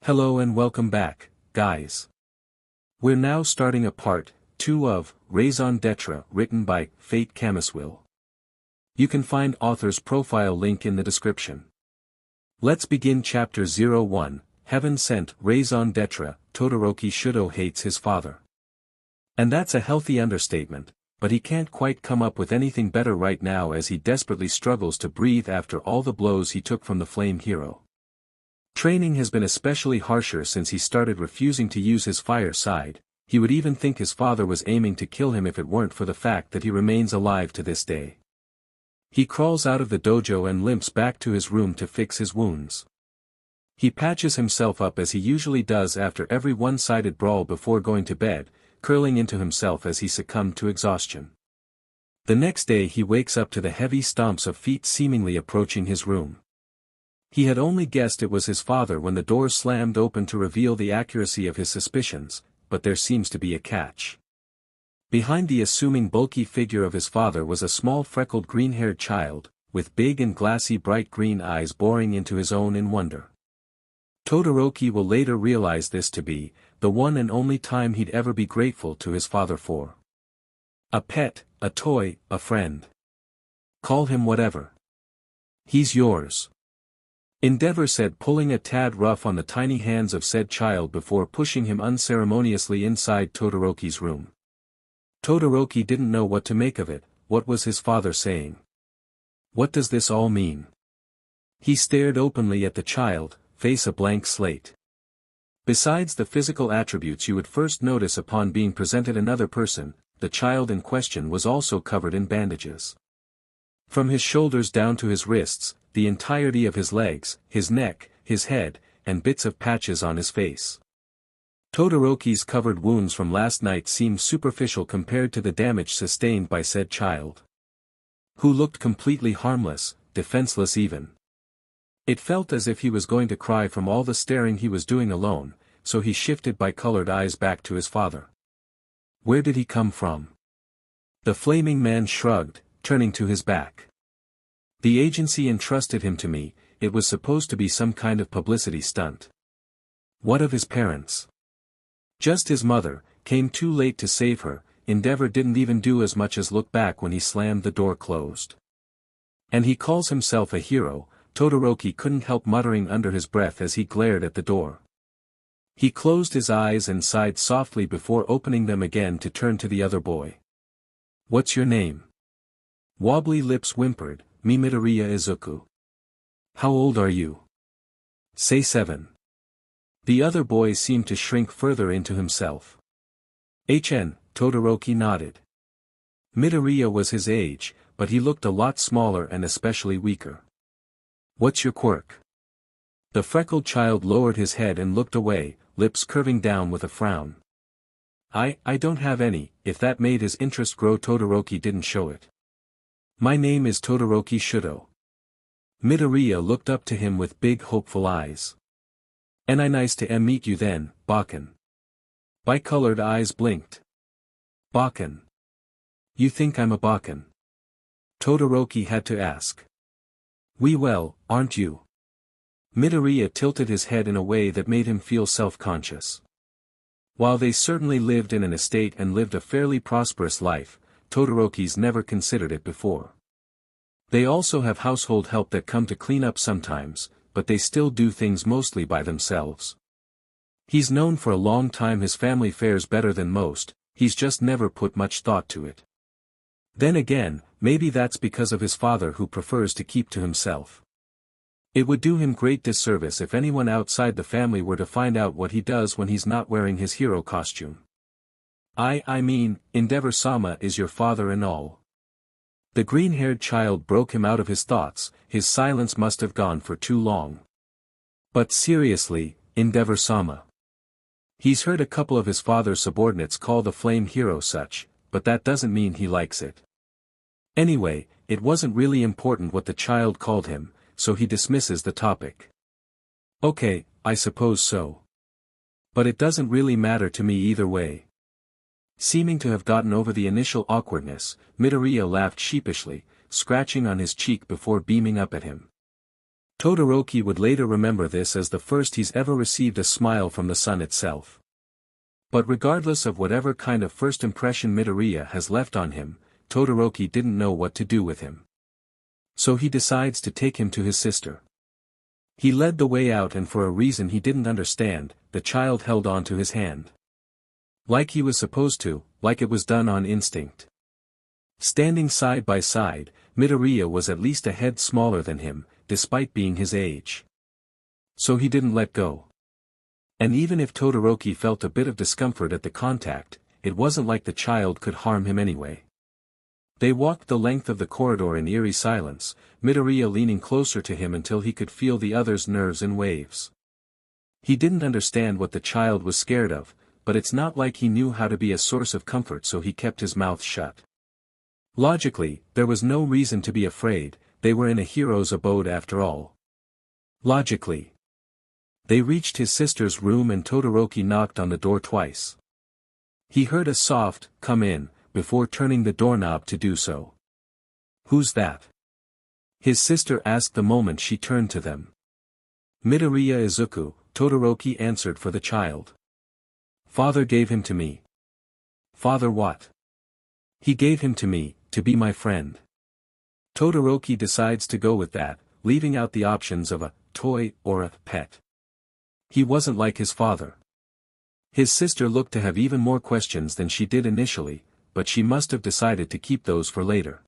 Hello and welcome back, guys. We're now starting a part 2 of Raison d'être written by Camiswhil. You can find author's profile link in the description. Let's begin chapter 01, Heaven Sent Raison d'être, Todoroki Shudo hates his father. And that's a healthy understatement, but he can't quite come up with anything better right now as he desperately struggles to breathe after all the blows he took from the flame hero. Training has been especially harsher since he started refusing to use his fire side. He would even think his father was aiming to kill him if it weren't for the fact that he remains alive to this day. He crawls out of the dojo and limps back to his room to fix his wounds. He patches himself up as he usually does after every one-sided brawl before going to bed, curling into himself as he succumbed to exhaustion. The next day he wakes up to the heavy stomps of feet seemingly approaching his room. He had only guessed it was his father when the door slammed open to reveal the accuracy of his suspicions, but there seems to be a catch. Behind the assuming bulky figure of his father was a small freckled green-haired child, with big and glassy bright green eyes boring into his own in wonder. Todoroki will later realize this to be the one and only time he'd ever be grateful to his father for. A pet, a toy, a friend. Call him whatever. He's yours. Endeavor said, pulling a tad rough on the tiny hands of said child before pushing him unceremoniously inside Todoroki's room. Todoroki didn't know what to make of it. What was his father saying? What does this all mean? He stared openly at the child, face a blank slate. Besides the physical attributes you would first notice upon being presented another person, the child in question was also covered in bandages. From his shoulders down to his wrists, the entirety of his legs, his neck, his head, and bits of patches on his face. Todoroki's covered wounds from last night seemed superficial compared to the damage sustained by said child, who looked completely harmless, defenseless even. It felt as if he was going to cry from all the staring he was doing alone, so he shifted bi-colored eyes back to his father. Where did he come from? The flaming man shrugged, turning to his back. The agency entrusted him to me. It was supposed to be some kind of publicity stunt. What of his parents? Just his mother, came too late to save her. Endeavor didn't even do as much as look back when he slammed the door closed. And he calls himself a hero, Todoroki couldn't help muttering under his breath as he glared at the door. He closed his eyes and sighed softly before opening them again to turn to the other boy. What's your name? Wobbly lips whimpered, Me Midoriya Izuku. How old are you? Say 7. The other boy seemed to shrink further into himself. Todoroki nodded. Midoriya was his age, but he looked a lot smaller and especially weaker. What's your quirk? The freckled child lowered his head and looked away, lips curving down with a frown. I don't have any. If that made his interest grow, Todoroki didn't show it. My name is Todoroki Shudo. Midoriya looked up to him with big hopeful eyes. And I nice to meet you then, Bakken. Bi-colored eyes blinked. Bakken. You think I'm a Bakken? Todoroki had to ask. Well, aren't you? Midoriya tilted his head in a way that made him feel self-conscious. While they certainly lived in an estate and lived a fairly prosperous life, Todoroki's never considered it before. They also have household help that come to clean up sometimes, but they still do things mostly by themselves. He's known for a long time his family fares better than most, he's just never put much thought to it. Then again, maybe that's because of his father who prefers to keep to himself. It would do him great disservice if anyone outside the family were to find out what he does when he's not wearing his hero costume. I mean, Endeavor-sama is your father and all. The green-haired child broke him out of his thoughts. His silence must have gone for too long. But seriously, Endeavor-sama. He's heard a couple of his father's subordinates call the flame hero such, but that doesn't mean he likes it. Anyway, it wasn't really important what the child called him, so he dismisses the topic. Okay, I suppose so. But it doesn't really matter to me either way. Seeming to have gotten over the initial awkwardness, Midoriya laughed sheepishly, scratching on his cheek before beaming up at him. Todoroki would later remember this as the first he's ever received a smile from the sun itself. But regardless of whatever kind of first impression Midoriya has left on him, Todoroki didn't know what to do with him. So he decides to take him to his sister. He led the way out, and for a reason he didn't understand, the child held on to his hand. Like he was supposed to, like it was done on instinct. Standing side by side, Midoriya was at least a head smaller than him, despite being his age. So he didn't let go. And even if Todoroki felt a bit of discomfort at the contact, it wasn't like the child could harm him anyway. They walked the length of the corridor in eerie silence, Midoriya leaning closer to him until he could feel the other's nerves in waves. He didn't understand what the child was scared of, but it's not like he knew how to be a source of comfort, so he kept his mouth shut. Logically, there was no reason to be afraid, they were in a hero's abode after all. Logically. They reached his sister's room and Todoroki knocked on the door twice. He heard a soft, "Come in," before turning the doorknob to do so. "Who's that?" his sister asked the moment she turned to them. "Midoriya Izuku," Todoroki answered for the child. "Father gave him to me." "Father what?" "He gave him to me, to be my friend." Todoroki decides to go with that, leaving out the options of a toy or a pet. He wasn't like his father. His sister looked to have even more questions than she did initially, but she must have decided to keep those for later.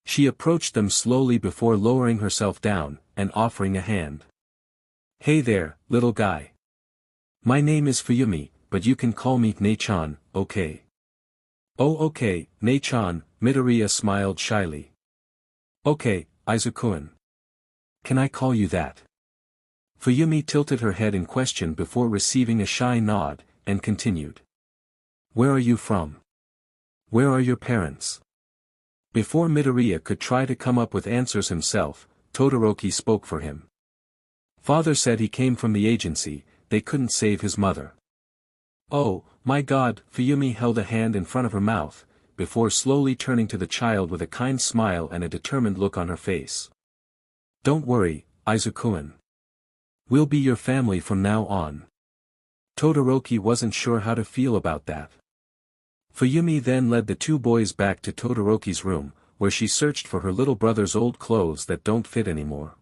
She approached them slowly before lowering herself down, and offering a hand. "Hey there, little guy. My name is Fuyumi, but you can call me Ne-chan, okay?" "Oh okay, Ne-chan," Midoriya smiled shyly. "Okay, Izuku-kun. Can I call you that?" Fuyumi tilted her head in question before receiving a shy nod, and continued. "Where are you from? Where are your parents?" Before Midoriya could try to come up with answers himself, Todoroki spoke for him. "Father said he came from the agency, they couldn't save his mother." "Oh, my God," Fuyumi held a hand in front of her mouth, before slowly turning to the child with a kind smile and a determined look on her face. "Don't worry, Izuku-kun. We'll be your family from now on." Todoroki wasn't sure how to feel about that. Fuyumi then led the two boys back to Todoroki's room, where she searched for her little brother's old clothes that don't fit anymore.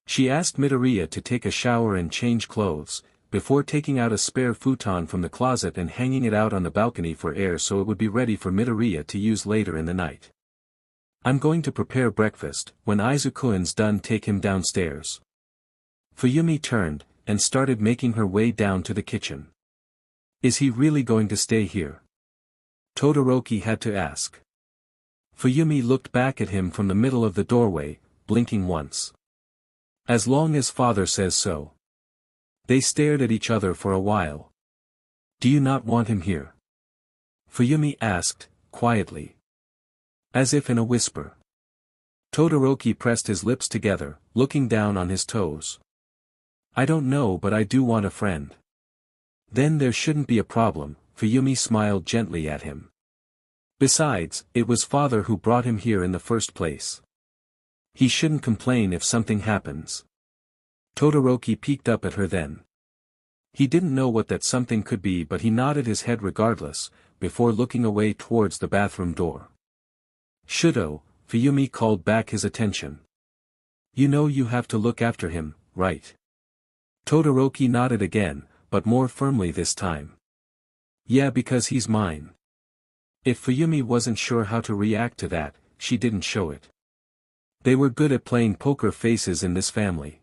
She asked Midoriya to take a shower and change clothes, before taking out a spare futon from the closet and hanging it out on the balcony for air so it would be ready for Midoriya to use later in the night. "I'm going to prepare breakfast, when Izuku-kun's done take him downstairs." Fuyumi turned, and started making her way down to the kitchen. "Is he really going to stay here?" Todoroki had to ask. Fuyumi looked back at him from the middle of the doorway, blinking once. "As long as father says so." They stared at each other for a while. "Do you not want him here?" Fuyumi asked, quietly. As if in a whisper. Todoroki pressed his lips together, looking down on his toes. "I don't know, but I do want a friend." "Then there shouldn't be a problem," Fuyumi smiled gently at him. "Besides, it was father who brought him here in the first place. He shouldn't complain if something happens." Todoroki peeked up at her then. He didn't know what that something could be, but he nodded his head regardless, before looking away towards the bathroom door. "Shudo," Fuyumi called back his attention. "You know you have to look after him, right?" Todoroki nodded again, but more firmly this time. "Yeah, because he's mine." If Fuyumi wasn't sure how to react to that, she didn't show it. They were good at playing poker faces in this family.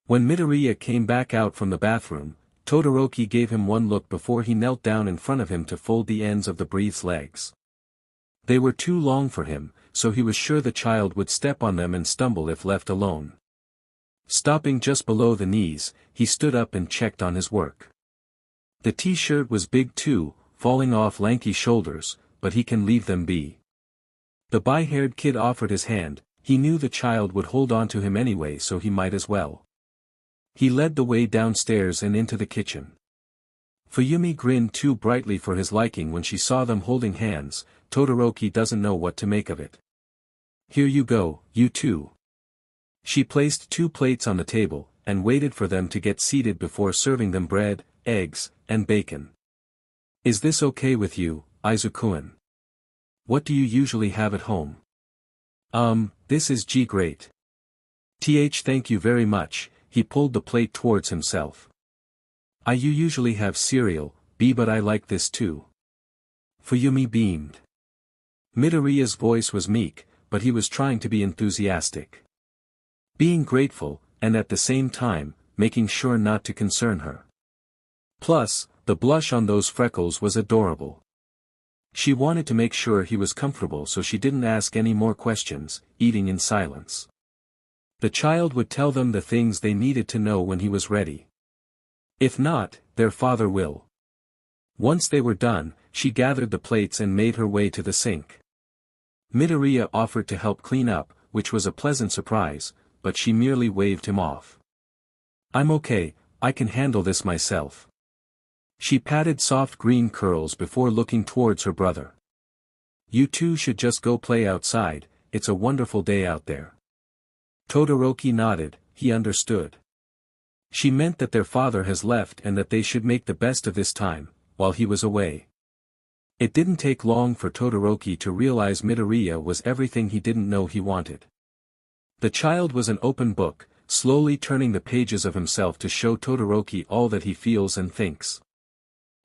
When Midoriya came back out from the bathroom, Todoroki gave him one look before he knelt down in front of him to fold the ends of the brief's legs. They were too long for him, so he was sure the child would step on them and stumble if left alone. Stopping just below the knees, he stood up and checked on his work. The t-shirt was big too, falling off lanky shoulders, but he can leave them be. The bi-haired kid offered his hand, he knew the child would hold on to him anyway, so he might as well. He led the way downstairs and into the kitchen. Fuyumi grinned too brightly for his liking when she saw them holding hands. Todoroki doesn't know what to make of it. "Here you go, you two." She placed 2 plates on the table, and waited for them to get seated before serving them bread, eggs, and bacon. Is this okay with you, Izuku-san? What do you usually have at home? This is great. Thank you very much. He pulled the plate towards himself. You usually have cereal, but I like this too. Fuyumi beamed. Midoriya's voice was meek, but he was trying to be enthusiastic. Being grateful, and at the same time, making sure not to concern her. Plus, the blush on those freckles was adorable. She wanted to make sure he was comfortable, so she didn't ask any more questions, eating in silence. The child would tell them the things they needed to know when he was ready. If not, their father will. Once they were done, she gathered the plates and made her way to the sink. Midoriya offered to help clean up, which was a pleasant surprise, but she merely waved him off. I'm okay, I can handle this myself. She patted soft green curls before looking towards her brother. You two should just go play outside, it's a wonderful day out there. Todoroki nodded, he understood. She meant that their father has left and that they should make the best of this time, while he was away. It didn't take long for Todoroki to realize Midoriya was everything he didn't know he wanted. The child was an open book, slowly turning the pages of himself to show Todoroki all that he feels and thinks.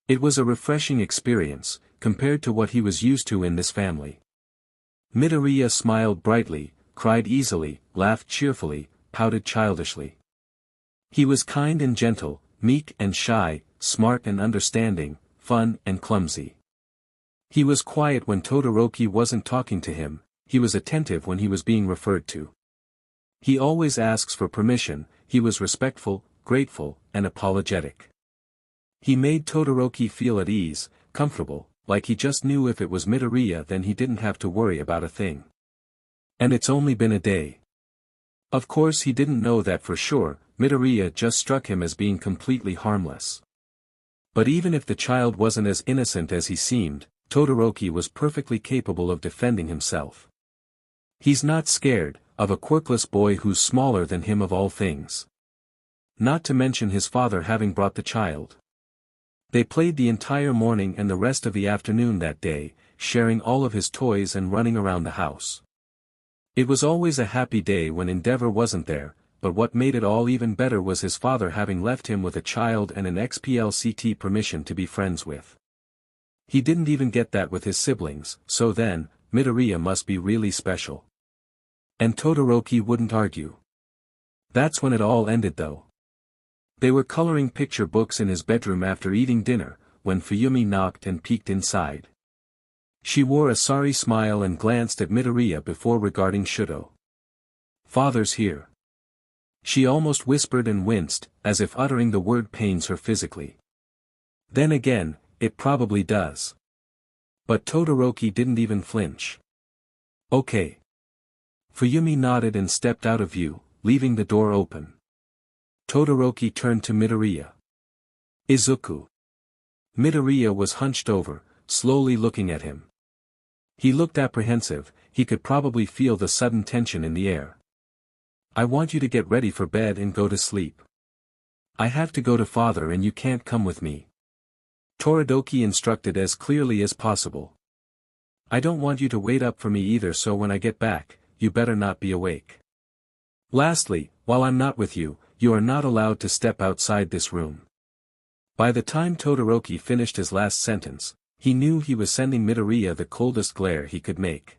It was a refreshing experience, compared to what he was used to in this family. Midoriya smiled brightly, cried easily, laughed cheerfully, pouted childishly. He was kind and gentle, meek and shy, smart and understanding, fun and clumsy. He was quiet when Todoroki wasn't talking to him, he was attentive when he was being referred to. He always asks for permission, he was respectful, grateful, and apologetic. He made Todoroki feel at ease, comfortable, like he just knew if it was Midoriya then he didn't have to worry about a thing. And it's only been a day. Of course he didn't know that for sure, Midoriya just struck him as being completely harmless. But even if the child wasn't as innocent as he seemed, Todoroki was perfectly capable of defending himself. He's not scared of a quirkless boy who's smaller than him of all things. Not to mention his father having brought the child. They played the entire morning and the rest of the afternoon that day, sharing all of his toys and running around the house. It was always a happy day when Endeavor wasn't there, but what made it all even better was his father having left him with a child and an XPLCT permission to be friends with. He didn't even get that with his siblings, so then, Midoriya must be really special. And Todoroki wouldn't argue. That's when it all ended though. They were coloring picture books in his bedroom after eating dinner, when Fuyumi knocked and peeked inside. She wore a sorry smile and glanced at Midoriya before regarding Shudo. Father's here. She almost whispered and winced, as if uttering the word pains her physically. Then again, it probably does. But Todoroki didn't even flinch. Okay. Fuyumi nodded and stepped out of view, leaving the door open. Todoroki turned to Midoriya. Izuku. Midoriya was hunched over, slowly looking at him. He looked apprehensive, he could probably feel the sudden tension in the air. I want you to get ready for bed and go to sleep. I have to go to father and you can't come with me. TodoDeku instructed as clearly as possible. I don't want you to wait up for me either, so when I get back, you better not be awake. Lastly, while I'm not with you, you are not allowed to step outside this room. By the time Todoroki finished his last sentence, he knew he was sending Midoriya the coldest glare he could make.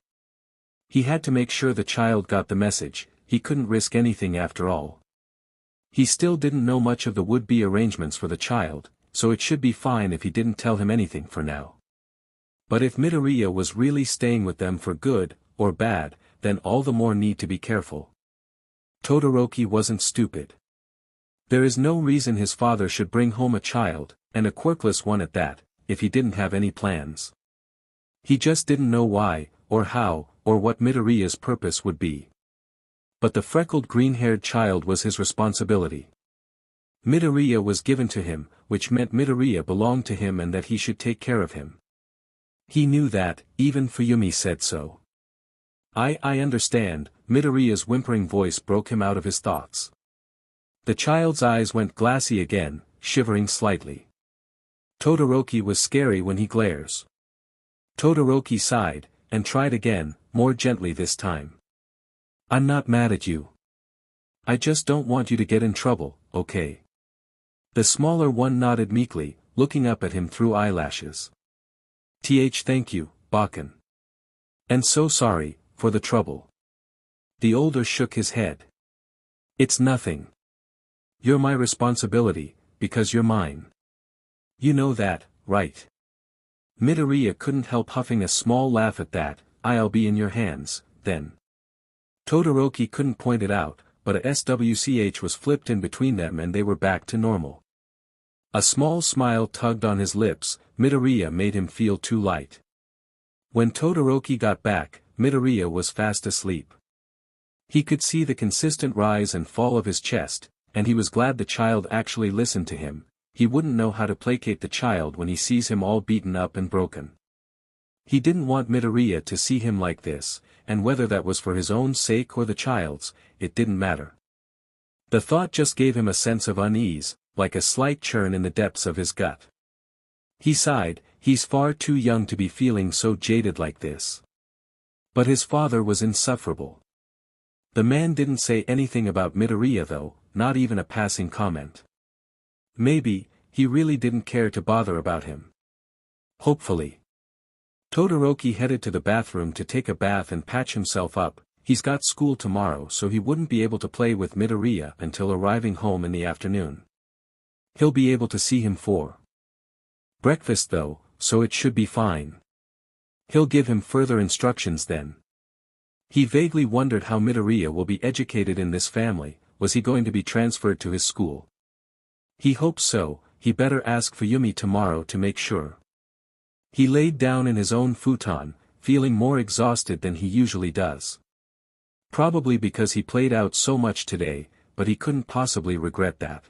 He had to make sure the child got the message, he couldn't risk anything after all. He still didn't know much of the would-be arrangements for the child, so it should be fine if he didn't tell him anything for now. But if Midoriya was really staying with them for good, or bad, then all the more need to be careful. Todoroki wasn't stupid. There is no reason his father should bring home a child, and a quirkless one at that, if he didn't have any plans. He just didn't know why, or how, or what Midoriya's purpose would be. But the freckled green-haired child was his responsibility. Midoriya was given to him, which meant Midoriya belonged to him and that he should take care of him. He knew that, even Fuyumi said so. I understand," Midoriya's whimpering voice broke him out of his thoughts. The child's eyes went glassy again, shivering slightly. Todoroki was scary when he glares. Todoroki sighed, and tried again, more gently this time. "I'm not mad at you. I just don't want you to get in trouble, okay?" The smaller one nodded meekly, looking up at him through eyelashes. Thank you, Bakken. And so sorry, for the trouble." The older shook his head. "It's nothing. You're my responsibility, because you're mine. You know that, right?" Midoriya couldn't help huffing a small laugh at that. "I'll be in your hands, then." Todoroki couldn't point it out, but a SWCH was flipped in between them and they were back to normal. A small smile tugged on his lips. Midoriya made him feel too light. When Todoroki got back, Midoriya was fast asleep. He could see the consistent rise and fall of his chest, and he was glad the child actually listened to him. He wouldn't know how to placate the child when he sees him all beaten up and broken. He didn't want Midoriya to see him like this, and whether that was for his own sake or the child's, it didn't matter. The thought just gave him a sense of unease, like a slight churn in the depths of his gut. He sighed. He's far too young to be feeling so jaded like this. But his father was insufferable. The man didn't say anything about Midoriya though, not even a passing comment. Maybe, he really didn't care to bother about him. Hopefully. Todoroki headed to the bathroom to take a bath and patch himself up. He's got school tomorrow so he wouldn't be able to play with Midoriya until arriving home in the afternoon. He'll be able to see him for breakfast though, so it should be fine. He'll give him further instructions then. He vaguely wondered how Midoriya will be educated in this family. Was he going to be transferred to his school? He hoped so. He better ask Fuyumi tomorrow to make sure. He laid down in his own futon, feeling more exhausted than he usually does. Probably because he played out so much today, but he couldn't possibly regret that.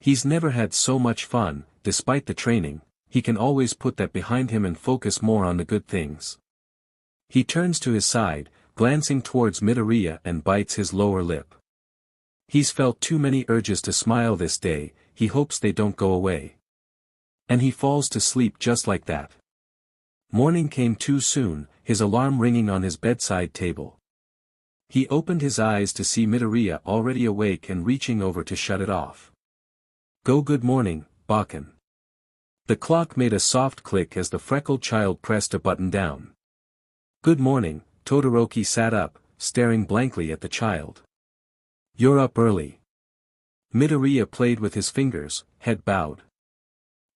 He's never had so much fun. Despite the training, he can always put that behind him and focus more on the good things. He turns to his side, glancing towards Midoriya and bites his lower lip. He's felt too many urges to smile this day. He hopes they don't go away. And he falls to sleep just like that. Morning came too soon, his alarm ringing on his bedside table. He opened his eyes to see Midoriya already awake and reaching over to shut it off. Good morning, Bakken." The clock made a soft click as the freckled child pressed a button down. "Good morning." Todoroki sat up, staring blankly at the child. "You're up early." Midoriya played with his fingers, head bowed.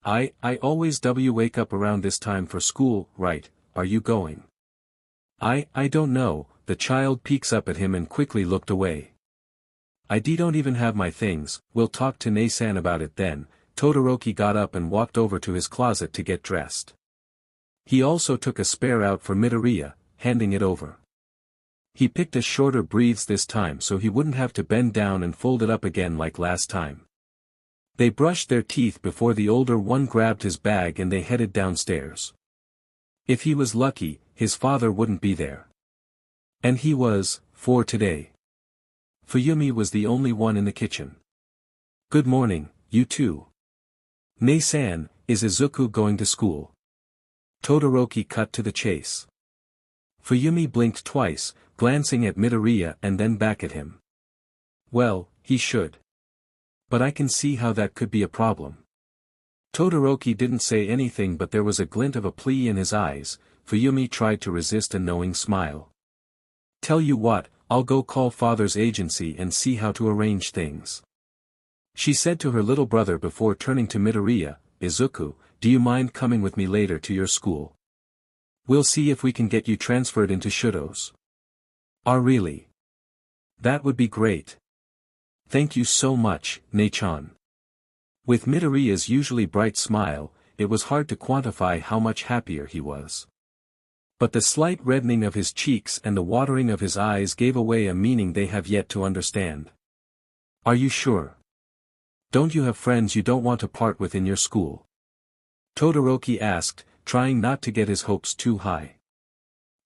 I always wake up around this time for school, right? Are you going?" I don't know." The child peeks up at him and quickly looked away. "I don't even have my things. We'll talk to Nei-san about it then." Todoroki got up and walked over to his closet to get dressed. He also took a spare out for Midoriya, handing it over. He picked a shorter breathes this time so he wouldn't have to bend down and fold it up again like last time. They brushed their teeth before the older one grabbed his bag and they headed downstairs. If he was lucky, his father wouldn't be there. And he was, for today. Fuyumi was the only one in the kitchen. "Good morning, you two." "Nei-san, is Izuku going to school?" Todoroki cut to the chase. Fuyumi blinked twice, glancing at Midoriya and then back at him. "Well, he should. But I can see how that could be a problem." Todoroki didn't say anything but there was a glint of a plea in his eyes. Fuyumi tried to resist a knowing smile. "Tell you what, I'll go call father's agency and see how to arrange things," she said to her little brother before turning to Midoriya. "Izuku, do you mind coming with me later to your school? We'll see if we can get you transferred into Shudo's." Really? That would be great. Thank you so much, Nei-chan." With Midoriya's usually bright smile, it was hard to quantify how much happier he was. But the slight reddening of his cheeks and the watering of his eyes gave away a meaning they have yet to understand. "Are you sure? Don't you have friends you don't want to part with in your school?" Todoroki asked, trying not to get his hopes too high.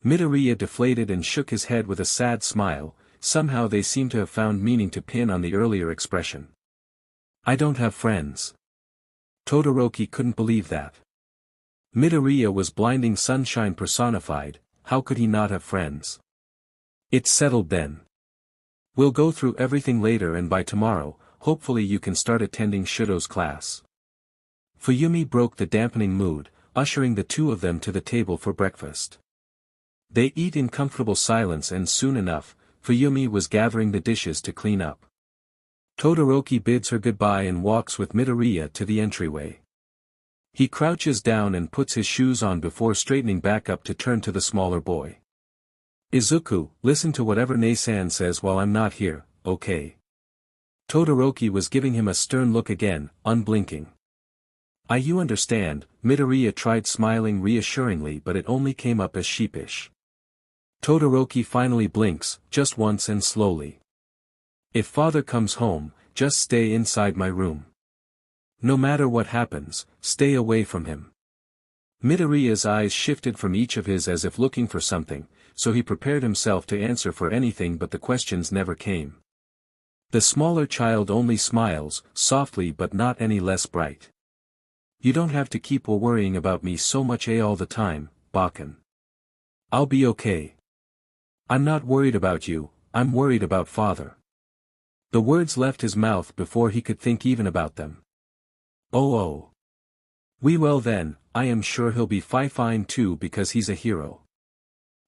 Midoriya deflated and shook his head with a sad smile. Somehow they seem to have found meaning to pin on the earlier expression. I don't have friends. Todoroki couldn't believe that. Midoriya was blinding sunshine personified, how could he not have friends? It's settled then. We'll go through everything later and by tomorrow, hopefully you can start attending Shudo's class. Fuyumi broke the dampening mood, ushering the two of them to the table for breakfast. They eat in comfortable silence and soon enough, Fuyumi was gathering the dishes to clean up. Todoroki bids her goodbye and walks with Midoriya to the entryway. He crouches down and puts his shoes on before straightening back up to turn to the smaller boy. Izuku, listen to whatever Nei-san says while I'm not here, okay? Todoroki was giving him a stern look again, unblinking. You understand, Midoriya tried smiling reassuringly but it only came up as sheepish. Todoroki finally blinks, just once and slowly. If father comes home, just stay inside my room. No matter what happens, stay away from him. Midoriya's eyes shifted from each of his as if looking for something, so he prepared himself to answer for anything but the questions never came. The smaller child only smiles, softly but not any less bright. You don't have to keep worrying about me so much all the time, Bakken. I'll be okay. I'm not worried about you, I'm worried about father. The words left his mouth before he could think even about them. Oh. Well then, I am sure he'll be fine too because he's a hero.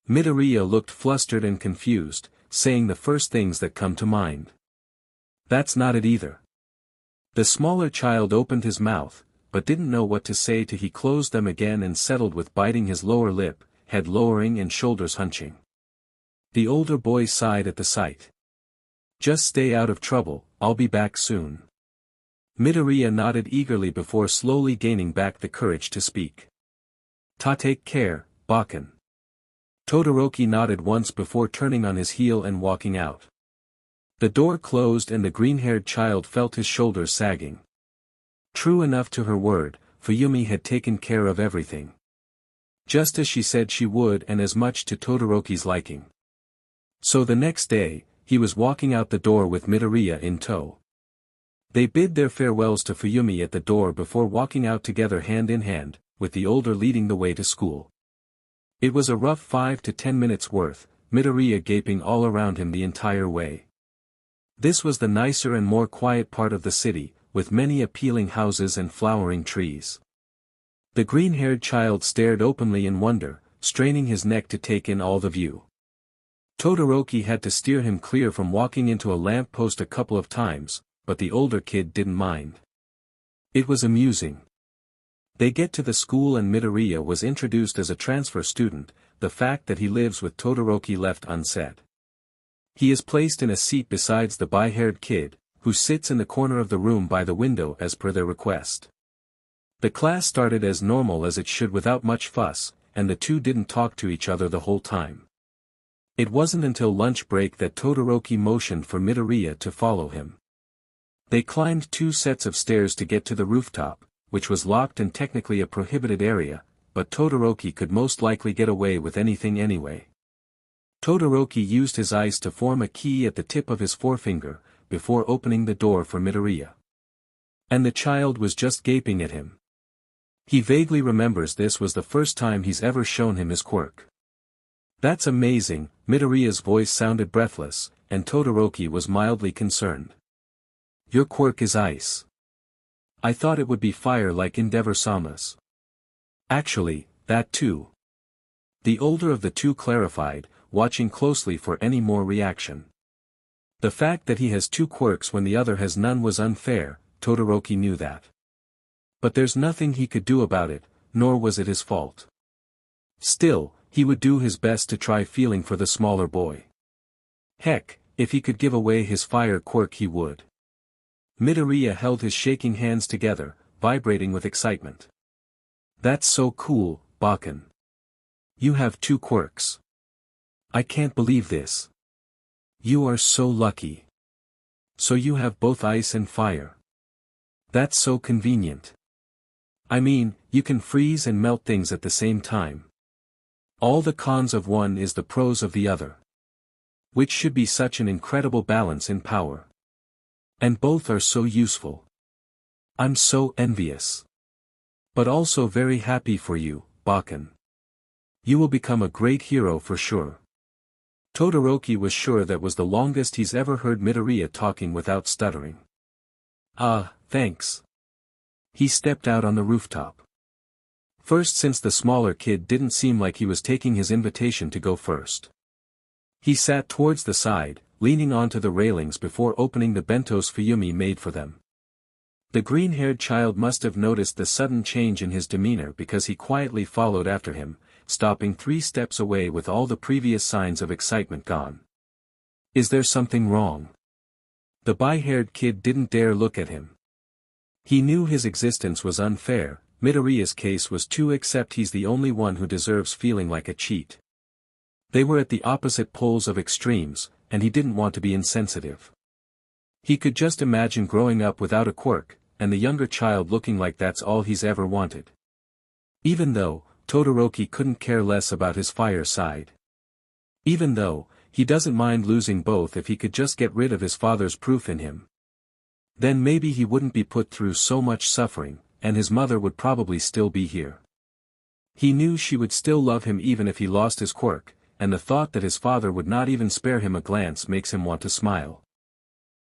Midoriya looked flustered and confused, saying the first things that come to mind. That's not it either. The smaller child opened his mouth, but didn't know what to say till he closed them again and settled with biting his lower lip, head lowering and shoulders hunching. The older boy sighed at the sight. Just stay out of trouble, I'll be back soon. Midoriya nodded eagerly before slowly gaining back the courage to speak. Take care, Bakken. Todoroki nodded once before turning on his heel and walking out. The door closed and the green-haired child felt his shoulders sagging. True enough to her word, Fuyumi had taken care of everything. Just as she said she would and as much to Todoroki's liking. So the next day, he was walking out the door with Midoriya in tow. They bid their farewells to Fuyumi at the door before walking out together hand in hand, with the older leading the way to school. It was a rough 5 to 10 minutes worth, Midoriya gaping all around him the entire way. This was the nicer and more quiet part of the city, with many appealing houses and flowering trees. The green-haired child stared openly in wonder, straining his neck to take in all the view. Todoroki had to steer him clear from walking into a lamp-post a couple of times, but the older kid didn't mind. It was amusing. They get to the school and Midoriya was introduced as a transfer student, the fact that he lives with Todoroki left unsaid. He is placed in a seat besides the bi-haired kid, who sits in the corner of the room by the window as per their request. The class started as normal as it should without much fuss, and the two didn't talk to each other the whole time. It wasn't until lunch break that Todoroki motioned for Midoriya to follow him. They climbed 2 sets of stairs to get to the rooftop, which was locked and technically a prohibited area, but Todoroki could most likely get away with anything anyway. Todoroki used his eyes to form a key at the tip of his forefinger, before opening the door for Midoriya. And the child was just gaping at him. He vaguely remembers this was the first time he's ever shown him his quirk. That's amazing, Midoriya's voice sounded breathless, and Todoroki was mildly concerned. Your quirk is ice. I thought it would be fire like Endeavor-sama's. Actually, that too. The older of the two clarified, watching closely for any more reaction. The fact that he has 2 quirks when the other has none was unfair, Todoroki knew that. But there's nothing he could do about it, nor was it his fault. Still, he would do his best to try feeling for the smaller boy. Heck, if he could give away his fire quirk he would. Midoriya held his shaking hands together, vibrating with excitement. That's so cool, Bakken. You have 2 quirks. I can't believe this. You are so lucky. So you have both ice and fire. That's so convenient. I mean, you can freeze and melt things at the same time. All the cons of one is the pros of the other. Which should be such an incredible balance in power. And both are so useful. I'm so envious. But also very happy for you, Bakken. You will become a great hero for sure. Todoroki was sure that was the longest he's ever heard Midoriya talking without stuttering. Ah, thanks. He stepped out on the rooftop. First, since the smaller kid didn't seem like he was taking his invitation to go first. He sat towards the side, leaning onto the railings before opening the bentos Fuyumi made for them. The green-haired child must have noticed the sudden change in his demeanor because he quietly followed after him, stopping 3 steps away with all the previous signs of excitement gone. Is there something wrong? The bay-haired kid didn't dare look at him. He knew his existence was unfair, Midoriya's case was too, except he's the only one who deserves feeling like a cheat. They were at the opposite poles of extremes, and he didn't want to be insensitive. He could just imagine growing up without a quirk, and the younger child looking like that's all he's ever wanted. Even though, Todoroki couldn't care less about his fire side. Even though, he doesn't mind losing both if he could just get rid of his father's proof in him. Then maybe he wouldn't be put through so much suffering, and his mother would probably still be here. He knew she would still love him even if he lost his quirk, and the thought that his father would not even spare him a glance makes him want to smile.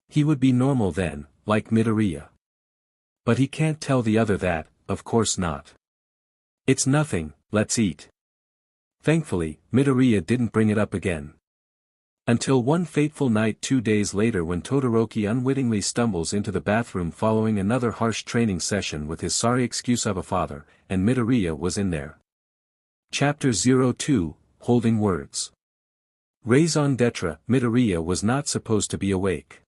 He would be normal then, like Midoriya. But he can't tell the other that, of course not. It's nothing, let's eat. Thankfully, Midoriya didn't bring it up again. Until one fateful night 2 days later when Todoroki unwittingly stumbles into the bathroom following another harsh training session with his sorry excuse of a father, and Midoriya was in there. Chapter 02, Holding Words. Raison d'etre, Midoriya was not supposed to be awake.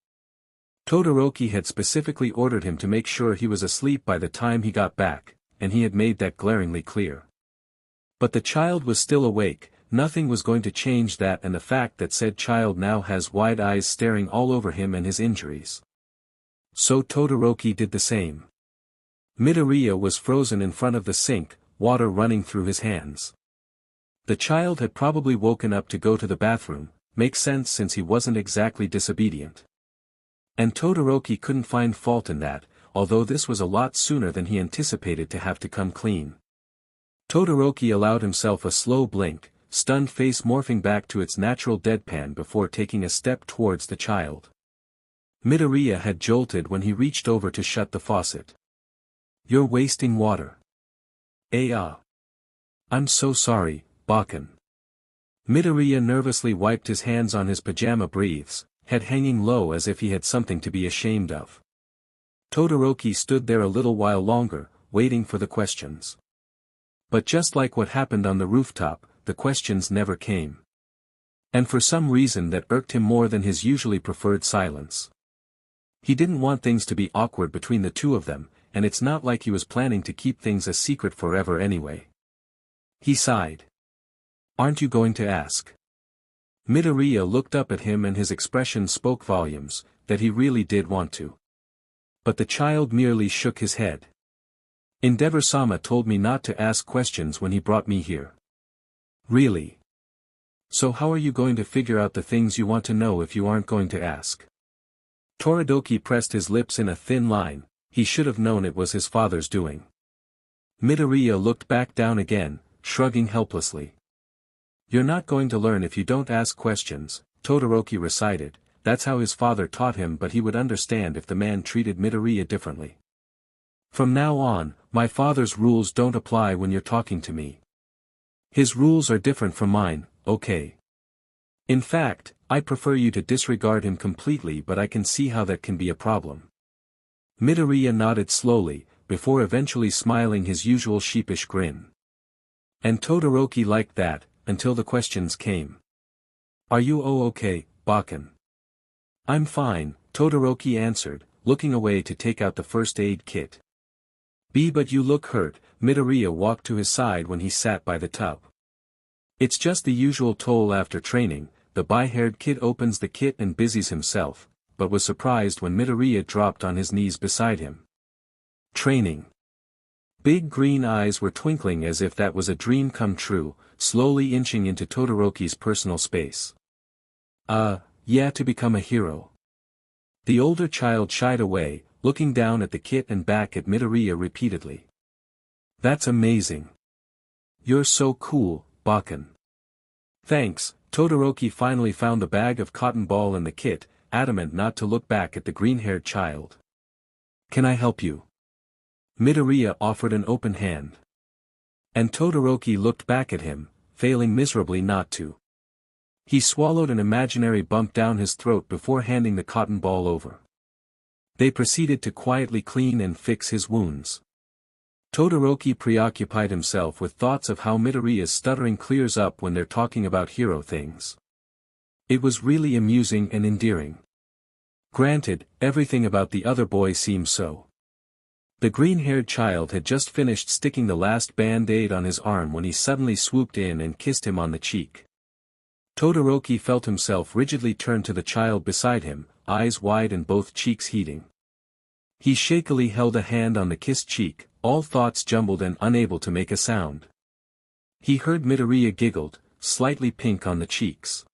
Todoroki had specifically ordered him to make sure he was asleep by the time he got back, and he had made that glaringly clear. But the child was still awake, nothing was going to change that and the fact that said child now has wide eyes staring all over him and his injuries. So Todoroki did the same. Midoriya was frozen in front of the sink, water running through his hands. The child had probably woken up to go to the bathroom, makes sense since he wasn't exactly disobedient. And Todoroki couldn't find fault in that, although this was a lot sooner than he anticipated to have to come clean. Todoroki allowed himself a slow blink, stunned face morphing back to its natural deadpan before taking a step towards the child. Midoriya had jolted when he reached over to shut the faucet. You're wasting water. I'm so sorry, Bakken. Midoriya nervously wiped his hands on his pajama briefs, head hanging low as if he had something to be ashamed of. Todoroki stood there a little while longer, waiting for the questions. But just like what happened on the rooftop, the questions never came. And for some reason that irked him more than his usually preferred silence. He didn't want things to be awkward between the two of them, and it's not like he was planning to keep things a secret forever anyway. He sighed. Aren't you going to ask? Midoriya looked up at him and his expression spoke volumes, that he really did want to. But the child merely shook his head. Endeavor-sama told me not to ask questions when he brought me here. Really? So how are you going to figure out the things you want to know if you aren't going to ask? Todoroki pressed his lips in a thin line, he should have known it was his father's doing. Midoriya looked back down again, shrugging helplessly. You're not going to learn if you don't ask questions, Todoroki recited, that's how his father taught him, but he would understand if the man treated Midoriya differently. From now on, my father's rules don't apply when you're talking to me. His rules are different from mine, okay? In fact, I prefer you to disregard him completely, but I can see how that can be a problem. Midoriya nodded slowly, before eventually smiling his usual sheepish grin. And Todoroki liked that, until the questions came. Are you okay, Bakken? I'm fine, Todoroki answered, looking away to take out the first aid kit. But you look hurt, Midoriya walked to his side when he sat by the tub. It's just the usual toll after training, the bay-haired kid opens the kit and busies himself, but was surprised when Midoriya dropped on his knees beside him. Training. big green eyes were twinkling as if that was a dream come true, slowly inching into Todoroki's personal space. Yeah, to become a hero. The older child shied away, looking down at the kit and back at Midoriya repeatedly. That's amazing. You're so cool, Bakken. Thanks. Todoroki finally found the bag of cotton ball and the kit, adamant not to look back at the green-haired child. Can I help you? Midoriya offered an open hand. And Todoroki looked back at him, failing miserably not to. He swallowed an imaginary bump down his throat before handing the cotton ball over. They proceeded to quietly clean and fix his wounds. Todoroki preoccupied himself with thoughts of how Midoriya's stuttering clears up when they're talking about hero things. It was really amusing and endearing. Granted, everything about the other boy seemed so. The green-haired child had just finished sticking the last band-aid on his arm when he suddenly swooped in and kissed him on the cheek. Todoroki felt himself rigidly turn to the child beside him, eyes wide and both cheeks heating. He shakily held a hand on the kissed cheek, all thoughts jumbled and unable to make a sound. He heard Midoriya giggled, slightly pink on the cheeks.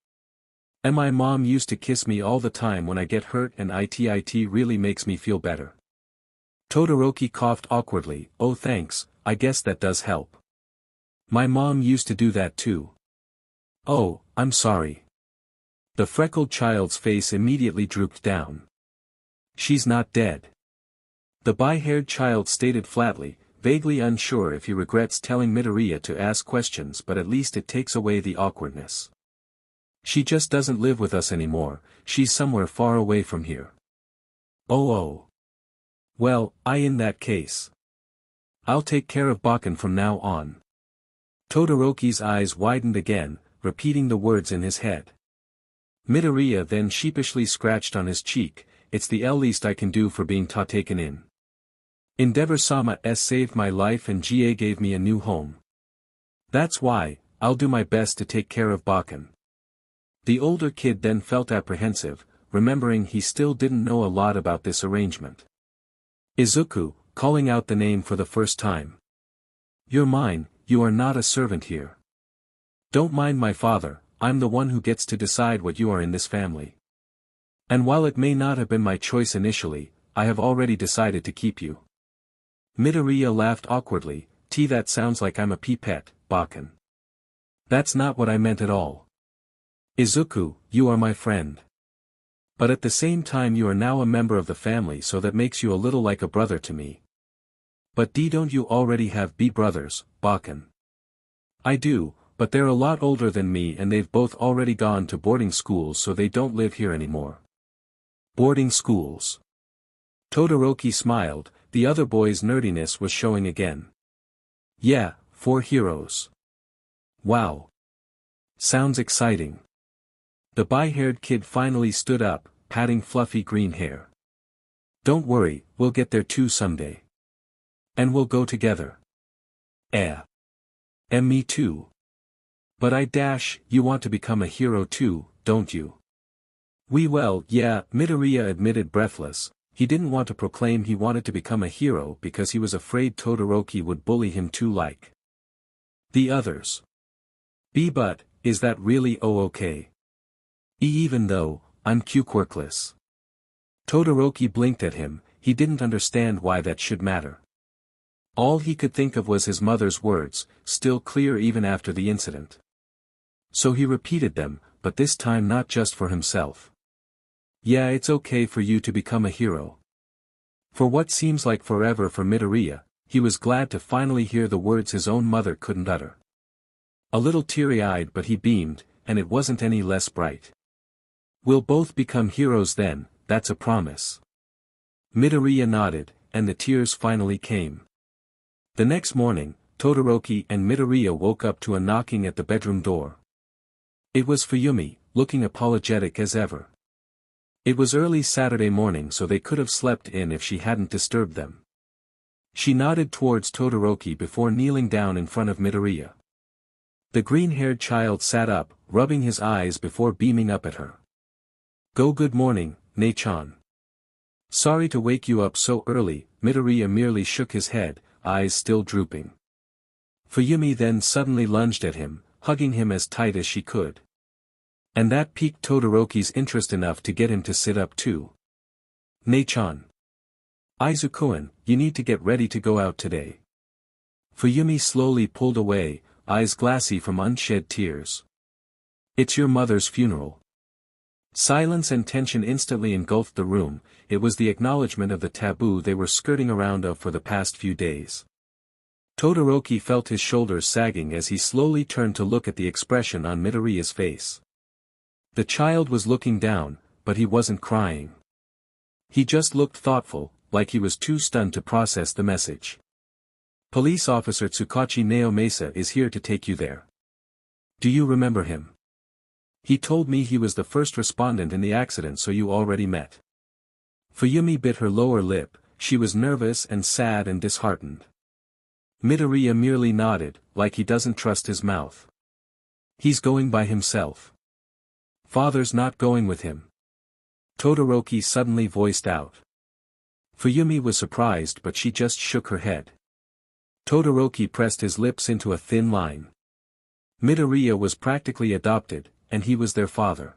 And my mom used to kiss me all the time when I get hurt and it really makes me feel better. Todoroki coughed awkwardly, oh thanks, I guess that does help. My mom used to do that too. Oh, I'm sorry. The freckled child's face immediately drooped down. She's not dead. The bi-haired child stated flatly, vaguely unsure if he regrets telling Midoriya to ask questions, but at least it takes away the awkwardness. She just doesn't live with us anymore, she's somewhere far away from here. Oh. Well, in that case. I'll take care of Bakken from now on. Todoroki's eyes widened again, repeating the words in his head. Midoriya then sheepishly scratched on his cheek, it's the least I can do for being taken in. Endeavor-sama saved my life and GA gave me a new home. That's why, I'll do my best to take care of Bakken. The older kid then felt apprehensive, remembering he still didn't know a lot about this arrangement. Izuku, calling out the name for the first time. You're mine, you are not a servant here. Don't mind my father, I'm the one who gets to decide what you are in this family. And while it may not have been my choice initially, I have already decided to keep you. Midoriya laughed awkwardly, that sounds like I'm a pet, Bakken. That's not what I meant at all. Izuku, you are my friend. But at the same time you are now a member of the family, so that makes you a little like a brother to me. But don't you already have brothers, Bakken? I do, but they're a lot older than me and they've both already gone to boarding schools, so they don't live here anymore. Boarding schools. Todoroki smiled, the other boy's nerdiness was showing again. Yeah, 4 heroes. Wow. Sounds exciting. The bi-haired kid finally stood up, patting fluffy green hair. Don't worry, we'll get there too someday. And we'll go together. And me too. But you want to become a hero too, don't you? Yeah, Midoriya admitted breathless. He didn't want to proclaim he wanted to become a hero because he was afraid Todoroki would bully him too like the others. But, is that really okay? Even though, I'm quirkless. Todoroki blinked at him, he didn't understand why that should matter. All he could think of was his mother's words, still clear even after the incident. So he repeated them, but this time not just for himself. Yeah, it's okay for you to become a hero. For what seems like forever for Midoriya, he was glad to finally hear the words his own mother couldn't utter. A little teary-eyed, but he beamed, and it wasn't any less bright. We'll both become heroes then, that's a promise. Midoriya nodded, and the tears finally came. The next morning, Todoroki and Midoriya woke up to a knocking at the bedroom door. It was Fuyumi, looking apologetic as ever. It was early Saturday morning, so they could have slept in if she hadn't disturbed them. She nodded towards Todoroki before kneeling down in front of Midoriya. The green-haired child sat up, rubbing his eyes before beaming up at her. Good morning, Ne-chan. Sorry to wake you up so early, Midoriya merely shook his head, eyes still drooping. Fuyumi then suddenly lunged at him, hugging him as tight as she could. And that piqued Todoroki's interest enough to get him to sit up too. "Ne-chan. Izuku-kun, you need to get ready to go out today." Fuyumi slowly pulled away, eyes glassy from unshed tears. "It's your mother's funeral." Silence and tension instantly engulfed the room. It was the acknowledgement of the taboo they were skirting around of for the past few days. Todoroki felt his shoulders sagging as he slowly turned to look at the expression on Midoriya's face. The child was looking down, but he wasn't crying. He just looked thoughtful, like he was too stunned to process the message. "Police Officer Tsukachi Naomasa is here to take you there. Do you remember him? He told me he was the first respondent in the accident, so you already met." Fuyumi bit her lower lip. She was nervous and sad and disheartened. Midoriya merely nodded, like he doesn't trust his mouth. "He's going by himself. Father's not going with him," Todoroki suddenly voiced out. Fuyumi was surprised, but she just shook her head. Todoroki pressed his lips into a thin line. Midoriya was practically adopted, and he was their father.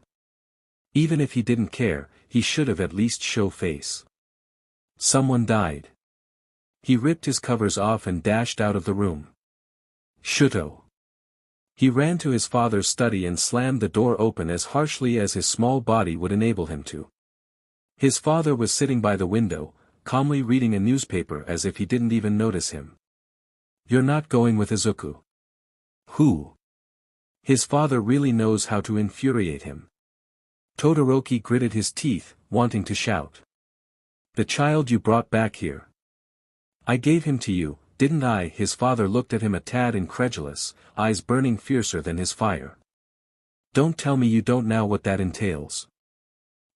Even if he didn't care, he should have at least show face. "Someone died." He ripped his covers off and dashed out of the room. "Shuto." He ran to his father's study and slammed the door open as harshly as his small body would enable him to. His father was sitting by the window, calmly reading a newspaper as if he didn't even notice him. "You're not going with Izuku." "Who?" His father really knows how to infuriate him. Todoroki gritted his teeth, wanting to shout. "The child you brought back here. I gave him to you, didn't I?" His father looked at him a tad incredulous, eyes burning fiercer than his fire. "Don't tell me you don't know what that entails."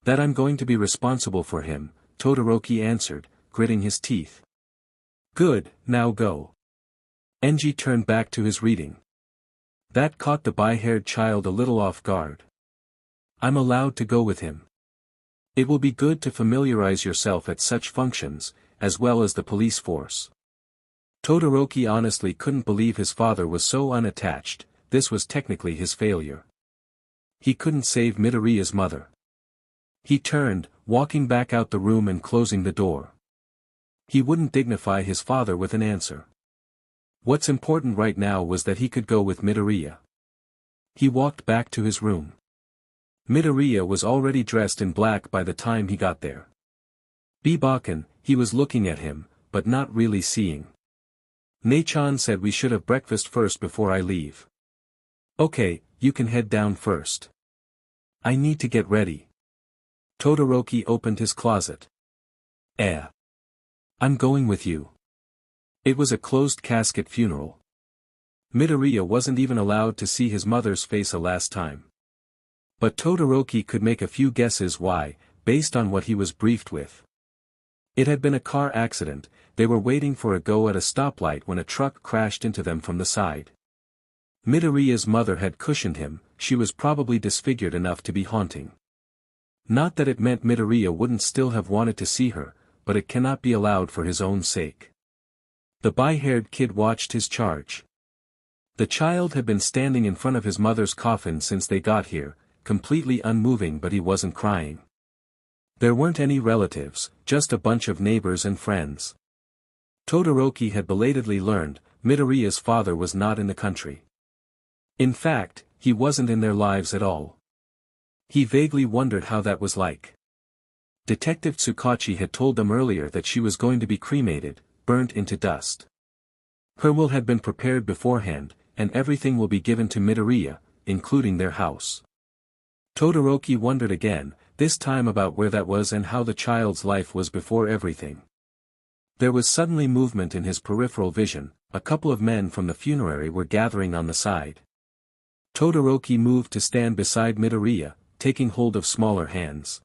"That I'm going to be responsible for him," Todoroki answered, gritting his teeth. "Good, now go." Enji turned back to his reading. That caught the bay-haired child a little off guard. "I'm allowed to go with him. It will be good to familiarize yourself at such functions, as well as the police force." Todoroki honestly couldn't believe his father was so unattached. This was technically his failure. He couldn't save Midoriya's mother. He turned, walking back out the room and closing the door. He wouldn't dignify his father with an answer. What's important right now was that he could go with Midoriya. He walked back to his room. Midoriya was already dressed in black by the time he got there. Bibaken, he was looking at him, but not really seeing. "Ne-chan said we should have breakfast first before I leave." "Okay, you can head down first. I need to get ready." Todoroki opened his closet. I'm going with you." It was a closed-casket funeral. Midoriya wasn't even allowed to see his mother's face a last time. But Todoroki could make a few guesses why, based on what he was briefed with. It had been a car accident. They were waiting for a go at a stoplight when a truck crashed into them from the side. Midoriya's mother had cushioned him. She was probably disfigured enough to be haunting. Not that it meant Midoriya wouldn't still have wanted to see her, but it cannot be allowed for his own sake. The bay-haired kid watched his charge. The child had been standing in front of his mother's coffin since they got here, completely unmoving, but he wasn't crying. There weren't any relatives, just a bunch of neighbors and friends. Todoroki had belatedly learned, Midoriya's father was not in the country. In fact, he wasn't in their lives at all. He vaguely wondered how that was like. Detective Tsukachi had told them earlier that she was going to be cremated, burnt into dust. Her will had been prepared beforehand, and everything will be given to Midoriya, including their house. Todoroki wondered again, this time about where that was and how the child's life was before everything. There was suddenly movement in his peripheral vision. A couple of men from the funerary were gathering on the side. Todoroki moved to stand beside Midoriya, taking hold of smaller hands.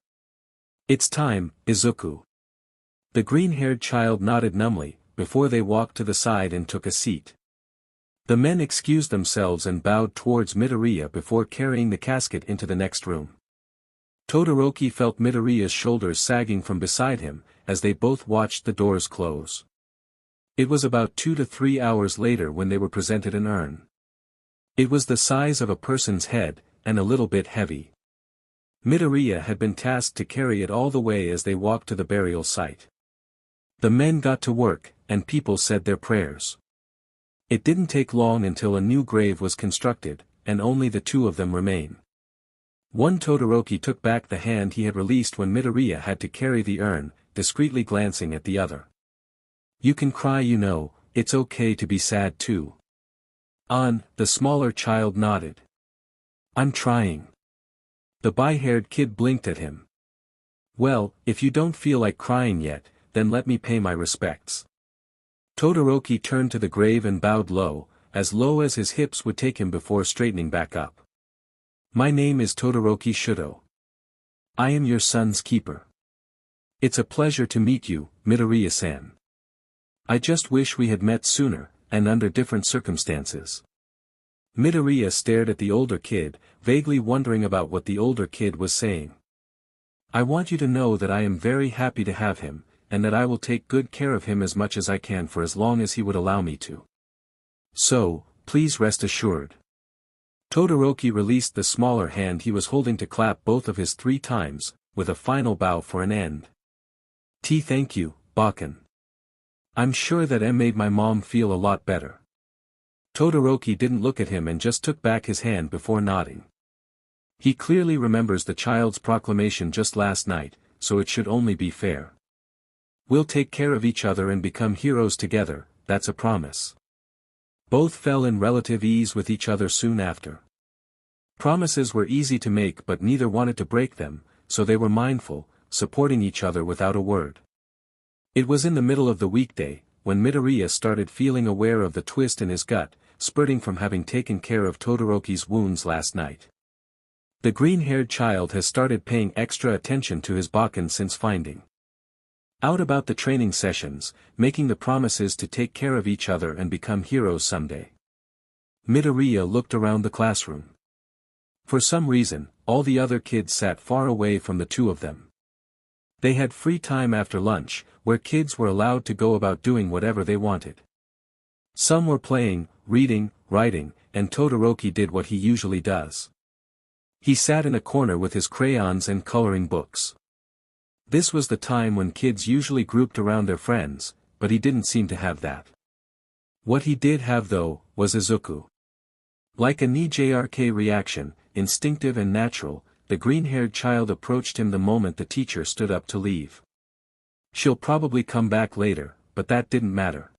"It's time, Izuku." The green-haired child nodded numbly, before they walked to the side and took a seat. The men excused themselves and bowed towards Midoriya before carrying the casket into the next room. Todoroki felt Midoriya's shoulders sagging from beside him, as they both watched the doors close. It was about 2 to 3 hours later when they were presented an urn. It was the size of a person's head, and a little bit heavy. Midoriya had been tasked to carry it all the way as they walked to the burial site. The men got to work, and people said their prayers. It didn't take long until a new grave was constructed, and only the two of them remain. One Todoroki took back the hand he had released when Midoriya had to carry the urn, discreetly glancing at the other. "You can cry, you know, it's okay to be sad too." The smaller child nodded. "I'm trying." The bay-haired kid blinked at him. "Well, if you don't feel like crying yet, then let me pay my respects." Todoroki turned to the grave and bowed low as his hips would take him before straightening back up. "My name is Todoroki Shudo. I am your son's keeper. It's a pleasure to meet you, Midoriya-san. I just wish we had met sooner, and under different circumstances." Midoriya stared at the older kid, vaguely wondering about what the older kid was saying. "I want you to know that I am very happy to have him, and that I will take good care of him as much as I can for as long as he would allow me to. So, please rest assured." Todoroki released the smaller hand he was holding to clap both of his 3 times, with a final bow for an end. Thank you, Bakken. I'm sure that made my mom feel a lot better." Todoroki didn't look at him and just took back his hand before nodding. He clearly remembers the child's proclamation just last night, so it should only be fair. "We'll take care of each other and become heroes together, that's a promise." Both fell in relative ease with each other soon after. Promises were easy to make but neither wanted to break them, so they were mindful, supporting each other without a word. It was in the middle of the weekday, when Midoriya started feeling aware of the twist in his gut, spurting from having taken care of Todoroki's wounds last night. The green-haired child has started paying extra attention to his Bakken since finding out about the training sessions, making the promises to take care of each other and become heroes someday. Midoriya looked around the classroom. For some reason, all the other kids sat far away from the two of them. They had free time after lunch, where kids were allowed to go about doing whatever they wanted. Some were playing, reading, writing, and Todoroki did what he usually does. He sat in a corner with his crayons and coloring books. This was the time when kids usually grouped around their friends, but he didn't seem to have that. What he did have though, was Izuku. Like a knee-jerk reaction, instinctive and natural, the green-haired child approached him the moment the teacher stood up to leave. She'll probably come back later, but that didn't matter.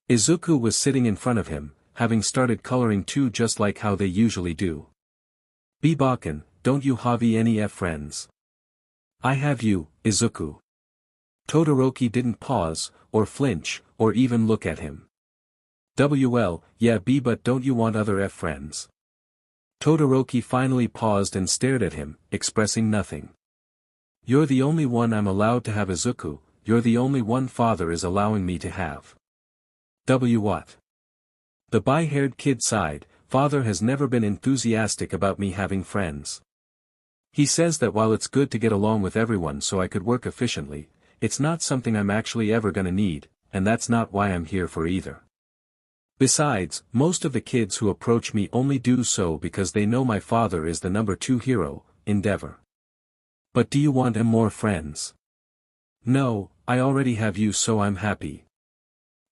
Izuku was sitting in front of him, having started coloring too, just like how they usually do. Bakken, don't you have any friends? I have you, Izuku. Todoroki didn't pause, or flinch, or even look at him. Yeah, but don't you want other friends? Todoroki finally paused and stared at him, expressing nothing. You're the only one I'm allowed to have, Izuku, you're the only one father is allowing me to have. What? The bay-haired kid sighed, father has never been enthusiastic about me having friends. He says that while it's good to get along with everyone so I could work efficiently, it's not something I'm actually ever gonna need, and that's not why I'm here for either. Besides, most of the kids who approach me only do so because they know my father is the number 2 hero, Endeavor. But do you want more friends? No, I already have you, so I'm happy.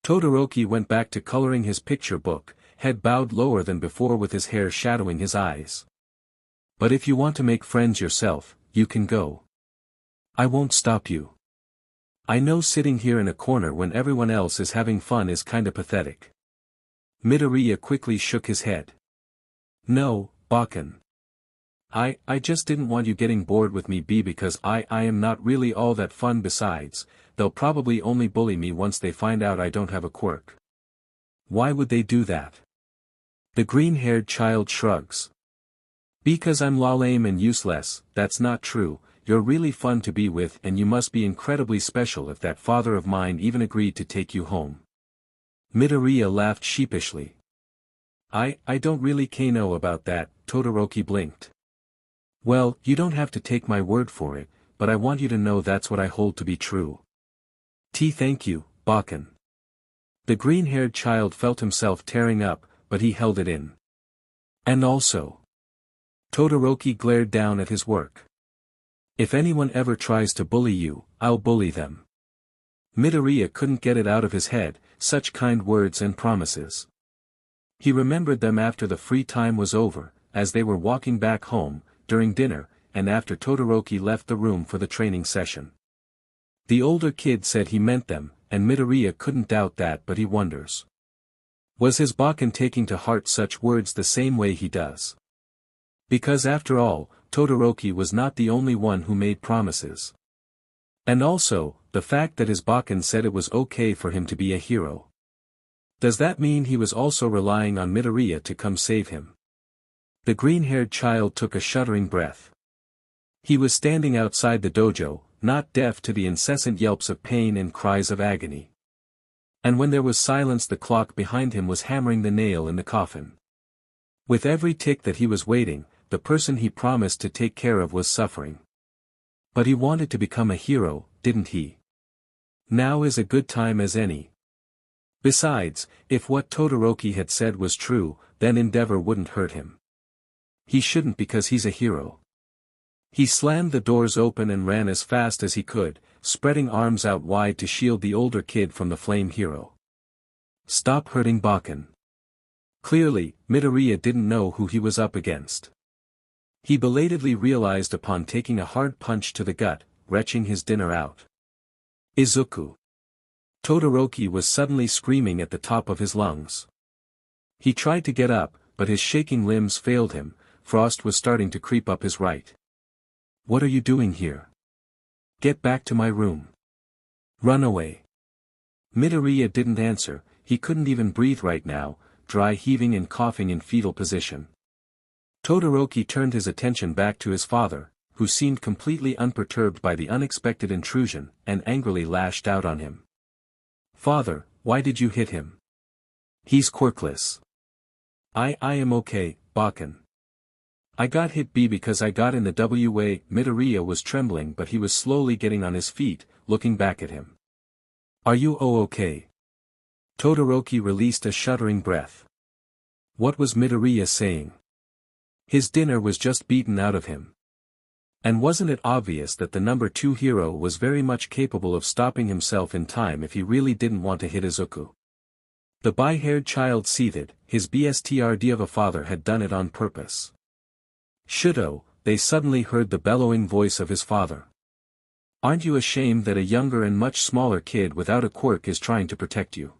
Todoroki went back to coloring his picture book, head bowed lower than before with his hair shadowing his eyes. But if you want to make friends yourself, you can go. I won't stop you. I know sitting here in a corner when everyone else is having fun is kinda pathetic. Midoriya quickly shook his head. No, Bakken. I just didn't want you getting bored with me because I am not really all that fun. Besides, they'll probably only bully me once they find out I don't have a quirk. Why would they do that? The green-haired child shrugs. Because I'm lame and useless. That's not true, you're really fun to be with and you must be incredibly special if that father of mine even agreed to take you home. Midoriya laughed sheepishly. I don't really know about that, Todoroki blinked. Well, you don't have to take my word for it, but I want you to know that's what I hold to be true. Thank you, Bakken. The green-haired child felt himself tearing up, but he held it in. And also, Todoroki glared down at his work. If anyone ever tries to bully you, I'll bully them. Midoriya couldn't get it out of his head, such kind words and promises. He remembered them after the free time was over, as they were walking back home, during dinner, and after Todoroki left the room for the training session. The older kid said he meant them, and Midoriya couldn't doubt that, but he wonders. Was his Bakken taking to heart such words the same way he does? Because after all, Todoroki was not the only one who made promises. And also, the fact that his Bakken said it was okay for him to be a hero. Does that mean he was also relying on Midoriya to come save him? The green-haired child took a shuddering breath. He was standing outside the dojo, not deaf to the incessant yelps of pain and cries of agony. And when there was silence, the clock behind him was hammering the nail in the coffin. With every tick that he was waiting, the person he promised to take care of was suffering. But he wanted to become a hero, didn't he? Now is a good time as any. Besides, if what Todoroki had said was true, then endeavor wouldn't hurt him. He shouldn't because he's a hero. He slammed the doors open and ran as fast as he could, spreading arms out wide to shield the older kid from the flame hero. Stop hurting Bakken. Clearly, Midoriya didn't know who he was up against. He belatedly realized upon taking a hard punch to the gut, retching his dinner out. Izuku. Todoroki was suddenly screaming at the top of his lungs. He tried to get up, but his shaking limbs failed him. Frost was starting to creep up his right. What are you doing here? Get back to my room. Run away. Midoriya didn't answer, he couldn't even breathe right now, dry heaving and coughing in fetal position. Todoroki turned his attention back to his father, who seemed completely unperturbed by the unexpected intrusion, and angrily lashed out on him. Father, why did you hit him? He's quirkless. I am okay, Bakken. I got hit because I got in the way. Midoriya was trembling, but he was slowly getting on his feet, looking back at him. Are you okay? Todoroki released a shuddering breath. What was Midoriya saying? His dinner was just beaten out of him. And wasn't it obvious that the number 2 hero was very much capable of stopping himself in time if he really didn't want to hit Izuku? The bi-haired child seethed, his BSTRD of a father had done it on purpose. Shudo, they suddenly heard the bellowing voice of his father. Aren't you ashamed that a younger and much smaller kid without a quirk is trying to protect you?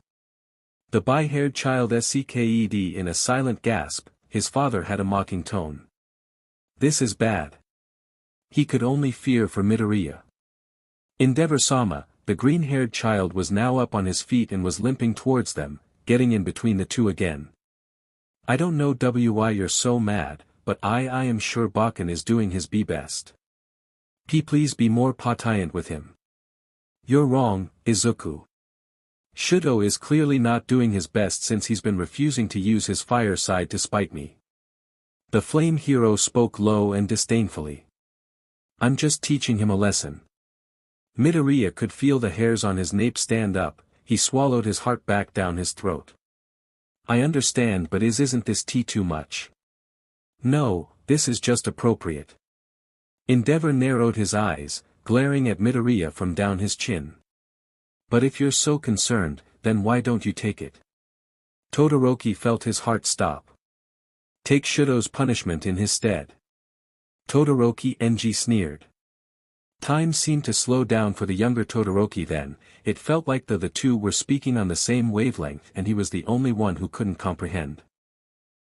The bi-haired child sked in a silent gasp, his father had a mocking tone. This is bad. He could only fear for Midoriya. Endeavor-sama, the green-haired child was now up on his feet and was limping towards them, getting in between the two again. I don't know why you're so mad, but I am sure Bakken is doing his best. Please be more patient with him. You're wrong, Izuku. Shudo is clearly not doing his best since he's been refusing to use his fire side to spite me. The flame hero spoke low and disdainfully. I'm just teaching him a lesson. Midoriya could feel the hairs on his nape stand up, he swallowed his heart back down his throat. I understand, but isn't this tea too much? No, this is just appropriate. Endeavor narrowed his eyes, glaring at Midoriya from down his chin. But if you're so concerned, then why don't you take it? Todoroki felt his heart stop. Take Shudo's punishment in his stead. Todoroki sneered. Time seemed to slow down for the younger Todoroki then, it felt like the two were speaking on the same wavelength and he was the only one who couldn't comprehend.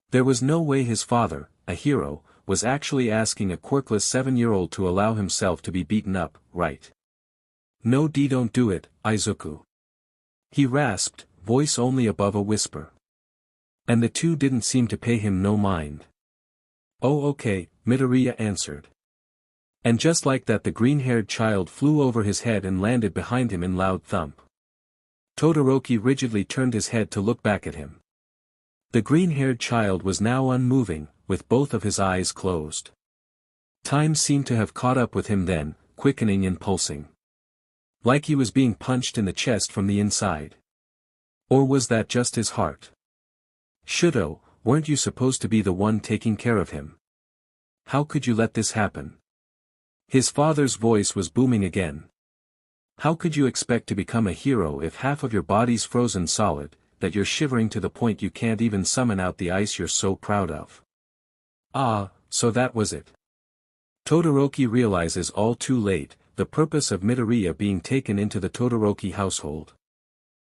There was no way his father, a hero, was actually asking a quirkless 7-year-old to allow himself to be beaten up, right? No, don't do it, Izuku. He rasped, voice only above a whisper. And the two didn't seem to pay him no mind. Oh okay, Midoriya answered. And just like that the green-haired child flew over his head and landed behind him in loud thump. Todoroki rigidly turned his head to look back at him. The green-haired child was now unmoving, with both of his eyes closed. Time seemed to have caught up with him then, quickening and pulsing. Like he was being punched in the chest from the inside. Or was that just his heart? Shudo, weren't you supposed to be the one taking care of him? How could you let this happen? His father's voice was booming again. How could you expect to become a hero if half of your body's frozen solid, that you're shivering to the point you can't even summon out the ice you're so proud of? Ah, so that was it. Todoroki realizes all too late, the purpose of Midoriya being taken into the Todoroki household.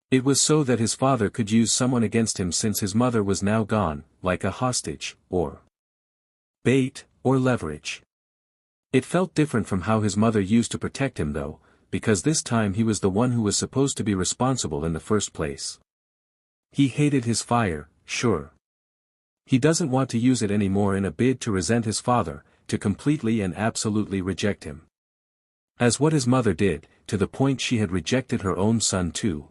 It was so that his father could use someone against him since his mother was now gone, like a hostage, or bait, or leverage. It felt different from how his mother used to protect him though, because this time he was the one who was supposed to be responsible in the first place. He hated his fire, sure. He doesn't want to use it anymore in a bid to resent his father, to completely and absolutely reject him. As what his mother did, to the point she had rejected her own son too.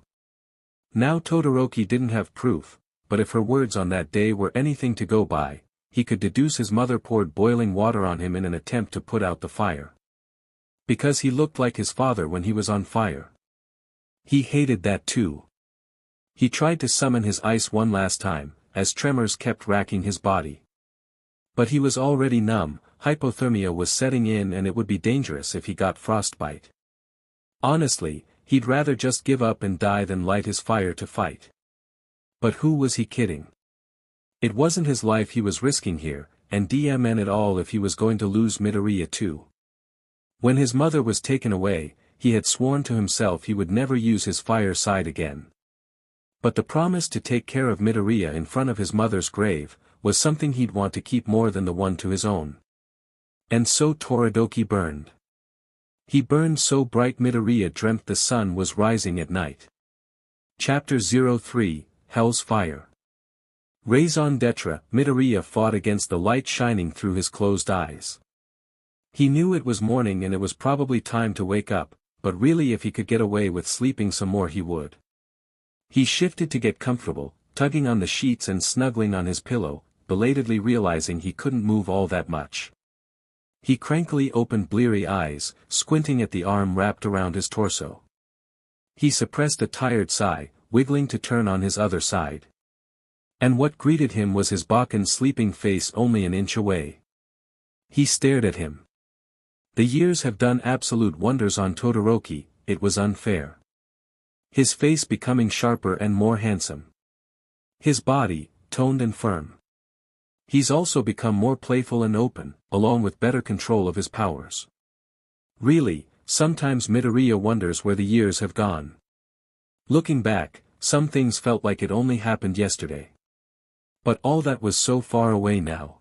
Now Todoroki didn't have proof, but if her words on that day were anything to go by, he could deduce his mother poured boiling water on him in an attempt to put out the fire. Because he looked like his father when he was on fire. He hated that too. He tried to summon his ice one last time, as tremors kept racking his body. But he was already numb, hypothermia was setting in and it would be dangerous if he got frostbite. Honestly, he'd rather just give up and die than light his fire to fight. But who was he kidding? It wasn't his life he was risking here, and DMN at all if he was going to lose Midoriya too. When his mother was taken away, he had sworn to himself he would never use his fire side again. But the promise to take care of Midoriya in front of his mother's grave, was something he'd want to keep more than the one to his own. And so TodoDeku burned. He burned so bright Midoriya dreamt the sun was rising at night. Chapter 03, Hell's Fire. Raison d'etre, Midoriya fought against the light shining through his closed eyes. He knew it was morning and it was probably time to wake up, but really if he could get away with sleeping some more he would. He shifted to get comfortable, tugging on the sheets and snuggling on his pillow, belatedly realizing he couldn't move all that much. He crankily opened bleary eyes, squinting at the arm wrapped around his torso. He suppressed a tired sigh, wiggling to turn on his other side. And what greeted him was his Baku's sleeping face only an inch away. He stared at him. The years have done absolute wonders on Todoroki, it was unfair. His face becoming sharper and more handsome. His body, toned and firm. He's also become more playful and open, along with better control of his powers. Really, sometimes Midoriya wonders where the years have gone. Looking back, some things felt like it only happened yesterday. But all that was so far away now.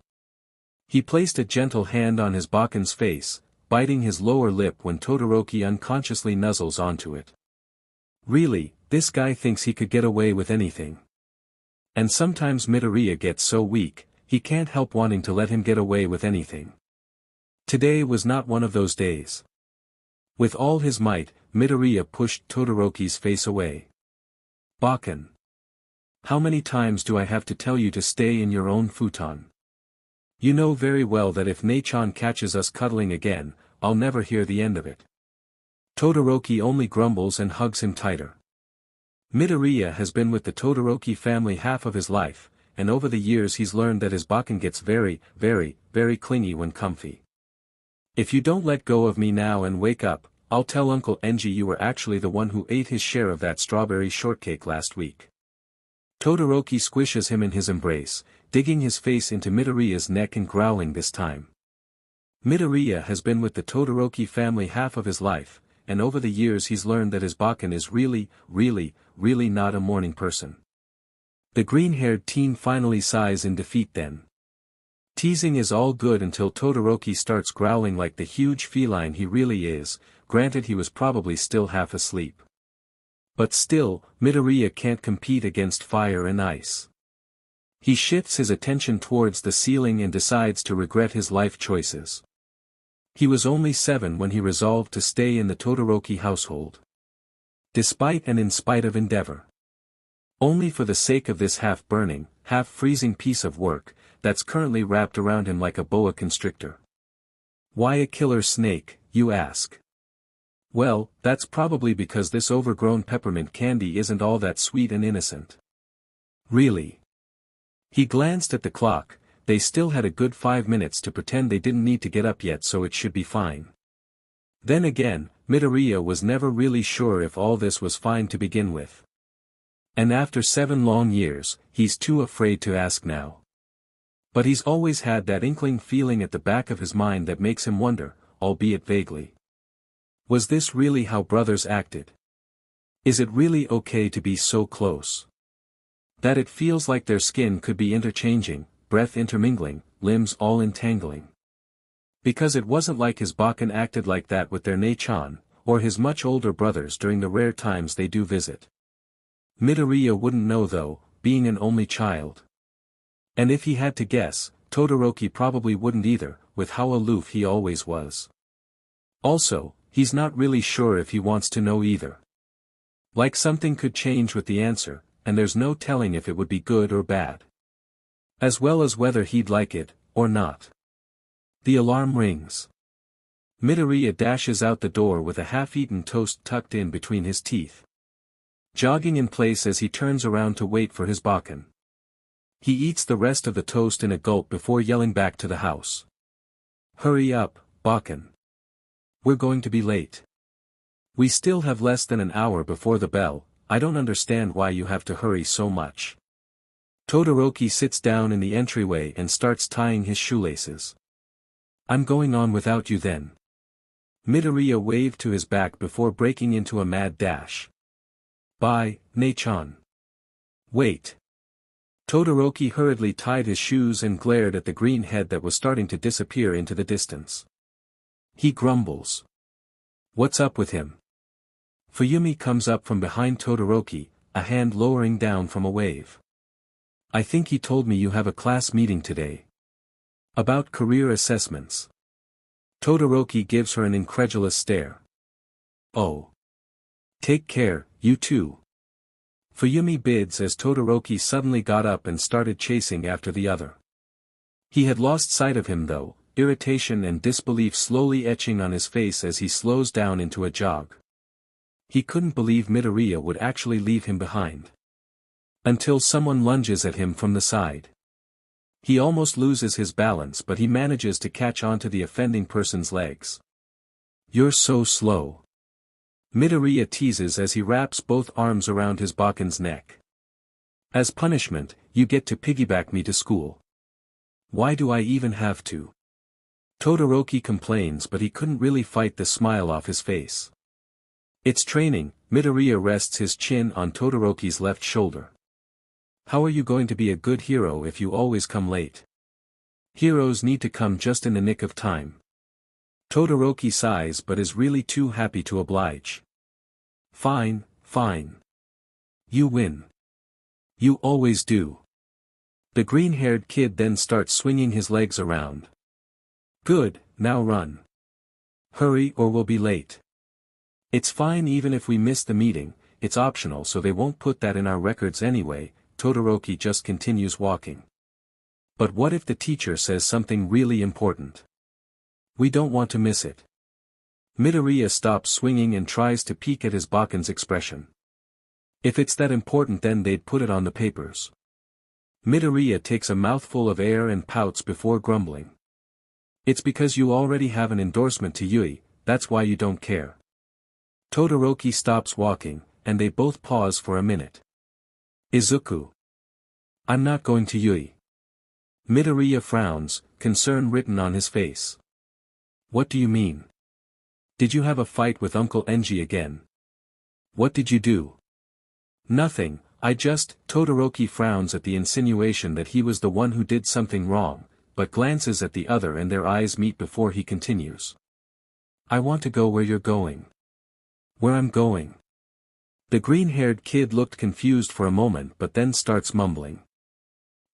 He placed a gentle hand on his Baku's face, biting his lower lip when Todoroki unconsciously nuzzles onto it. Really, this guy thinks he could get away with anything. And sometimes Midoriya gets so weak, he can't help wanting to let him get away with anything. Today was not one of those days. With all his might, Midoriya pushed Todoroki's face away. Baku. How many times do I have to tell you to stay in your own futon? You know very well that if Nei-chan catches us cuddling again, I'll never hear the end of it. Todoroki only grumbles and hugs him tighter. Midoriya has been with the Todoroki family half of his life, and over the years he's learned that his Baku gets very, very, very clingy when comfy. If you don't let go of me now and wake up, I'll tell Uncle Enji you were actually the one who ate his share of that strawberry shortcake last week. Todoroki squishes him in his embrace, digging his face into Midoriya's neck and growling this time. Midoriya has been with the Todoroki family half of his life, and over the years he's learned that his Baku is really, really, really not a morning person. The green-haired teen finally sighs in defeat then. Teasing is all good until Todoroki starts growling like the huge feline he really is, granted he was probably still half asleep. But still, Midoriya can't compete against fire and ice. He shifts his attention towards the ceiling and decides to regret his life choices. He was only 7 when he resolved to stay in the Todoroki household. Despite and in spite of endeavor. Only for the sake of this half-burning, half-freezing piece of work, that's currently wrapped around him like a boa constrictor. Why a killer snake, you ask? Well, that's probably because this overgrown peppermint candy isn't all that sweet and innocent. Really? He glanced at the clock. They still had a good 5 minutes to pretend they didn't need to get up yet, so it should be fine. Then again, Midoriya was never really sure if all this was fine to begin with. And after 7 long years, he's too afraid to ask now. But he's always had that inkling feeling at the back of his mind that makes him wonder, albeit vaguely. Was this really how brothers acted? Is it really okay to be so close? That it feels like their skin could be interchanging, breath intermingling, limbs all entangling. Because it wasn't like his Bakken acted like that with their Nei-chan, or his much older brothers during the rare times they do visit. Midoriya wouldn't know though, being an only child. And if he had to guess, Todoroki probably wouldn't either, with how aloof he always was. Also, he's not really sure if he wants to know either. Like something could change with the answer, and there's no telling if it would be good or bad. As well as whether he'd like it, or not. The alarm rings. Midoriya dashes out the door with a half-eaten toast tucked in between his teeth. Jogging in place as he turns around to wait for his Bakken. He eats the rest of the toast in a gulp before yelling back to the house. Hurry up, Bakken. We're going to be late. We still have less than an hour before the bell. I don't understand why you have to hurry so much. Todoroki sits down in the entryway and starts tying his shoelaces. I'm going on without you then. Midoriya waved to his back before breaking into a mad dash. Bye, Nei-chan. Wait. Todoroki hurriedly tied his shoes and glared at the green head that was starting to disappear into the distance. He grumbles. What's up with him? Fuyumi comes up from behind Todoroki, a hand lowering down from a wave. I think he told me you have a class meeting today. About career assessments. Todoroki gives her an incredulous stare. Oh. Take care, you too. Fuyumi bids as Todoroki suddenly got up and started chasing after the other. He had lost sight of him though, irritation and disbelief slowly etching on his face as he slows down into a jog. He couldn't believe Midoriya would actually leave him behind. Until someone lunges at him from the side. He almost loses his balance but he manages to catch onto the offending person's legs. You're so slow. Midoriya teases as he wraps both arms around his Bakken's neck. As punishment, you get to piggyback me to school. Why do I even have to? Todoroki complains but he couldn't really fight the smile off his face. It's training. Midoriya rests his chin on Todoroki's left shoulder. How are you going to be a good hero if you always come late? Heroes need to come just in the nick of time. Todoroki sighs but is really too happy to oblige. Fine, fine. You win. You always do. The green-haired kid then starts swinging his legs around. Good, now run. Hurry or we'll be late. It's fine even if we miss the meeting, it's optional so they won't put that in our records anyway. Todoroki just continues walking. But what if the teacher says something really important? We don't want to miss it. Midoriya stops swinging and tries to peek at his Bakken's expression. If it's that important then they'd put it on the papers. Midoriya takes a mouthful of air and pouts before grumbling. It's because you already have an endorsement to Yui, that's why you don't care. Todoroki stops walking, and they both pause for a minute. Izuku. I'm not going to Yui. Midoriya frowns, concern written on his face. What do you mean? Did you have a fight with Uncle Enji again? What did you do? Nothing, Todoroki frowns at the insinuation that he was the one who did something wrong, but glances at the other and their eyes meet before he continues. I want to go where you're going. Where I'm going. The green-haired kid looked confused for a moment but then starts mumbling.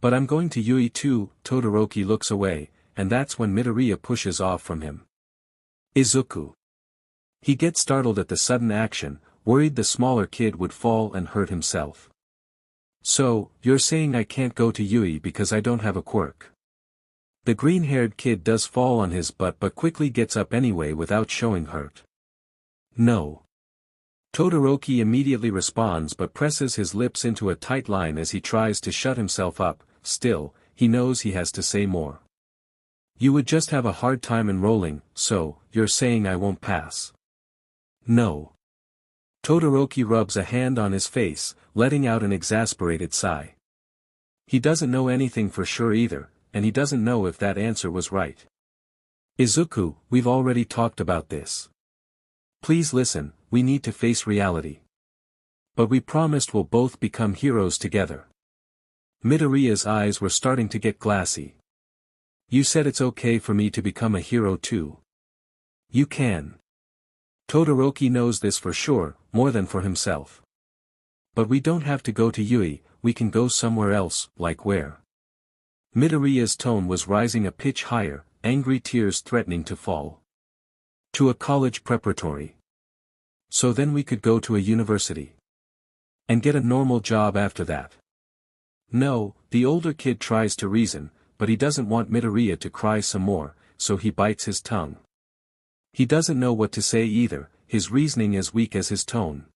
But I'm going to Yui too. Todoroki looks away, and that's when Midoriya pushes off from him. Izuku. He gets startled at the sudden action, worried the smaller kid would fall and hurt himself. So, you're saying I can't go to Yui because I don't have a quirk? The green-haired kid does fall on his butt but quickly gets up anyway without showing hurt. No. Todoroki immediately responds but presses his lips into a tight line as he tries to shut himself up. Still, he knows he has to say more. You would just have a hard time enrolling, so, you're saying I won't pass? No. Todoroki rubs a hand on his face, letting out an exasperated sigh. He doesn't know anything for sure either, and he doesn't know if that answer was right. Izuku, we've already talked about this. Please listen, we need to face reality. But we promised we'll both become heroes together. Midoriya's eyes were starting to get glassy. You said it's okay for me to become a hero too. You can. Todoroki knows this for sure, more than for himself. But we don't have to go to Yui, we can go somewhere else, like where? Midoriya's tone was rising a pitch higher, angry tears threatening to fall. To a college preparatory. So then we could go to a university. And get a normal job after that. No, the older kid tries to reason, but he doesn't want Midoriya to cry some more, so he bites his tongue. He doesn't know what to say either, his reasoning as weak as his tone.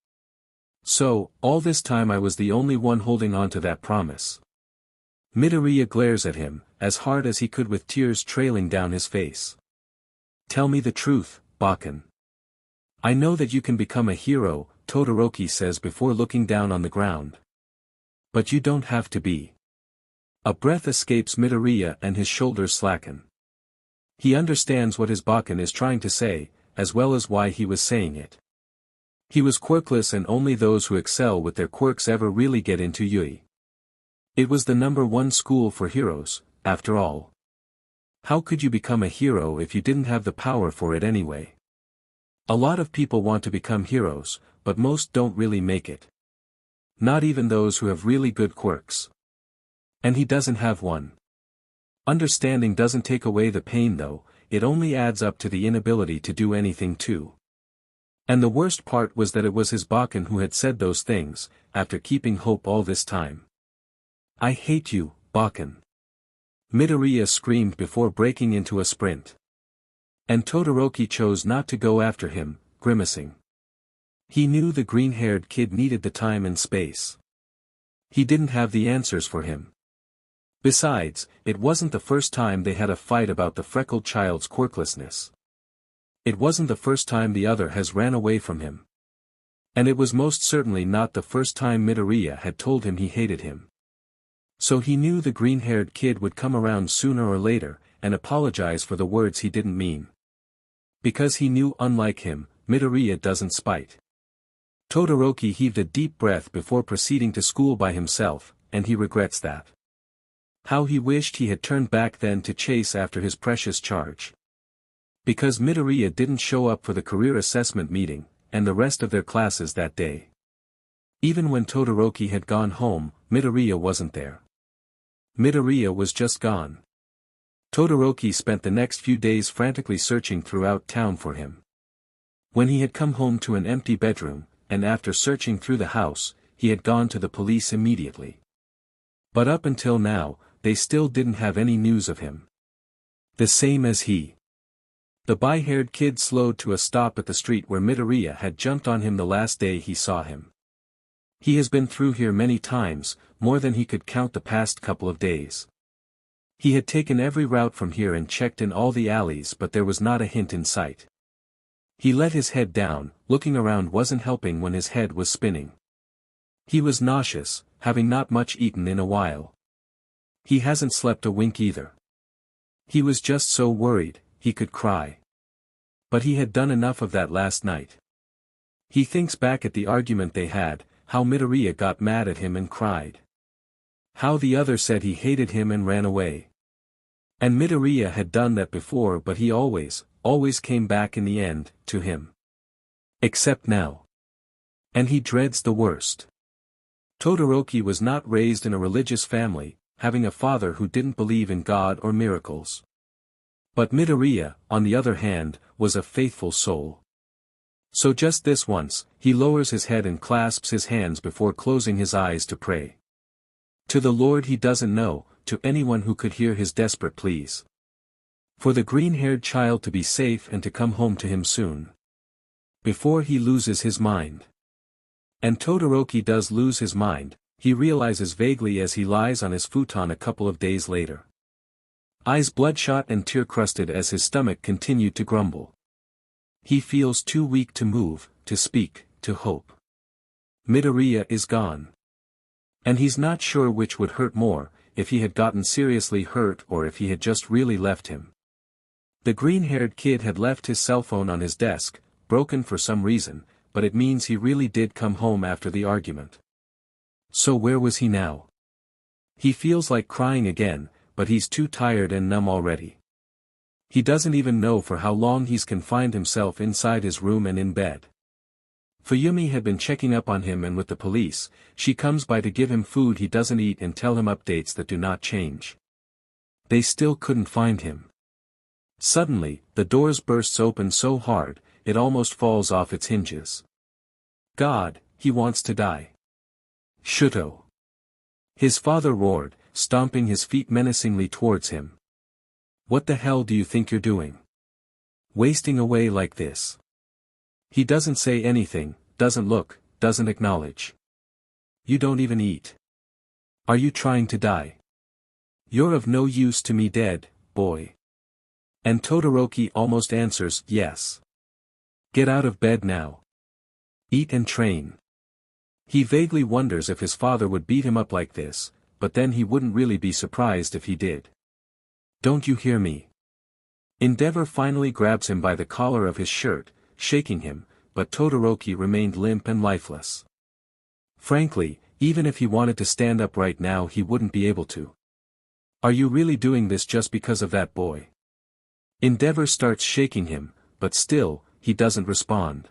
So, all this time I was the only one holding on to that promise. Midoriya glares at him, as hard as he could with tears trailing down his face. Tell me the truth, Bakken. I know that you can become a hero, Todoroki says before looking down on the ground. But you don't have to be. A breath escapes Midoriya and his shoulders slacken. He understands what his Bakken is trying to say, as well as why he was saying it. He was quirkless and only those who excel with their quirks ever really get into Yui. It was the #1 school for heroes, after all. How could you become a hero if you didn't have the power for it anyway? A lot of people want to become heroes, but most don't really make it. Not even those who have really good quirks. And he doesn't have one. Understanding doesn't take away the pain though, it only adds up to the inability to do anything too. And the worst part was that it was his Bakken who had said those things, after keeping hope all this time. I hate you, Bakken. Midoriya screamed before breaking into a sprint. And Todoroki chose not to go after him, grimacing. He knew the green-haired kid needed the time and space. He didn't have the answers for him. Besides, it wasn't the first time they had a fight about the freckled child's quirklessness. It wasn't the first time the other has ran away from him. And it was most certainly not the first time Midoriya had told him he hated him. So he knew the green-haired kid would come around sooner or later, and apologize for the words he didn't mean. Because he knew unlike him, Midoriya doesn't spite. Todoroki heaved a deep breath before proceeding to school by himself, and he regrets that. How he wished he had turned back then to chase after his precious charge. Because Midoriya didn't show up for the career assessment meeting, and the rest of their classes that day. Even when Todoroki had gone home, Midoriya wasn't there. Midoriya was just gone. Todoroki spent the next few days frantically searching throughout town for him. When he had come home to an empty bedroom, and after searching through the house, he had gone to the police immediately. But up until now, they still didn't have any news of him. The same as he. The bi-haired kid slowed to a stop at the street where Midoriya had jumped on him the last day he saw him. He has been through here many times, more than he could count the past couple of days. He had taken every route from here and checked in all the alleys but there was not a hint in sight. He let his head down, looking around wasn't helping when his head was spinning. He was nauseous, having not much eaten in a while. He hasn't slept a wink either. He was just so worried, he could cry. But he had done enough of that last night. He thinks back at the argument they had, how Midoriya got mad at him and cried. How the other said he hated him and ran away. And Midoriya had done that before but he always came back in the end, to him. Except now. And he dreads the worst. Todoroki was not raised in a religious family, having a father who didn't believe in God or miracles. But Midoriya, on the other hand, was a faithful soul. So just this once, he lowers his head and clasps his hands before closing his eyes to pray. To the Lord he doesn't know, to anyone who could hear his desperate pleas. For the green-haired child to be safe and to come home to him soon. before he loses his mind. And Todoroki does lose his mind, he realizes vaguely as he lies on his futon a couple of days later. Eyes bloodshot and tear-crusted as his stomach continued to grumble. He feels too weak to move, to speak, to hope. Midoriya is gone. And he's not sure which would hurt more, if he had gotten seriously hurt or if he had just really left him. The green-haired kid had left his cell phone on his desk, broken for some reason, but it means he really did come home after the argument. So where was he now? He feels like crying again, but he's too tired and numb already. He doesn't even know for how long he's confined himself inside his room and in bed. Fuyumi had been checking up on him, and with the police, she comes by to give him food he doesn't eat and tell him updates that do not change. They still couldn't find him. Suddenly, the doors bursts open so hard, it almost falls off its hinges. God, he wants to die. Shuto. His father roared, stomping his feet menacingly towards him. What the hell do you think you're doing? Wasting away like this. He doesn't say anything, doesn't look, doesn't acknowledge. You don't even eat. Are you trying to die? You're of no use to me dead, boy. And Todoroki almost answers, yes. Get out of bed now. Eat and train. He vaguely wonders if his father would beat him up like this, but then he wouldn't really be surprised if he did. Don't you hear me? Endeavor finally grabs him by the collar of his shirt, shaking him, but Todoroki remained limp and lifeless. Frankly, even if he wanted to stand up right now he wouldn't be able to. Are you really doing this just because of that boy? Endeavor starts shaking him, but still, he doesn't respond.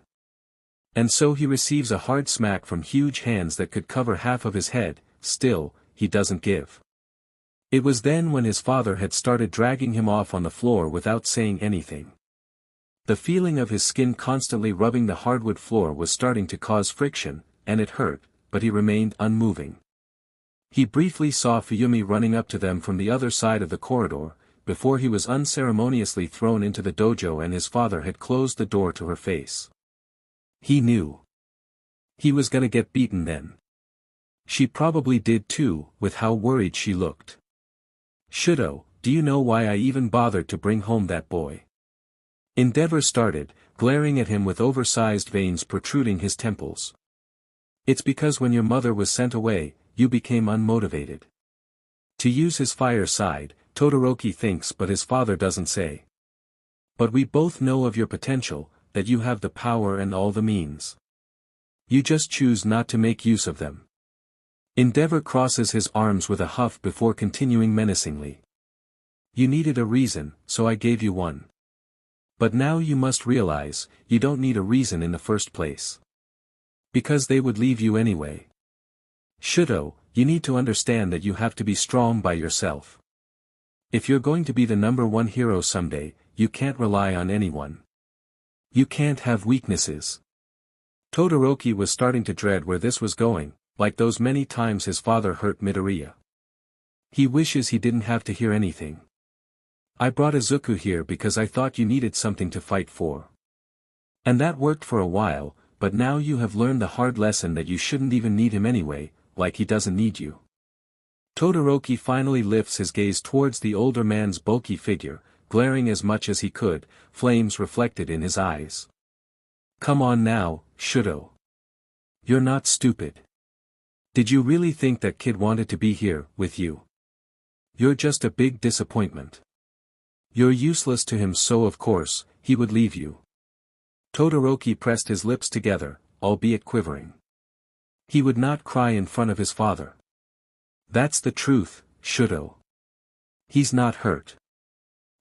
And so he receives a hard smack from huge hands that could cover half of his head, still, he doesn't give. It was then when his father had started dragging him off on the floor without saying anything. The feeling of his skin constantly rubbing the hardwood floor was starting to cause friction, and it hurt, but he remained unmoving. He briefly saw Fuyumi running up to them from the other side of the corridor, before he was unceremoniously thrown into the dojo and his father had closed the door to her face. He knew. He was gonna get beaten then. She probably did too, with how worried she looked. Shuto, do you know why I even bothered to bring home that boy? Endeavor started, glaring at him with oversized veins protruding his temples. It's because when your mother was sent away, you became unmotivated. To use his fire side, Todoroki thinks, but his father doesn't say. But we both know of your potential, that you have the power and all the means. You just choose not to make use of them. Endeavor crosses his arms with a huff before continuing menacingly. You needed a reason, so I gave you one. But now you must realize, you don't need a reason in the first place. Because they would leave you anyway. Shuto, you need to understand that you have to be strong by yourself. If you're going to be the #1 hero someday, you can't rely on anyone. You can't have weaknesses. Todoroki was starting to dread where this was going, like those many times his father hurt Midoriya. He wishes he didn't have to hear anything. I brought Izuku here because I thought you needed something to fight for. And that worked for a while, but now you have learned the hard lesson that you shouldn't even need him anyway, like he doesn't need you. Todoroki finally lifts his gaze towards the older man's bulky figure, glaring as much as he could, flames reflected in his eyes. Come on now, Shuto. You're not stupid. Did you really think that kid wanted to be here, with you? You're just a big disappointment. You're useless to him, so of course, he would leave you. Todoroki pressed his lips together, albeit quivering. He would not cry in front of his father. That's the truth, Shuto. He's not hurt.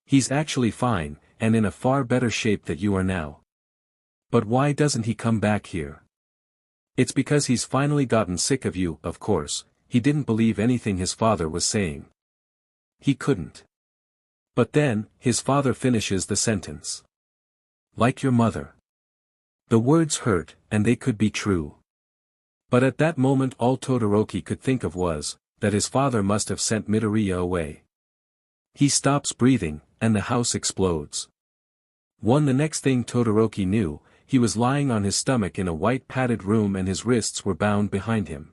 He's actually fine, and in a far better shape than you are now. But why doesn't he come back here? It's because he's finally gotten sick of you, of course. He didn't believe anything his father was saying. He couldn't. But then, his father finishes the sentence. Like your mother. The words hurt, and they could be true. But at that moment all Todoroki could think of was, that his father must have sent Midoriya away. He stops breathing, and the house explodes. The next thing Todoroki knew, he was lying on his stomach in a white padded room and his wrists were bound behind him.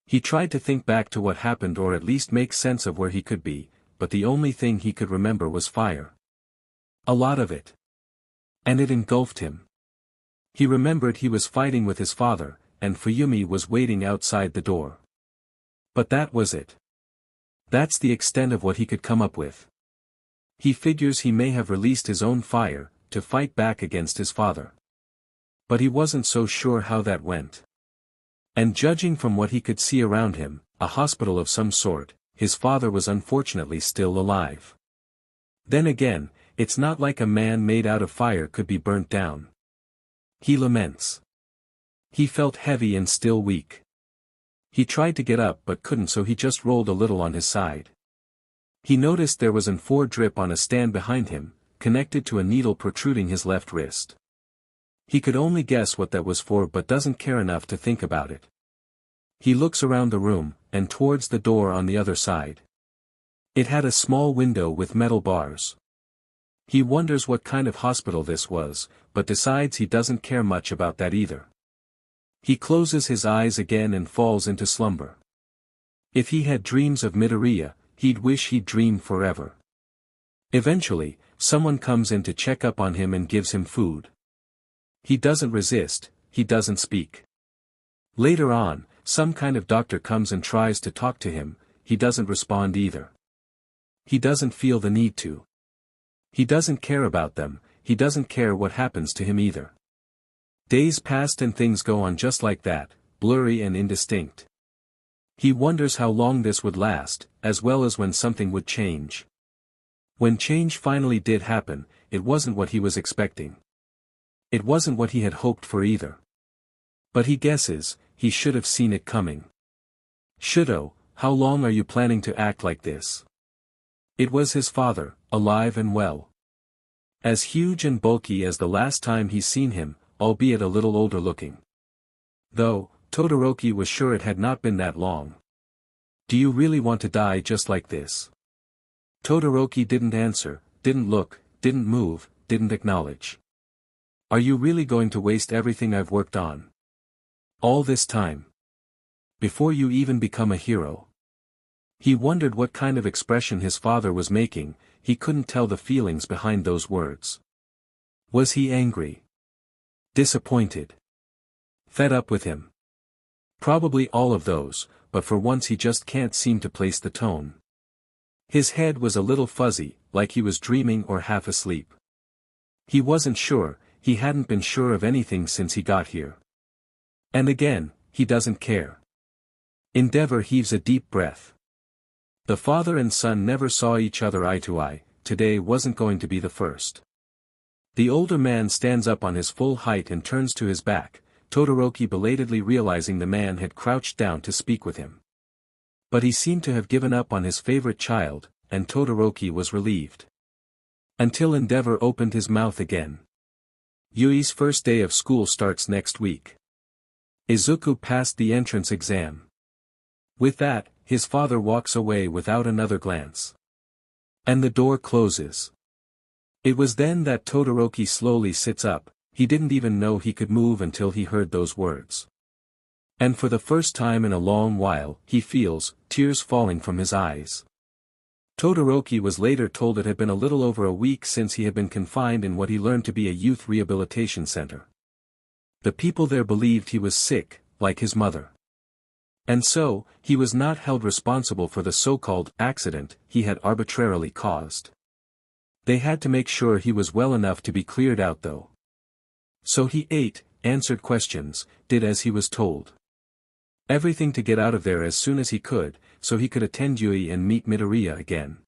He tried to think back to what happened or at least make sense of where he could be, but the only thing he could remember was fire. A lot of it. And it engulfed him. He remembered he was fighting with his father, and Fuyumi was waiting outside the door. But that was it. That's the extent of what he could come up with. He figures he may have released his own fire, to fight back against his father. But he wasn't so sure how that went. And judging from what he could see around him, a hospital of some sort, his father was unfortunately still alive. Then again, it's not like a man made out of fire could be burnt down. He laments. He felt heavy and still weak. He tried to get up but couldn't, so he just rolled a little on his side. He noticed there was an IV drip on a stand behind him, connected to a needle protruding his left wrist. He could only guess what that was for but doesn't care enough to think about it. He looks around the room, and towards the door on the other side. It had a small window with metal bars. He wonders what kind of hospital this was, but decides he doesn't care much about that either. He closes his eyes again and falls into slumber. If he had dreams of Midoriya, he'd wish he'd dreamed forever. Eventually, someone comes in to check up on him and gives him food. He doesn't resist, he doesn't speak. Later on, some kind of doctor comes and tries to talk to him, he doesn't respond either. He doesn't feel the need to. He doesn't care about them, he doesn't care what happens to him either. Days passed and things go on just like that, blurry and indistinct. He wonders how long this would last, as well as when something would change. When change finally did happen, it wasn't what he was expecting. It wasn't what he had hoped for either. But he guesses, he should have seen it coming. Shudo, how long are you planning to act like this? It was his father, alive and well. As huge and bulky as the last time he's seen him, albeit a little older looking. Though, Todoroki was sure it had not been that long. Do you really want to die just like this? Todoroki didn't answer, didn't look, didn't move, didn't acknowledge. Are you really going to waste everything I've worked on? All this time? Before you even become a hero? He wondered what kind of expression his father was making, he couldn't tell the feelings behind those words. Was he angry? Disappointed? Fed up with him? Probably all of those, but for once he just can't seem to place the tone. His head was a little fuzzy, like he was dreaming or half asleep. He wasn't sure, he hadn't been sure of anything since he got here. And again, he doesn't care. Endeavor heaves a deep breath. The father and son never saw each other eye to eye, today wasn't going to be the first. The older man stands up on his full height and turns to his back, Todoroki belatedly realizing the man had crouched down to speak with him. But he seemed to have given up on his favorite child, and Todoroki was relieved. Until Endeavor opened his mouth again. Yui's first day of school starts next week. Izuku passed the entrance exam. With that, his father walks away without another glance. And the door closes. It was then that Todoroki slowly sits up, he didn't even know he could move until he heard those words. And for the first time in a long while, he feels tears falling from his eyes. Todoroki was later told it had been a little over a week since he had been confined in what he learned to be a youth rehabilitation center. The people there believed he was sick, like his mother. And so, he was not held responsible for the so-called accident he had arbitrarily caused. They had to make sure he was well enough to be cleared out though. So he ate, answered questions, did as he was told. Everything to get out of there as soon as he could, so he could attend Yui and meet Midoriya again.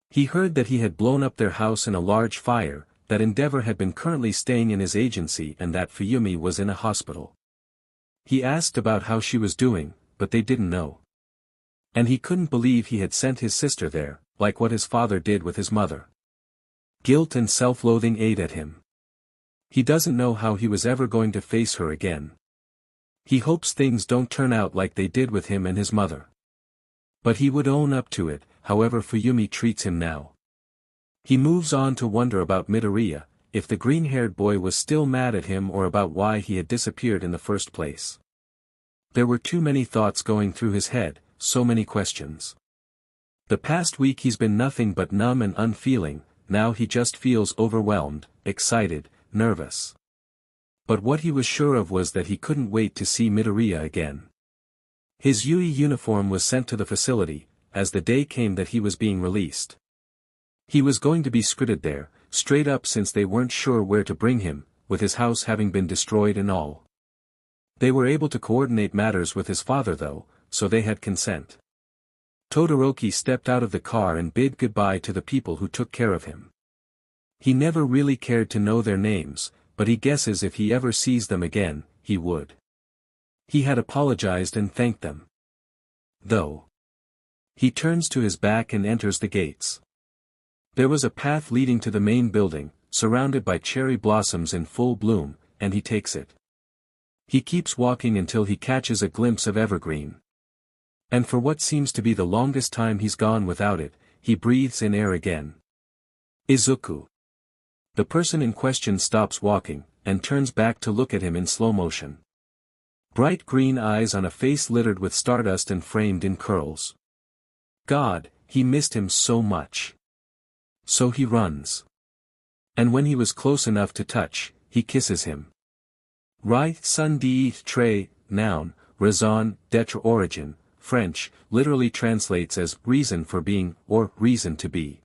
He heard that he had blown up their house in a large fire, that Endeavor had been currently staying in his agency and that Fuyumi was in a hospital. He asked about how she was doing, but they didn't know. And he couldn't believe he had sent his sister there, like what his father did with his mother. Guilt and self-loathing ate at him. He doesn't know how he was ever going to face her again. He hopes things don't turn out like they did with him and his mother. But he would own up to it, however Fuyumi treats him now. He moves on to wonder about Midoriya, if the green-haired boy was still mad at him or about why he had disappeared in the first place. There were too many thoughts going through his head, so many questions. The past week he's been nothing but numb and unfeeling, now he just feels overwhelmed, excited, nervous. But what he was sure of was that he couldn't wait to see Midoriya again. His Yui uniform was sent to the facility, as the day came that he was being released. He was going to be scritted there, straight up since they weren't sure where to bring him, with his house having been destroyed and all. They were able to coordinate matters with his father though, so they had consent. Todoroki stepped out of the car and bid goodbye to the people who took care of him. He never really cared to know their names, but he guesses if he ever sees them again, he would. He had apologized and thanked them. Though. He turns to his back and enters the gates. There was a path leading to the main building, surrounded by cherry blossoms in full bloom, and he takes it. He keeps walking until he catches a glimpse of evergreen. And for what seems to be the longest time he's gone without it, he breathes in air again. Izuku. The person in question stops walking, and turns back to look at him in slow motion. Bright green eyes on a face littered with stardust and framed in curls. God, he missed him so much. So he runs. And when he was close enough to touch, he kisses him. Raison d'être, noun, raison d'être origin, French, literally translates as reason for being, or reason to be.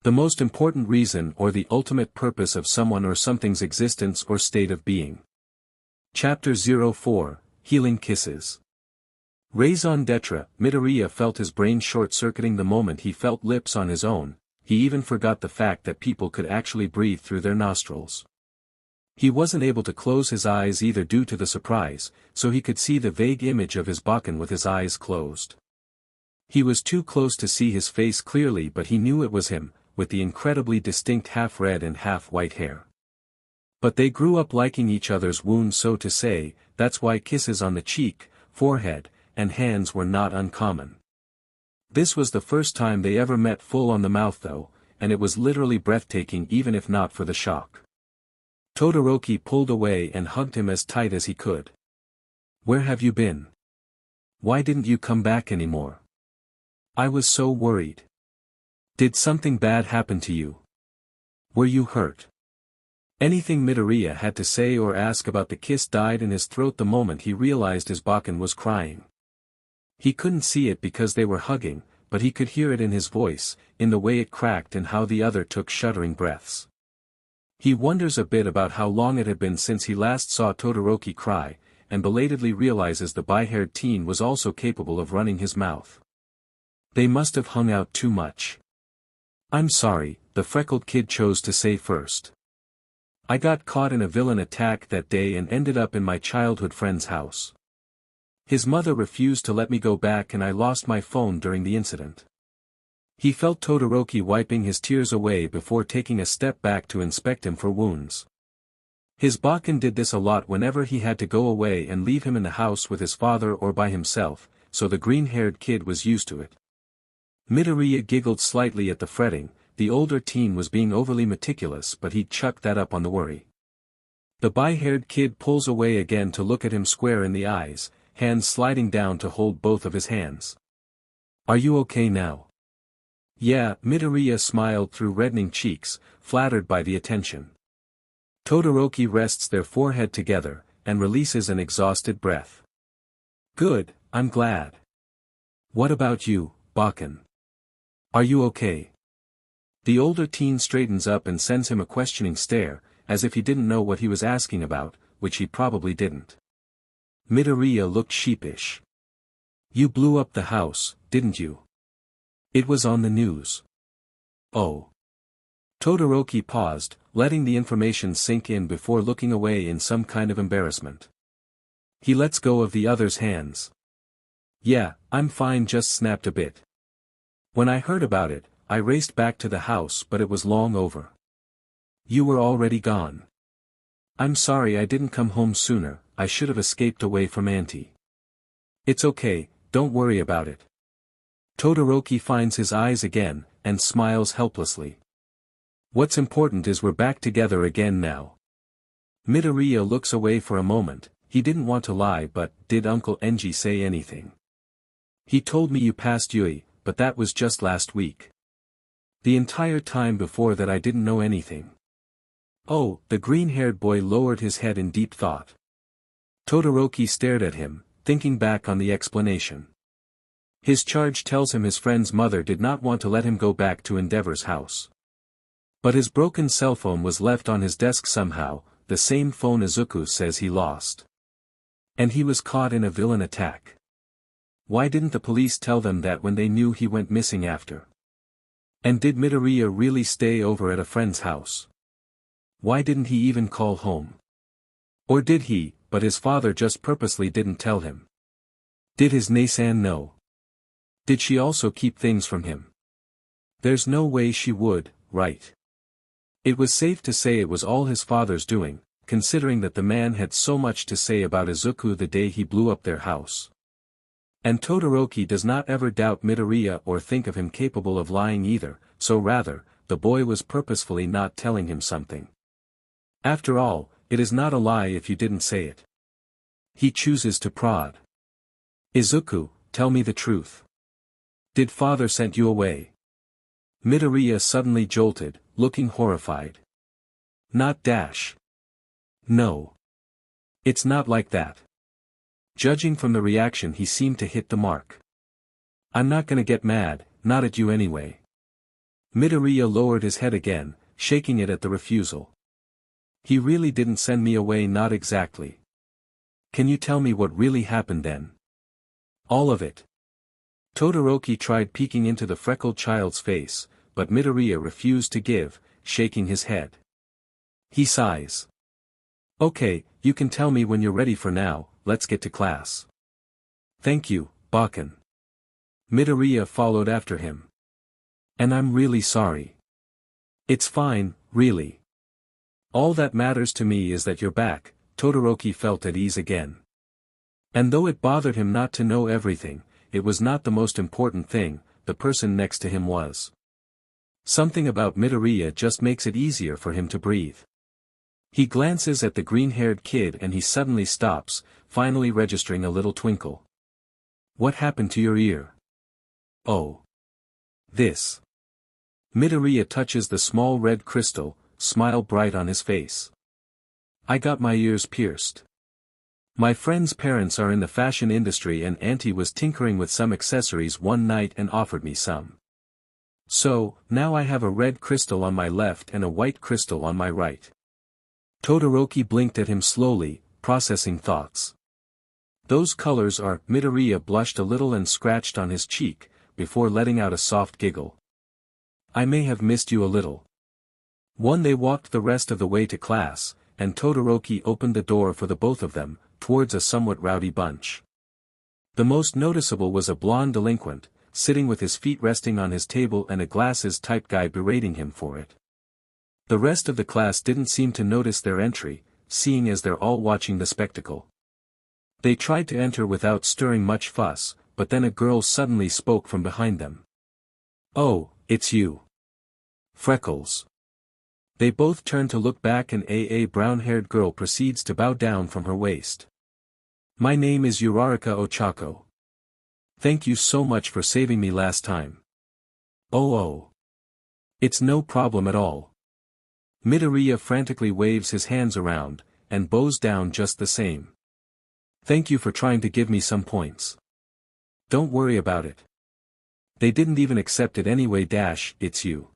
The most important reason or the ultimate purpose of someone or something's existence or state of being. Chapter 04, Healing Kisses. Raison d'être, Midoriya felt his brain short-circuiting the moment he felt lips on his own, he even forgot the fact that people could actually breathe through their nostrils. He wasn't able to close his eyes either due to the surprise, so he could see the vague image of his Bakken with his eyes closed. He was too close to see his face clearly, but he knew it was him, with the incredibly distinct half-red and half-white hair. But they grew up liking each other's wounds, so to say, that's why kisses on the cheek, forehead, and hands were not uncommon. This was the first time they ever met full on the mouth though, and it was literally breathtaking even if not for the shock. Todoroki pulled away and hugged him as tight as he could. Where have you been? Why didn't you come back anymore? I was so worried. Did something bad happen to you? Were you hurt? Anything Midoriya had to say or ask about the kiss died in his throat the moment he realized his Bakken was crying. He couldn't see it because they were hugging, but he could hear it in his voice, in the way it cracked and how the other took shuddering breaths. He wonders a bit about how long it had been since he last saw Todoroki cry, and belatedly realizes the bi-haired teen was also capable of running his mouth. They must have hung out too much. I'm sorry, the freckled kid chose to say first. I got caught in a villain attack that day and ended up in my childhood friend's house. His mother refused to let me go back and I lost my phone during the incident. He felt Todoroki wiping his tears away before taking a step back to inspect him for wounds. His Bakken did this a lot whenever he had to go away and leave him in the house with his father or by himself, so the green-haired kid was used to it. Midoriya giggled slightly at the fretting. The older teen was being overly meticulous, but he'd chucked that up on the worry. The bi-haired kid pulls away again to look at him square in the eyes, hands sliding down to hold both of his hands. Are you okay now? Yeah, Midoriya smiled through reddening cheeks, flattered by the attention. Todoroki rests their forehead together, and releases an exhausted breath. Good, I'm glad. What about you, Bakken? Are you okay? The older teen straightens up and sends him a questioning stare, as if he didn't know what he was asking about, which he probably didn't. Midoriya looked sheepish. You blew up the house, didn't you? It was on the news. Oh. Todoroki paused, letting the information sink in before looking away in some kind of embarrassment. He lets go of the other's hands. Yeah, I'm fine, just snapped a bit. When I heard about it, I raced back to the house, but it was long over. You were already gone. I'm sorry I didn't come home sooner, I should have escaped away from Auntie. It's okay, don't worry about it. Todoroki finds his eyes again, and smiles helplessly. What's important is we're back together again now. Midoriya looks away for a moment. He didn't want to lie, but did Uncle Enji say anything? He told me you passed Yui, but that was just last week. The entire time before that I didn't know anything. Oh, the green-haired boy lowered his head in deep thought. Todoroki stared at him, thinking back on the explanation. His charge tells him his friend's mother did not want to let him go back to Endeavor's house. But his broken cell phone was left on his desk somehow, the same phone Izuku says he lost. And he was caught in a villain attack. Why didn't the police tell them that when they knew he went missing after? And did Midoriya really stay over at a friend's house? Why didn't he even call home? Or did he, but his father just purposely didn't tell him? Did his Nasan know? Did she also keep things from him? There's no way she would, right? It was safe to say it was all his father's doing, considering that the man had so much to say about Izuku the day he blew up their house. And Todoroki does not ever doubt Midoriya or think of him capable of lying either, so rather, the boy was purposefully not telling him something. After all, it is not a lie if you didn't say it. He chooses to prod. Izuku, tell me the truth. Did father send you away? Midoriya suddenly jolted, looking horrified. Not dash. No. It's not like that. Judging from the reaction, he seemed to hit the mark. I'm not gonna get mad, not at you anyway. Midoriya lowered his head again, shaking it at the refusal. He really didn't send me away, not exactly. Can you tell me what really happened then? All of it. Todoroki tried peeking into the freckled child's face, but Midoriya refused to give, shaking his head. He sighs. Okay, you can tell me when you're ready. For now, let's get to class. Thank you, Bakken. Midoriya followed after him. And I'm really sorry. It's fine, really. All that matters to me is that you're back. Todoroki felt at ease again. And though it bothered him not to know everything, it was not the most important thing. The person next to him was. Something about Midoriya just makes it easier for him to breathe. He glances at the green-haired kid and he suddenly stops, finally registering a little twinkle. What happened to your ear? Oh. This. Midoriya touches the small red crystal, smile bright on his face. I got my ears pierced. My friend's parents are in the fashion industry and Auntie was tinkering with some accessories one night and offered me some. So, now I have a red crystal on my left and a white crystal on my right. Todoroki blinked at him slowly, processing thoughts. Those colors are. Midoriya blushed a little and scratched on his cheek, before letting out a soft giggle. I may have missed you a little. They walked the rest of the way to class, and Todoroki opened the door for the both of them, towards a somewhat rowdy bunch. The most noticeable was a blonde delinquent, sitting with his feet resting on his table and a glasses-type guy berating him for it. The rest of the class didn't seem to notice their entry, seeing as they're all watching the spectacle. They tried to enter without stirring much fuss, but then a girl suddenly spoke from behind them. Oh, it's you. Freckles. They both turned to look back and a brown-haired girl proceeds to bow down from her waist. My name is Uraraka Ochako. Thank you so much for saving me last time. Oh. It's no problem at all. Midoriya frantically waves his hands around, and bows down just the same. Thank you for trying to give me some points. Don't worry about it. They didn't even accept it anyway. It's you.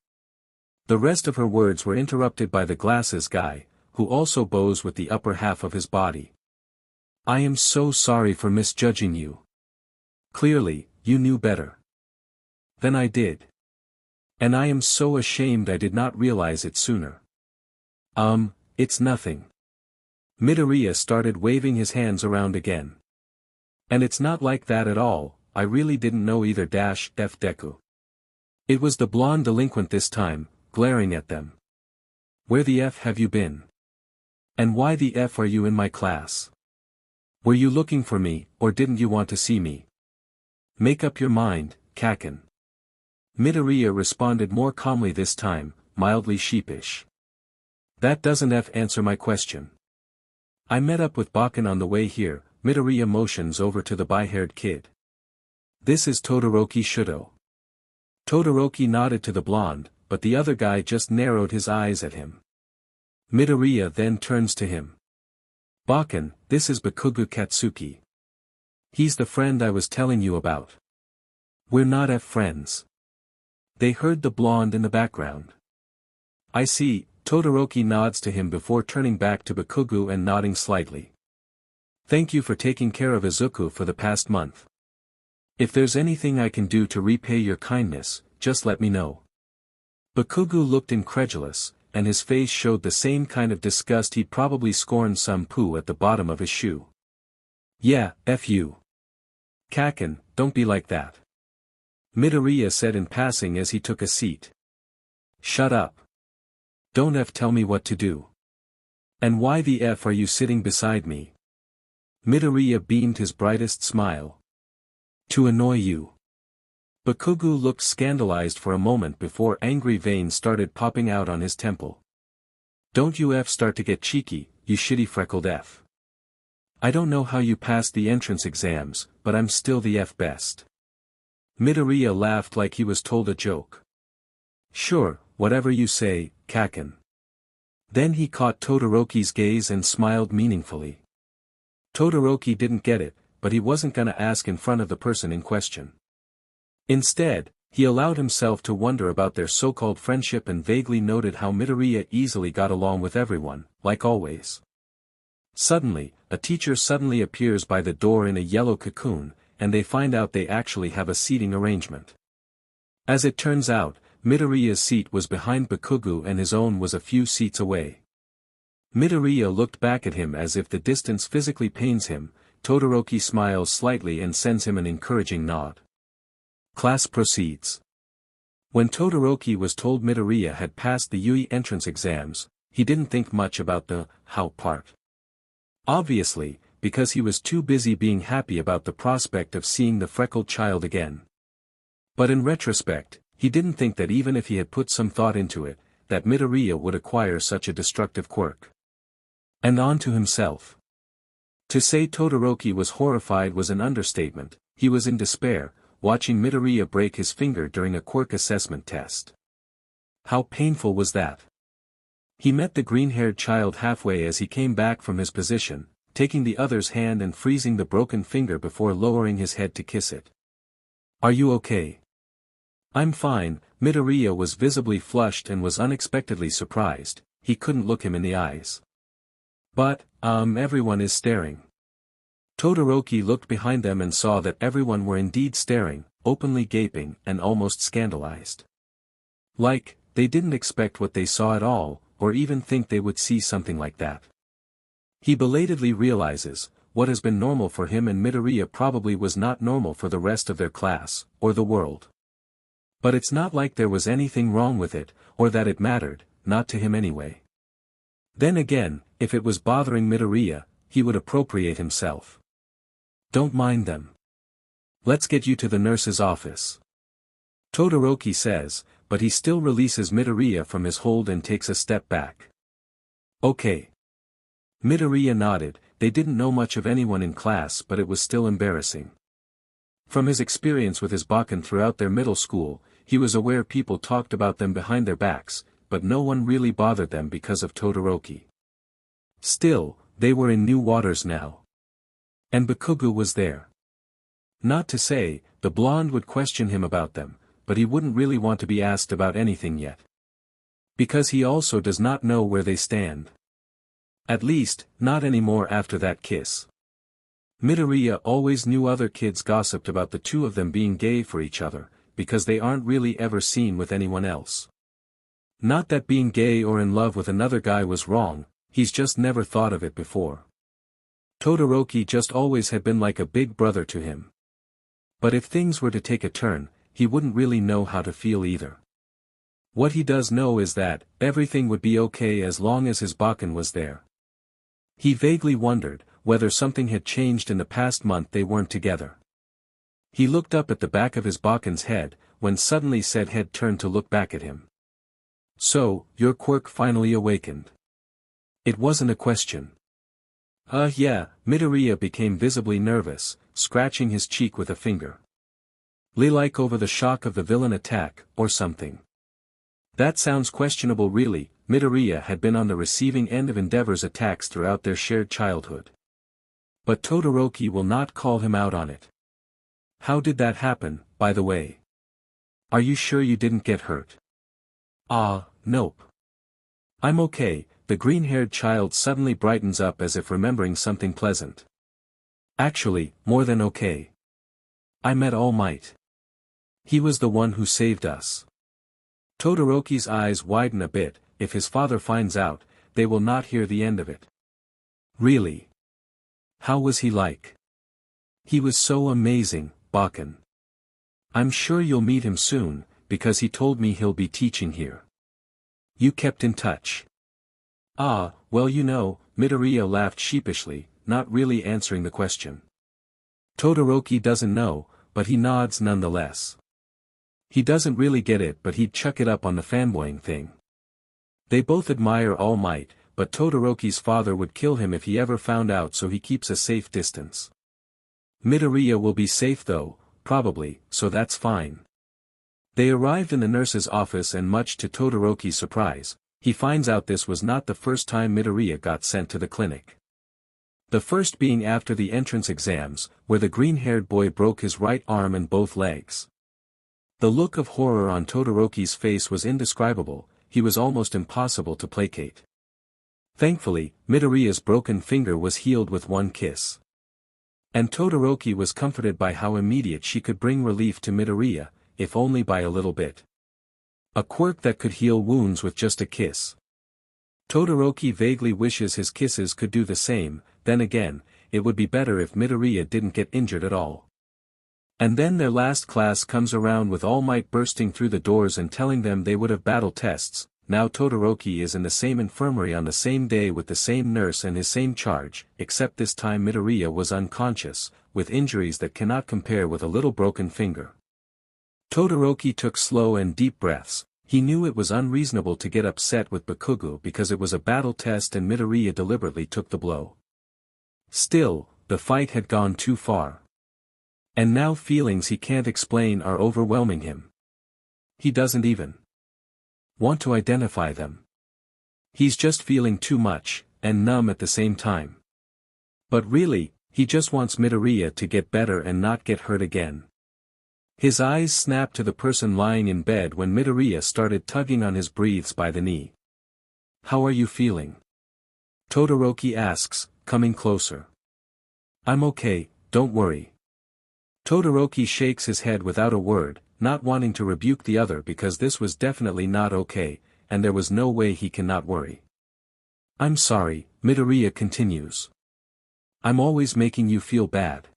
The rest of her words were interrupted by the glasses guy, who also bows with the upper half of his body. I am so sorry for misjudging you. Clearly, you knew better than I did. And I am so ashamed I did not realize it sooner. It's nothing. Midoriya started waving his hands around again. And it's not like that at all, I really didn't know either. Deku. It was the blonde delinquent this time, glaring at them. Where the F have you been? And why the F are you in my class? Were you looking for me, or didn't you want to see me? Make up your mind, Kaken. Midoriya responded more calmly this time, mildly sheepish. That doesn't answer my question. I met up with Bakken on the way here. Midoriya motions over to the bi-haired kid. This is Todoroki Shudo. Todoroki nodded to the blonde, but the other guy just narrowed his eyes at him. Midoriya then turns to him. Bakken, this is Bakugo Katsuki. He's the friend I was telling you about. We're not friends. They heard the blonde in the background. I see. Todoroki nods to him before turning back to Bakugo and nodding slightly. Thank you for taking care of Izuku for the past month. If there's anything I can do to repay your kindness, just let me know. Bakugo looked incredulous, and his face showed the same kind of disgust he'd probably scorned some poo at the bottom of his shoe. Yeah, F you. Kaken, don't be like that. Midoriya said in passing as he took a seat. Shut up. Don't tell me what to do. And why the F are you sitting beside me? Midoriya beamed his brightest smile. To annoy you. Bakugo looked scandalized for a moment before angry veins started popping out on his temple. Don't you start to get cheeky, you shitty freckled F. I don't know how you passed the entrance exams, but I'm still the F best. Midoriya laughed like he was told a joke. Sure, whatever you say, Kaken. Then he caught Todoroki's gaze and smiled meaningfully. Todoroki didn't get it, but he wasn't gonna ask in front of the person in question. Instead, he allowed himself to wonder about their so-called friendship and vaguely noted how Midoriya easily got along with everyone, like always. Suddenly, a teacher suddenly appears by the door in a yellow cocoon, and they find out they actually have a seating arrangement. As it turns out, Midoriya's seat was behind Bakugo and his own was a few seats away. Midoriya looked back at him as if the distance physically pains him. Todoroki smiles slightly and sends him an encouraging nod. Class proceeds. When Todoroki was told Midoriya had passed the UE entrance exams, he didn't think much about the how part. Obviously, because he was too busy being happy about the prospect of seeing the freckled child again. But in retrospect, he didn't think that even if he had put some thought into it, that Midoriya would acquire such a destructive quirk. And on to himself. To say Todoroki was horrified was an understatement. He was in despair, watching Midoriya break his finger during a quirk assessment test. How painful was that? He met the green-haired child halfway as he came back from his position, taking the other's hand and freezing the broken finger before lowering his head to kiss it. Are you okay? I'm fine. Midoriya was visibly flushed and was unexpectedly surprised. He couldn't look him in the eyes. But, everyone is staring. Todoroki looked behind them and saw that everyone were indeed staring, openly gaping and almost scandalized. Like, they didn't expect what they saw at all, or even think they would see something like that. He belatedly realizes, what has been normal for him and Midoriya probably was not normal for the rest of their class, or the world. But it's not like there was anything wrong with it, or that it mattered, not to him anyway. Then again, if it was bothering Midoriya, he would appropriate himself. Don't mind them. Let's get you to the nurse's office. Todoroki says, but he still releases Midoriya from his hold and takes a step back. Okay. Midoriya nodded. They didn't know much of anyone in class, but it was still embarrassing. From his experience with his Bakken throughout their middle school, he was aware people talked about them behind their backs, but no one really bothered them because of Todoroki. Still, they were in new waters now. And Bakugo was there. Not to say, the blonde would question him about them, but he wouldn't really want to be asked about anything yet. Because he also does not know where they stand. At least, not anymore after that kiss. Midoriya always knew other kids gossiped about the two of them being gay for each other, because they aren't really ever seen with anyone else. Not that being gay or in love with another guy was wrong, he's just never thought of it before. Todoroki just always had been like a big brother to him. But if things were to take a turn, he wouldn't really know how to feel either. What he does know is that, everything would be okay as long as his Bakken was there. He vaguely wondered, whether something had changed in the past month they weren't together. He looked up at the back of his Bakken's head, when suddenly said head turned to look back at him. So, your quirk finally awakened. It wasn't a question. Yeah, Midoriya became visibly nervous, scratching his cheek with a finger. Like over the shock of the villain attack, or something. That sounds questionable really. Midoriya had been on the receiving end of Endeavor's attacks throughout their shared childhood. But Todoroki will not call him out on it. How did that happen, by the way? Are you sure you didn't get hurt? Nope. I'm okay. The green-haired child suddenly brightens up as if remembering something pleasant. Actually, more than okay. I met All Might. He was the one who saved us. Todoroki's eyes widen a bit. If his father finds out, they will not hear the end of it. Really? How was he like? He was so amazing, Bakken. I'm sure you'll meet him soon, because he told me he'll be teaching here. You kept in touch. Well Midoriya laughed sheepishly, not really answering the question. Todoroki doesn't know, but he nods nonetheless. He doesn't really get it but he'd chuck it up on the fanboying thing. They both admire All Might, but Todoroki's father would kill him if he ever found out, so he keeps a safe distance. Midoriya will be safe though, probably, so that's fine. They arrived in the nurse's office and much to Todoroki's surprise, he finds out this was not the first time Midoriya got sent to the clinic. The first being after the entrance exams, where the green-haired boy broke his right arm and both legs. The look of horror on Todoroki's face was indescribable, he was almost impossible to placate. Thankfully, Midoriya's broken finger was healed with one kiss. And Todoroki was comforted by how immediate she could bring relief to Midoriya, if only by a little bit. A quirk that could heal wounds with just a kiss. Todoroki vaguely wishes his kisses could do the same, then again, it would be better if Midoriya didn't get injured at all. And then their last class comes around with All Might bursting through the doors and telling them they would have battle tests. Now Todoroki is in the same infirmary on the same day with the same nurse and his same charge, except this time Midoriya was unconscious, with injuries that cannot compare with a little broken finger. Todoroki took slow and deep breaths. He knew it was unreasonable to get upset with Bakugo because it was a battle test and Midoriya deliberately took the blow. Still, the fight had gone too far. And now feelings he can't explain are overwhelming him. He doesn't even want to identify them. He's just feeling too much, and numb at the same time. But really, he just wants Midoriya to get better and not get hurt again. His eyes snapped to the person lying in bed when Midoriya started tugging on his breaths by the knee. How are you feeling? Todoroki asks, coming closer. I'm okay, don't worry. Todoroki shakes his head without a word, not wanting to rebuke the other because this was definitely not okay, and there was no way he cannot worry. I'm sorry, Midoriya continues. I'm always making you feel bad.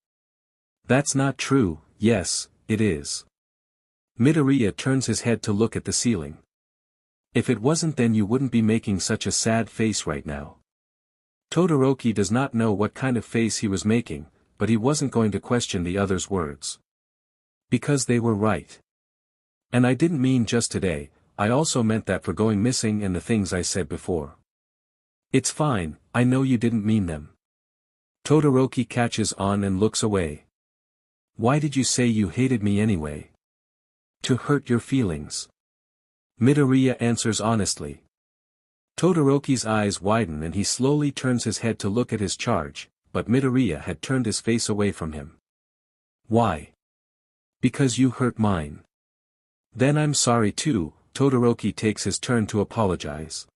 That's not true. Yes, it is. Midoriya turns his head to look at the ceiling. If it wasn't then you wouldn't be making such a sad face right now. Todoroki does not know what kind of face he was making, but he wasn't going to question the other's words. Because they were right. And I didn't mean just today, I also meant that for going missing and the things I said before. It's fine, I know you didn't mean them. Todoroki catches on and looks away. Why did you say you hated me anyway? To hurt your feelings. Midoriya answers honestly. Todoroki's eyes widen and he slowly turns his head to look at his charge, but Midoriya had turned his face away from him. Why? Because you hurt mine. Then I'm sorry too. Todoroki takes his turn to apologize.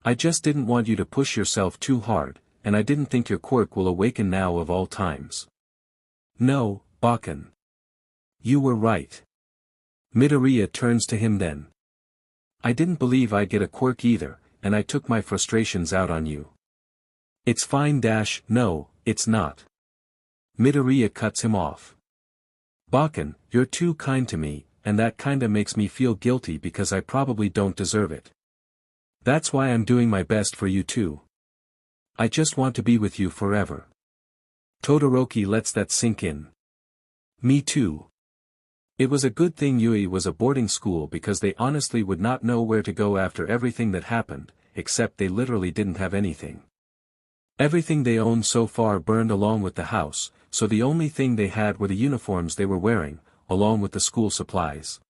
I just didn't want you to push yourself too hard, and I didn't think your quirk will awaken now of all times. No, Bakken. You were right. Midoriya turns to him then. I didn't believe I'd get a quirk either, and I took my frustrations out on you. It's fine. No, it's not. Midoriya cuts him off. Bakken, you're too kind to me, and that kinda makes me feel guilty because I probably don't deserve it. That's why I'm doing my best for you too. I just want to be with you forever. Todoroki lets that sink in. Me too. It was a good thing Yui was a boarding school because they honestly would not know where to go after everything that happened, except they literally didn't have anything. Everything they owned so far burned along with the house, so the only thing they had were the uniforms they were wearing, along with the school supplies.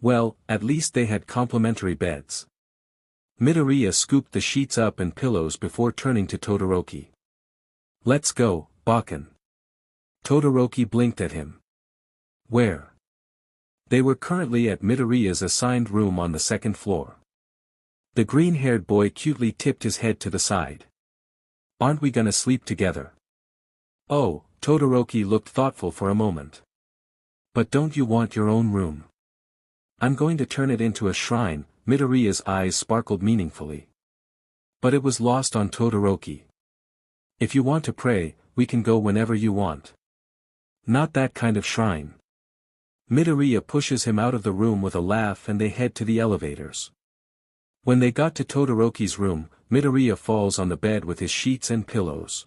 Well, at least they had complimentary beds. Midoriya scooped the sheets up and pillows before turning to Todoroki. "Let's go, Bakken." Todoroki blinked at him. "Where?" They were currently at Midoriya's assigned room on the second floor. The green-haired boy cutely tipped his head to the side. "Aren't we gonna sleep together?" "Oh," Todoroki looked thoughtful for a moment. "But don't you want your own room?" "I'm going to turn it into a shrine," Midoriya's eyes sparkled meaningfully. But it was lost on Todoroki. "If you want to pray, we can go whenever you want." "Not that kind of shrine." Midoriya pushes him out of the room with a laugh and they head to the elevators. When they got to Todoroki's room, Midoriya falls on the bed with his sheets and pillows.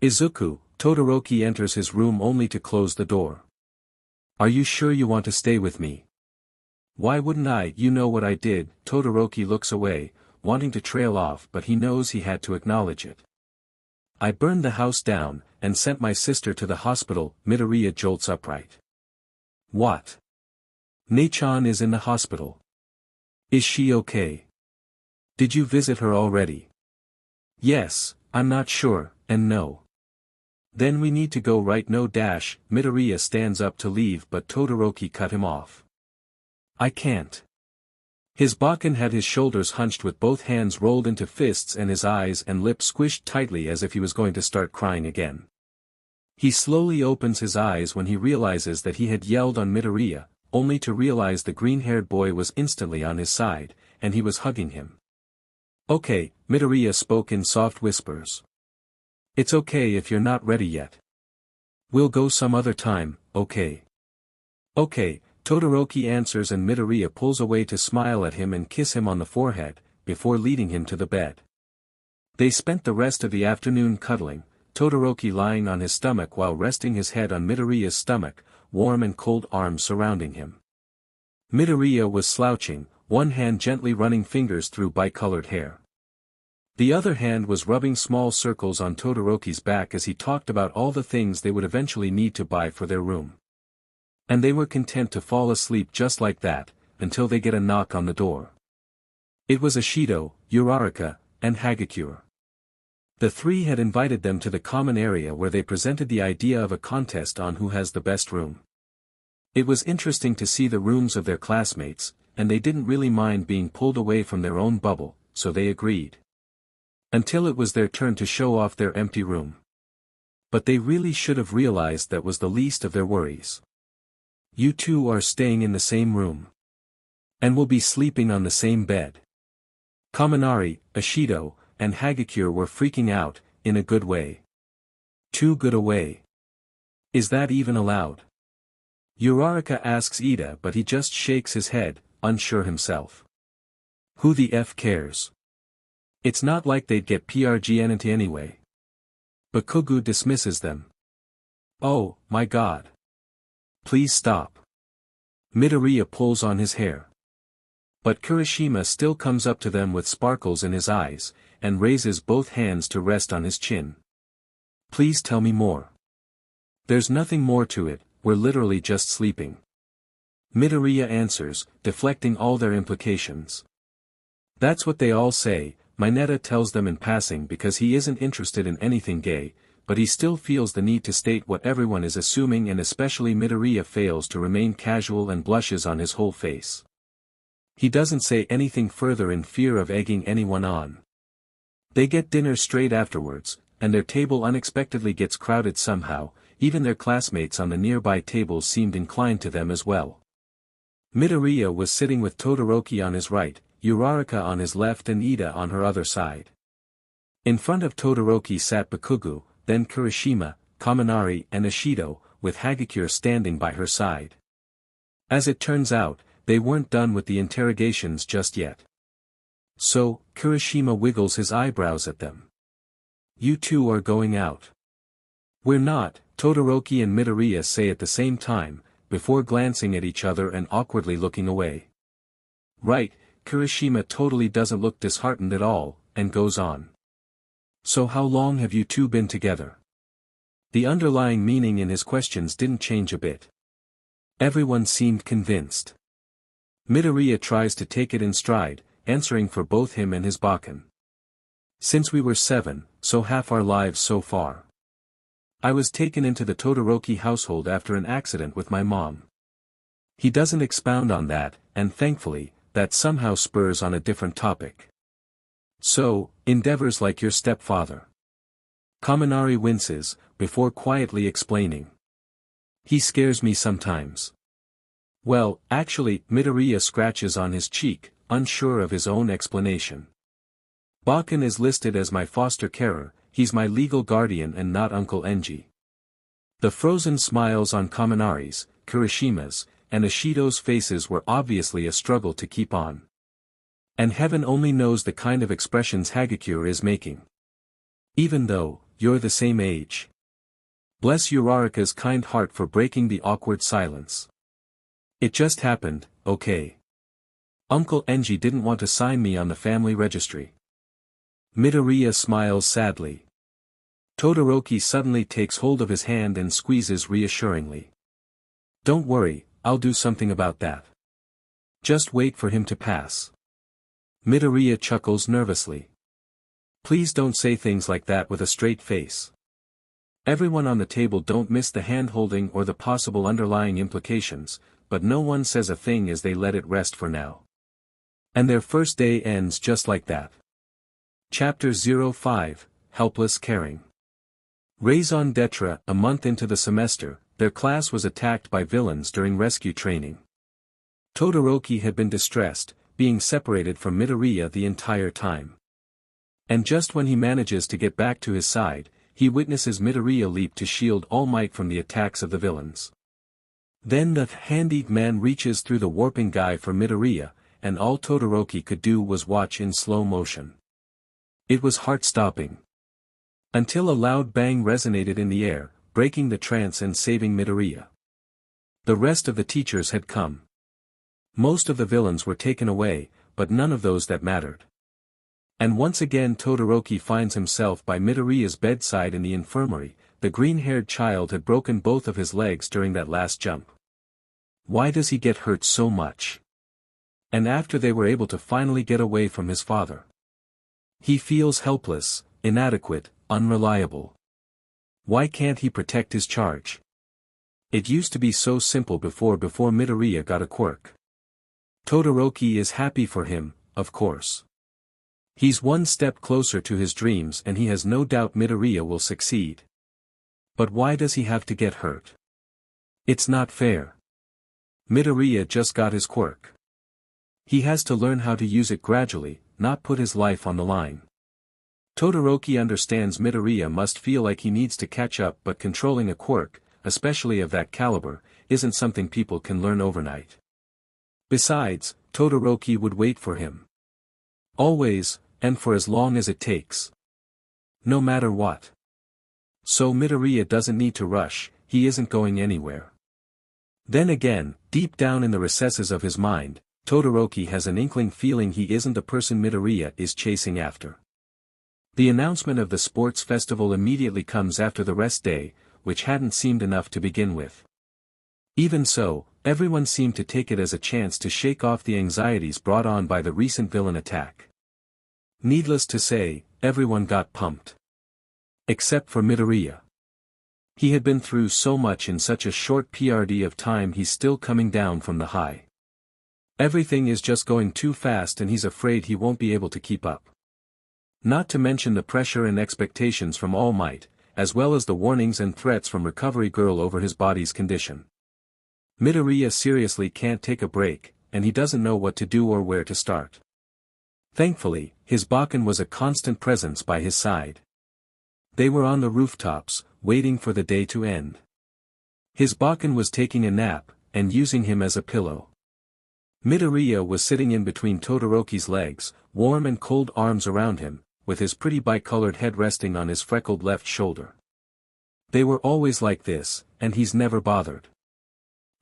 "Izuku," Todoroki enters his room only to close the door. "Are you sure you want to stay with me?" "Why wouldn't I? You know what I did." Todoroki looks away, wanting to trail off but he knows he had to acknowledge it. "I burned the house down, and sent my sister to the hospital." Midoriya jolts upright. "What? Nei-chan is in the hospital. Is she okay? Did you visit her already?" "Yes, I'm not sure, and no." "Then we need to go right no dash." Midoriya stands up to leave but Todoroki cut him off. "I can't." His Bakken had his shoulders hunched with both hands rolled into fists and his eyes and lips squished tightly as if he was going to start crying again. He slowly opens his eyes when he realizes that he had yelled on Midoriya, only to realize the green-haired boy was instantly on his side, and he was hugging him. "Okay," Midoriya spoke in soft whispers. "It's okay if you're not ready yet. We'll go some other time, okay?" "Okay," Todoroki answers and Midoriya pulls away to smile at him and kiss him on the forehead, before leading him to the bed. They spent the rest of the afternoon cuddling, Todoroki lying on his stomach while resting his head on Midoriya's stomach, warm and cold arms surrounding him. Midoriya was slouching, one hand gently running fingers through bicolored hair. The other hand was rubbing small circles on Todoroki's back as he talked about all the things they would eventually need to buy for their room. And they were content to fall asleep just like that, until they get a knock on the door. It was Ishido, Uraraka, and Hagakure. The three had invited them to the common area where they presented the idea of a contest on who has the best room. It was interesting to see the rooms of their classmates, and they didn't really mind being pulled away from their own bubble, so they agreed. Until it was their turn to show off their empty room. But they really should have realized that was the least of their worries. "You two are staying in the same room. And will be sleeping on the same bed." Kaminari, Ishido, and Hagakure were freaking out, in a good way. Too good a way. Is that even allowed? Uraraka asks Ida but he just shakes his head, unsure himself. Who the F cares? It's not like they'd get PRGNT anyway. Bakugo dismisses them. "Oh, my God. Please stop." Midoriya pulls on his hair. But Kirishima still comes up to them with sparkles in his eyes, and raises both hands to rest on his chin. "Please tell me more." "There's nothing more to it, we're literally just sleeping." Midoriya answers, deflecting all their implications. "That's what they all say," Mineta tells them in passing because he isn't interested in anything gay, but he still feels the need to state what everyone is assuming and especially Midoriya fails to remain casual and blushes on his whole face. He doesn't say anything further in fear of egging anyone on. They get dinner straight afterwards, and their table unexpectedly gets crowded somehow, even their classmates on the nearby tables seemed inclined to them as well. Midoriya was sitting with Todoroki on his right, Uraraka on his left and Ida on her other side. In front of Todoroki sat Bakugo, then Kirishima, Kaminari and Ishido, with Hagakure standing by her side. As it turns out, they weren't done with the interrogations just yet. So, Kirishima wiggles his eyebrows at them. "You two are going out." "We're not," Todoroki and Midoriya say at the same time, before glancing at each other and awkwardly looking away. Right, Kirishima totally doesn't look disheartened at all, and goes on. So how long have you two been together? The underlying meaning in his questions didn't change a bit. Everyone seemed convinced. Midoriya tries to take it in stride, answering for both him and his Bakken. Since we were 7, so half our lives so far. I was taken into the Todoroki household after an accident with my mom. He doesn't expound on that, and thankfully, that somehow spurs on a different topic. So, endeavors like your stepfather. Kaminari winces, before quietly explaining. He scares me sometimes. Well, actually, Midoriya scratches on his cheek, unsure of his own explanation. Bakken is listed as my foster carer, he's my legal guardian and not Uncle Enji. The frozen smiles on Kaminari's, Kirishima's, and Ishido's faces were obviously a struggle to keep on. And heaven only knows the kind of expressions Hagakure is making. Even though, you're the same age. Bless Uraraka's kind heart for breaking the awkward silence. It just happened, okay. Uncle Enji didn't want to sign me on the family registry. Midoriya smiles sadly. Todoroki suddenly takes hold of his hand and squeezes reassuringly. Don't worry, I'll do something about that. Just wait for him to pass. Midoriya chuckles nervously. Please don't say things like that with a straight face. Everyone on the table don't miss the hand-holding or the possible underlying implications, but no one says a thing as they let it rest for now. And their first day ends just like that. Chapter 05, Helpless Caring. Raison d'etre, a month into the semester, their class was attacked by villains during rescue training. Todoroki had been distressed, being separated from Midoriya the entire time. And just when he manages to get back to his side, he witnesses Midoriya leap to shield All Might from the attacks of the villains. Then the handy man reaches through the warping guy for Midoriya, and all Todoroki could do was watch in slow motion. It was heart-stopping. Until a loud bang resonated in the air, breaking the trance and saving Midoriya. The rest of the teachers had come. Most of the villains were taken away, but none of those that mattered. And once again Todoroki finds himself by Midoriya's bedside in the infirmary. The green-haired child had broken both of his legs during that last jump. Why does he get hurt so much? And after they were able to finally get away from his father. He feels helpless, inadequate, unreliable. Why can't he protect his charge? It used to be so simple before Midoriya got a quirk. Todoroki is happy for him, of course. He's one step closer to his dreams and he has no doubt Midoriya will succeed. But why does he have to get hurt? It's not fair. Midoriya just got his quirk. He has to learn how to use it gradually, not put his life on the line. Todoroki understands Midoriya must feel like he needs to catch up, but controlling a quirk, especially of that caliber, isn't something people can learn overnight. Besides, Todoroki would wait for him. Always, and for as long as it takes. No matter what. So Midoriya doesn't need to rush, he isn't going anywhere. Then again, deep down in the recesses of his mind, Todoroki has an inkling feeling he isn't the person Midoriya is chasing after. The announcement of the sports festival immediately comes after the rest day, which hadn't seemed enough to begin with. Even so, everyone seemed to take it as a chance to shake off the anxieties brought on by the recent villain attack. Needless to say, everyone got pumped. Except for Midoriya. He had been through so much in such a short period of time, he's still coming down from the high. Everything is just going too fast and he's afraid he won't be able to keep up. Not to mention the pressure and expectations from All Might, as well as the warnings and threats from Recovery Girl over his body's condition. Midoriya seriously can't take a break, and he doesn't know what to do or where to start. Thankfully, his Bakken was a constant presence by his side. They were on the rooftops, waiting for the day to end. His Bakken was taking a nap, and using him as a pillow. Midoriya was sitting in between Todoroki's legs, warm and cold arms around him, with his pretty bicolored head resting on his freckled left shoulder. They were always like this, and he's never bothered.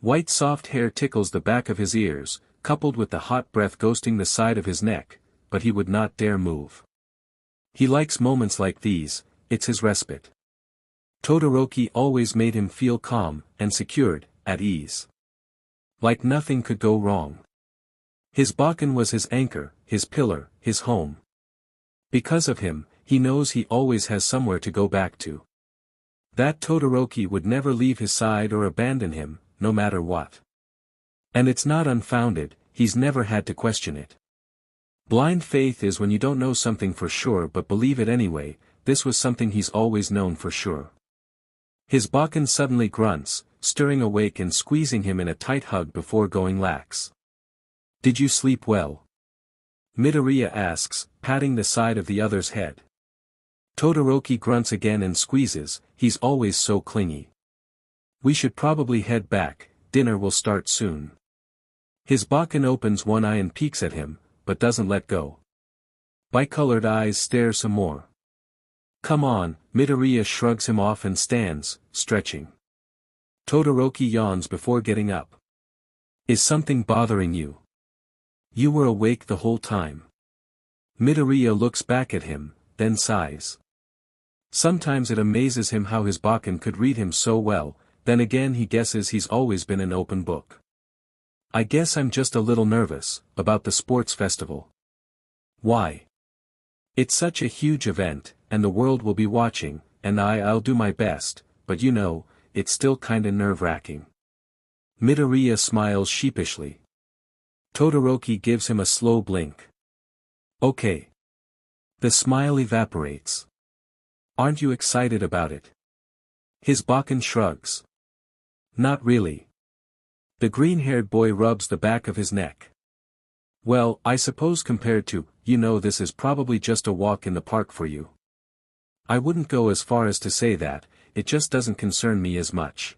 White soft hair tickles the back of his ears, coupled with the hot breath ghosting the side of his neck, but he would not dare move. He likes moments like these, it's his respite. Todoroki always made him feel calm, and secured, at ease. Like nothing could go wrong. His Bakken was his anchor, his pillar, his home. Because of him, he knows he always has somewhere to go back to. That Todoroki would never leave his side or abandon him, no matter what. And it's not unfounded, he's never had to question it. Blind faith is when you don't know something for sure but believe it anyway. This was something he's always known for sure. His Bakken suddenly grunts, stirring awake and squeezing him in a tight hug before going lax. Did you sleep well? Midoriya asks, patting the side of the other's head. Todoroki grunts again and squeezes, he's always so clingy. We should probably head back, dinner will start soon. His Bakken opens one eye and peeks at him, but doesn't let go. Bicolored eyes stare some more. Come on, Midoriya shrugs him off and stands, stretching. Todoroki yawns before getting up. Is something bothering you? You were awake the whole time. Midoriya looks back at him, then sighs. Sometimes it amazes him how his Bakken could read him so well, then again he guesses he's always been an open book. I guess I'm just a little nervous, about the sports festival. Why? It's such a huge event, and the world will be watching, and I'll do my best, but you know, it's still kinda nerve-wracking. Midoriya smiles sheepishly. Todoroki gives him a slow blink. Okay. The smile evaporates. Aren't you excited about it? His Bakken shrugs. Not really. The green-haired boy rubs the back of his neck. Well, I suppose compared to, this is probably just a walk in the park for you. I wouldn't go as far as to say that, it just doesn't concern me as much.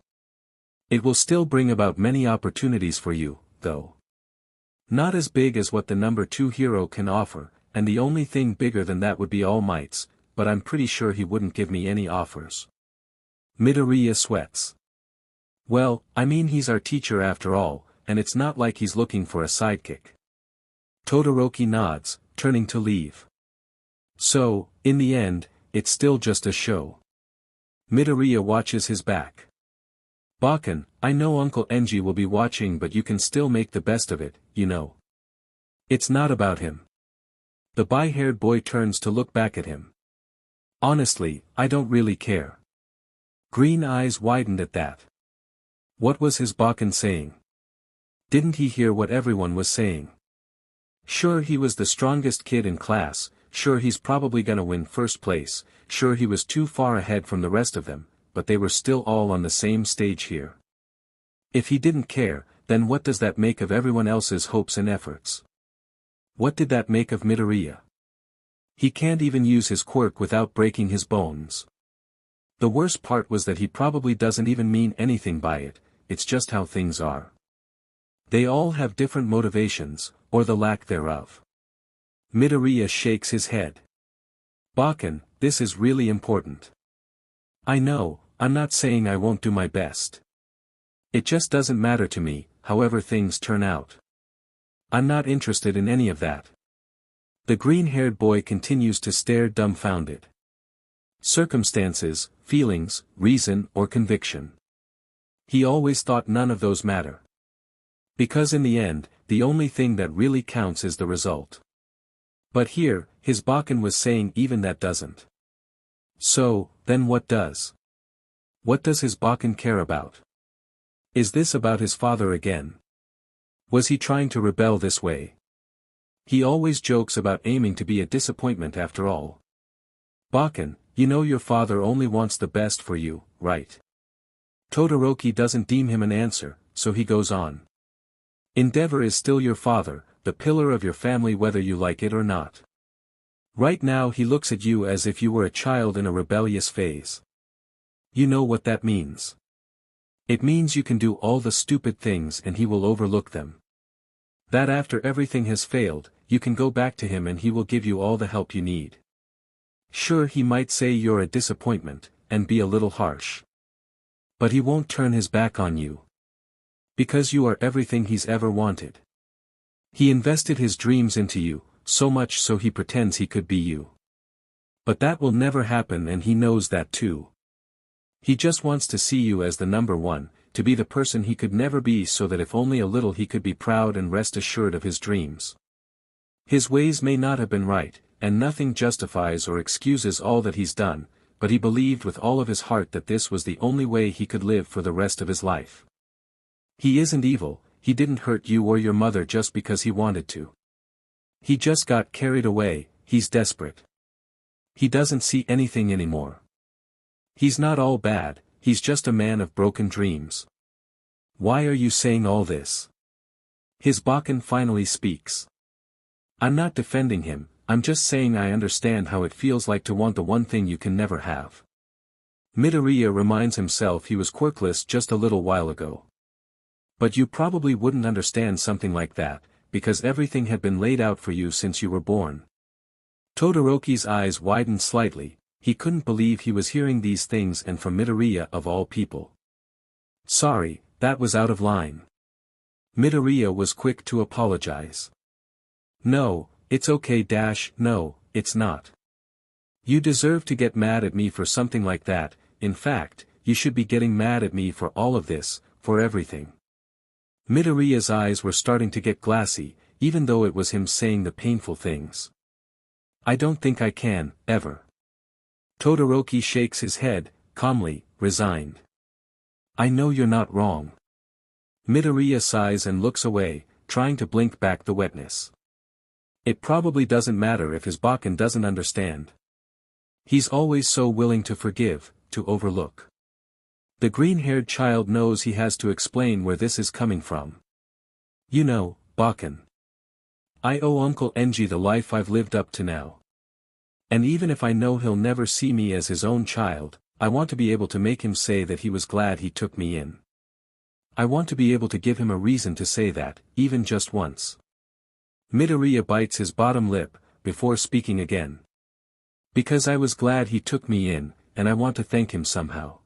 It will still bring about many opportunities for you, though. Not as big as what the number 2 hero can offer, and the only thing bigger than that would be All Might's, but I'm pretty sure he wouldn't give me any offers. Midoriya sweats. Well, I mean he's our teacher after all, and it's not like he's looking for a sidekick. Todoroki nods, turning to leave. So, in the end, it's still just a show. Midoriya watches his back. Bakken, I know Uncle Enji will be watching but you can still make the best of it, It's not about him. The bi-haired boy turns to look back at him. Honestly, I don't really care. Green eyes widened at that. What was his Bakken saying? Didn't he hear what everyone was saying? Sure he was the strongest kid in class, sure he's probably gonna win first place, sure he was too far ahead from the rest of them, but they were still all on the same stage here. If he didn't care, then what does that make of everyone else's hopes and efforts? What did that make of Midoriya? He can't even use his quirk without breaking his bones. The worst part was that he probably doesn't even mean anything by it, it's just how things are. They all have different motivations, or the lack thereof. Midoriya shakes his head. Bakken, this is really important. I know, I'm not saying I won't do my best. It just doesn't matter to me, however things turn out. I'm not interested in any of that. The green-haired boy continues to stare dumbfounded. Circumstances, feelings, reason or conviction. He always thought none of those matter. Because in the end, the only thing that really counts is the result. But here, his Bakken was saying even that doesn't. So, then what does? What does his Bakken care about? Is this about his father again? Was he trying to rebel this way? He always jokes about aiming to be a disappointment after all. Bakken, your father only wants the best for you, right? Todoroki doesn't deem him an answer, so he goes on. Endeavor is still your father, the pillar of your family whether you like it or not. Right now he looks at you as if you were a child in a rebellious phase. You know what that means. It means you can do all the stupid things and he will overlook them. That after everything has failed, you can go back to him and he will give you all the help you need. Sure he might say you're a disappointment, and be a little harsh. But he won't turn his back on you. Because you are everything he's ever wanted. He invested his dreams into you, so much so he pretends he could be you. But that will never happen and he knows that too. He just wants to see you as the number one, to be the person he could never be so that if only a little he could be proud and rest assured of his dreams. His ways may not have been right, and nothing justifies or excuses all that he's done, but he believed with all of his heart that this was the only way he could live for the rest of his life. He isn't evil, he didn't hurt you or your mother just because he wanted to. He just got carried away, he's desperate. He doesn't see anything anymore. He's not all bad, he's just a man of broken dreams. Why are you saying all this? His Bakken finally speaks. I'm not defending him, I'm just saying I understand how it feels like to want the one thing you can never have. Midoriya reminds himself he was quirkless just a little while ago. But you probably wouldn't understand something like that, because everything had been laid out for you since you were born. Todoroki's eyes widened slightly, he couldn't believe he was hearing these things and from Midoriya of all people. Sorry, that was out of line. Midoriya was quick to apologize. No, it's okay. No, it's not. You deserve to get mad at me for something like that, in fact, you should be getting mad at me for all of this, for everything. Midoriya's eyes were starting to get glassy, even though it was him saying the painful things. I don't think I can, ever. Todoroki shakes his head, calmly, resigned. I know you're not wrong. Midoriya sighs and looks away, trying to blink back the wetness. It probably doesn't matter if his Bakken doesn't understand. He's always so willing to forgive, to overlook. The green-haired child knows he has to explain where this is coming from. You know, Bakken. I owe Uncle Enji the life I've lived up to now. And even if I know he'll never see me as his own child, I want to be able to make him say that he was glad he took me in. I want to be able to give him a reason to say that, even just once. Midoriya bites his bottom lip, before speaking again. Because I was glad he took me in, and I want to thank him somehow.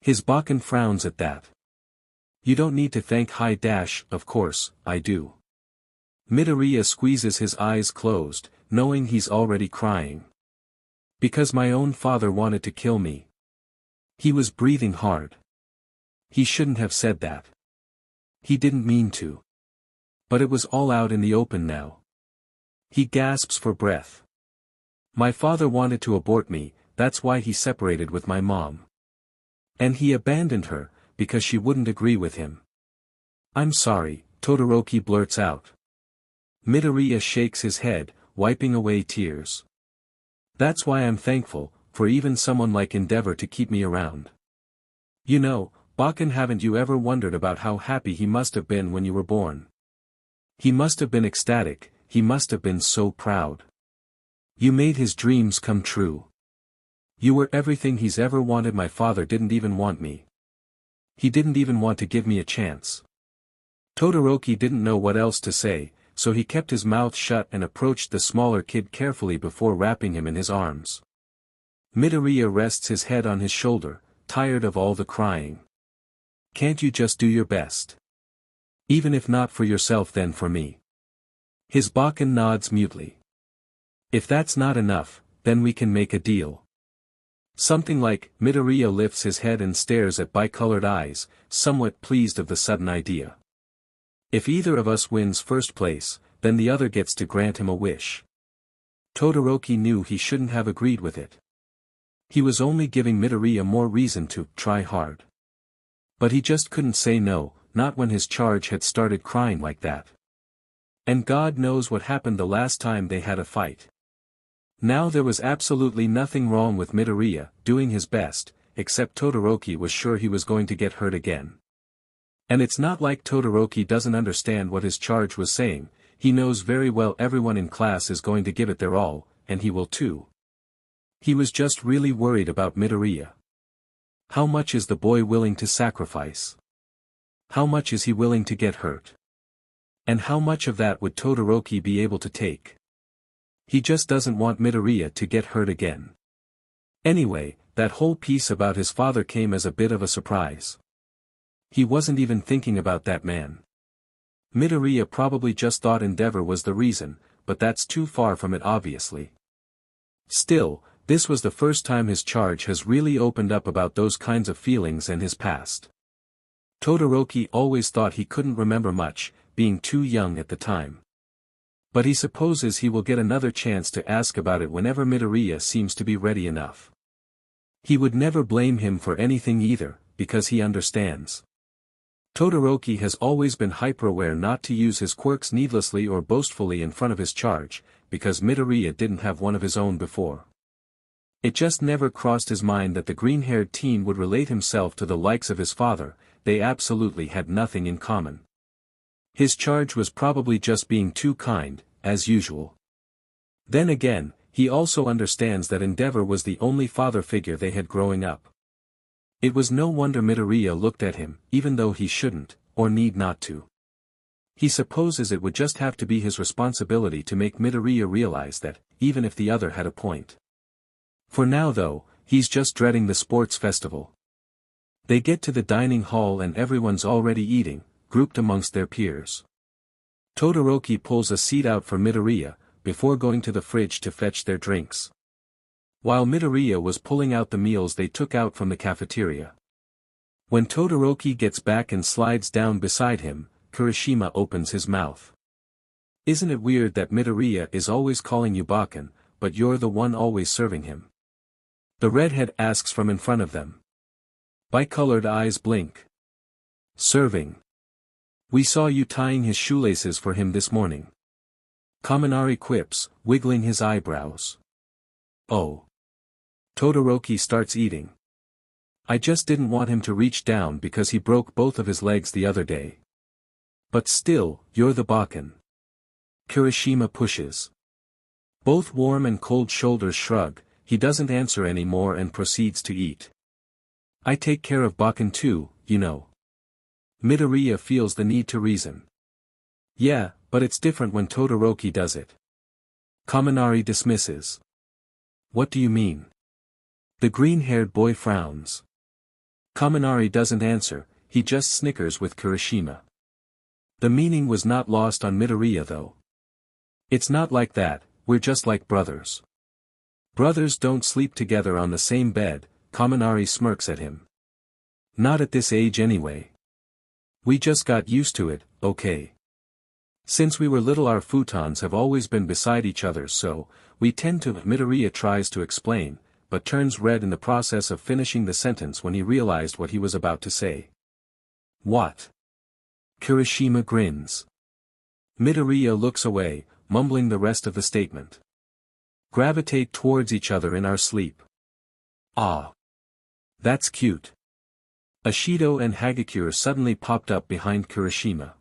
His Bakken frowns at that. You don't need to thank of course, I do. Midoriya squeezes his eyes closed, knowing he's already crying. Because my own father wanted to kill me. He was breathing hard. He shouldn't have said that. He didn't mean to. But it was all out in the open now. He gasps for breath. My father wanted to abort me, that's why he separated with my mom. And he abandoned her, because she wouldn't agree with him. I'm sorry, Todoroki blurts out. Midoriya shakes his head, wiping away tears. That's why I'm thankful, for even someone like Endeavor to keep me around. You know, Bakken, haven't you ever wondered about how happy he must have been when you were born? He must have been ecstatic, he must have been so proud. You made his dreams come true. You were everything he's ever wanted. My father didn't even want me. He didn't even want to give me a chance. Todoroki didn't know what else to say, so he kept his mouth shut and approached the smaller kid carefully before wrapping him in his arms. Midoriya rests his head on his shoulder, tired of all the crying. Can't you just do your best? Even if not for yourself, then for me. His Bakken nods mutely. If that's not enough, then we can make a deal. Something like. Midoriya lifts his head and stares at bicolored eyes, somewhat pleased of the sudden idea. If either of us wins first place, then the other gets to grant him a wish. Todoroki knew he shouldn't have agreed with it. He was only giving Midoriya more reason to try hard. But he just couldn't say no, not when his charge had started crying like that. And God knows what happened the last time they had a fight. Now there was absolutely nothing wrong with Midoriya doing his best, except Todoroki was sure he was going to get hurt again. And it's not like Todoroki doesn't understand what his charge was saying, he knows very well everyone in class is going to give it their all, and he will too. He was just really worried about Midoriya. How much is the boy willing to sacrifice? How much is he willing to get hurt? And how much of that would Todoroki be able to take? He just doesn't want Midoriya to get hurt again. Anyway, that whole piece about his father came as a bit of a surprise. He wasn't even thinking about that man. Midoriya probably just thought Endeavor was the reason, but that's too far from it obviously. Still, this was the first time his charge has really opened up about those kinds of feelings and his past. Todoroki always thought he couldn't remember much, being too young at the time. But he supposes he will get another chance to ask about it whenever Midoriya seems to be ready enough. He would never blame him for anything either, because he understands. Todoroki has always been hyper-aware not to use his quirks needlessly or boastfully in front of his charge, because Midoriya didn't have one of his own before. It just never crossed his mind that the green-haired teen would relate himself to the likes of his father. They absolutely had nothing in common. His charge was probably just being too kind, as usual. Then again, he also understands that Endeavor was the only father figure they had growing up. It was no wonder Midoriya looked at him, even though he shouldn't, or need not to. He supposes it would just have to be his responsibility to make Midoriya realize that, even if the other had a point. For now though, he's just dreading the sports festival. They get to the dining hall and everyone's already eating, grouped amongst their peers. Todoroki pulls a seat out for Midoriya, before going to the fridge to fetch their drinks. While Midoriya was pulling out the meals they took out from the cafeteria. When Todoroki gets back and slides down beside him, Kirishima opens his mouth. Isn't it weird that Midoriya is always calling you Bakken, but you're the one always serving him? The redhead asks from in front of them. Bicolored eyes blink. Serving. We saw you tying his shoelaces for him this morning. Kaminari quips, wiggling his eyebrows. Oh. Todoroki starts eating. I just didn't want him to reach down because he broke both of his legs the other day. But still, you're the Bakken. Kirishima pushes. Both warm and cold shoulders shrug, he doesn't answer anymore and proceeds to eat. I take care of Bakken too, you know. Midoriya feels the need to reason. Yeah, but it's different when Todoroki does it. Kaminari dismisses. What do you mean? The green-haired boy frowns. Kaminari doesn't answer, he just snickers with Kirishima. The meaning was not lost on Midoriya though. It's not like that, we're just like brothers. Brothers don't sleep together on the same bed, Kaminari smirks at him. Not at this age anyway. We just got used to it, okay. Since we were little our futons have always been beside each other so, we tend to. Midoriya tries to explain, but turns red in the process of finishing the sentence when he realized what he was about to say. What? Kirishima grins. Midoriya looks away, mumbling the rest of the statement. Gravitate towards each other in our sleep. Ah. That's cute. Ashido and Hagakure suddenly popped up behind Kirishima.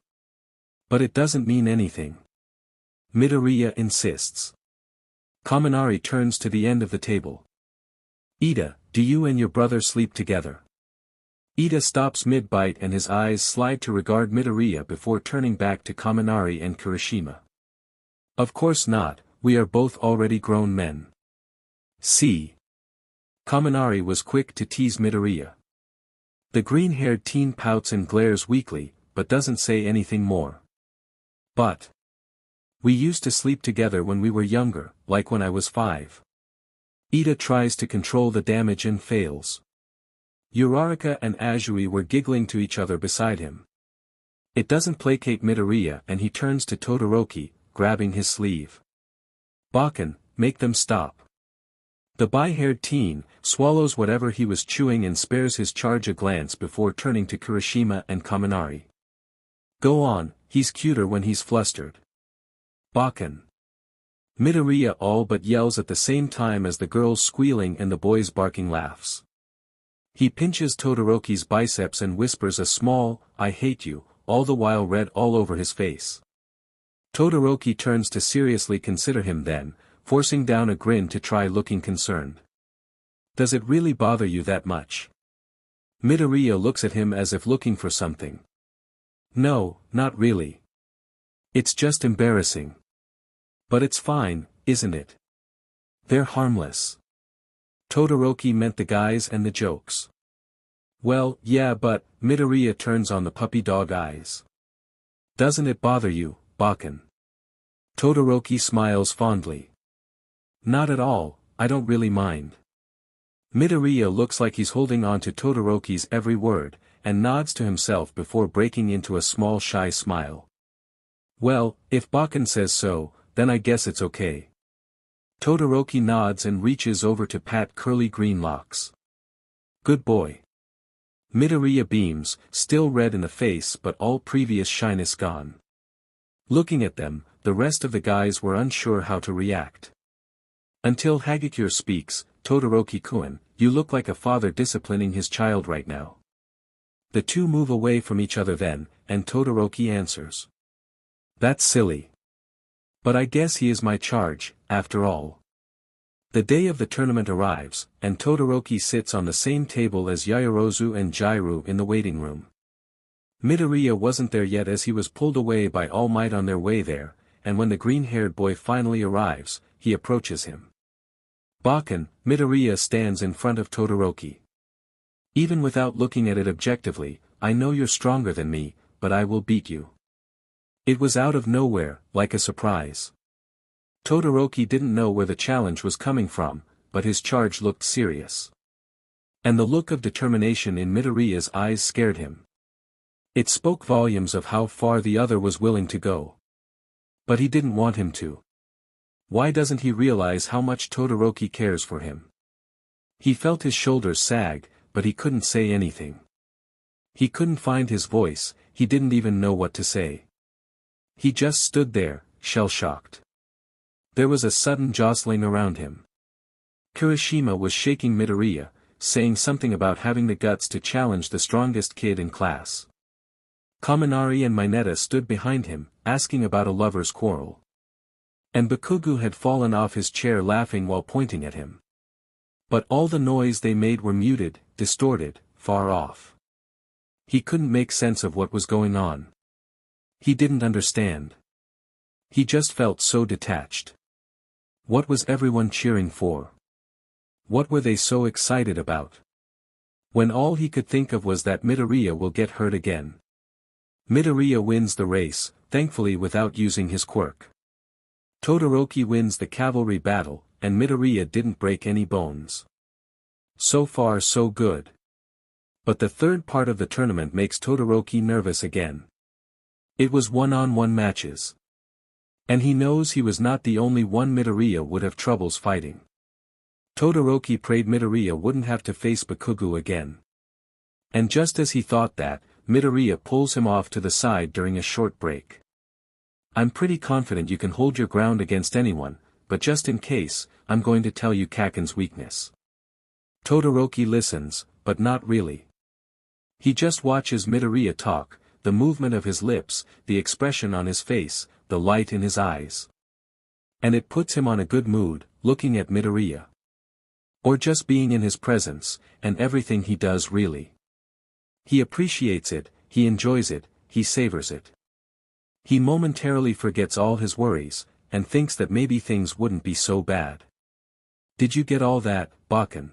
But it doesn't mean anything. Midoriya insists. Kaminari turns to the end of the table. Ida, do you and your brother sleep together? Ida stops mid-bite and his eyes slide to regard Midoriya before turning back to Kaminari and Kirishima. Of course not, we are both already grown men. See. Kaminari was quick to tease Midoriya. The green-haired teen pouts and glares weakly, but doesn't say anything more. But. We used to sleep together when we were younger, like when I was 5. Ida tries to control the damage and fails. Uraraka and Azuri were giggling to each other beside him. It doesn't placate Midoriya and he turns to Todoroki, grabbing his sleeve. Bakken, make them stop. The bi-haired teen swallows whatever he was chewing and spares his charge a glance before turning to Kirishima and Kaminari. Go on, he's cuter when he's flustered. Bakken. Midoriya all but yells at the same time as the girls squealing and the boys barking laughs. He pinches Todoroki's biceps and whispers a small, I hate you, all the while red all over his face. Todoroki turns to seriously consider him then, forcing down a grin to try looking concerned. Does it really bother you that much? Midoriya looks at him as if looking for something. No, not really. It's just embarrassing. But it's fine, isn't it? They're harmless. Todoroki meant the guys and the jokes. Well, yeah, but, Midoriya turns on the puppy dog eyes. Doesn't it bother you, Bakken? Todoroki smiles fondly. Not at all, I don't really mind. Midoriya looks like he's holding on to Todoroki's every word, and nods to himself before breaking into a small shy smile. Well, if Bakken says so, then I guess it's okay. Todoroki nods and reaches over to pat curly green locks. Good boy. Midoriya beams, still red in the face but all previous shyness gone. Looking at them, the rest of the guys were unsure how to react. Until Hagakure speaks, Todoroki-kun, you look like a father disciplining his child right now. The two move away from each other then, and Todoroki answers. That's silly. But I guess he is my charge, after all. The day of the tournament arrives, and Todoroki sits on the same table as Yaoyorozu and Jairu in the waiting room. Midoriya wasn't there yet as he was pulled away by All Might on their way there, and when the green-haired boy finally arrives, he approaches him. Bakken, Midoriya stands in front of Todoroki. Even without looking at it objectively, I know you're stronger than me, but I will beat you. It was out of nowhere, like a surprise. Todoroki didn't know where the challenge was coming from, but his charge looked serious. And the look of determination in Midoriya's eyes scared him. It spoke volumes of how far the other was willing to go. But he didn't want him to. Why doesn't he realize how much Todoroki cares for him? He felt his shoulders sag, but he couldn't say anything. He couldn't find his voice, he didn't even know what to say. He just stood there, shell-shocked. There was a sudden jostling around him. Kirishima was shaking Midoriya, saying something about having the guts to challenge the strongest kid in class. Kaminari and Mineta stood behind him, asking about a lover's quarrel. And Bakugo had fallen off his chair laughing while pointing at him. But all the noise they made were muted, distorted, far off. He couldn't make sense of what was going on. He didn't understand. He just felt so detached. What was everyone cheering for? What were they so excited about? When all he could think of was that Midoriya will get hurt again. Midoriya wins the race, thankfully without using his quirk. Todoroki wins the cavalry battle, and Midoriya didn't break any bones. So far so good. But the third part of the tournament makes Todoroki nervous again. It was one-on-one matches. And he knows he was not the only one Midoriya would have troubles fighting. Todoroki prayed Midoriya wouldn't have to face Bakugo again. And just as he thought that, Midoriya pulls him off to the side during a short break. I'm pretty confident you can hold your ground against anyone, but just in case, I'm going to tell you Kakken's weakness. Todoroki listens, but not really. He just watches Midoriya talk, the movement of his lips, the expression on his face, the light in his eyes. And it puts him on a good mood, looking at Midoriya. Or just being in his presence, and everything he does really. He appreciates it, he enjoys it, he savors it. He momentarily forgets all his worries, and thinks that maybe things wouldn't be so bad. Did you get all that, Bakken?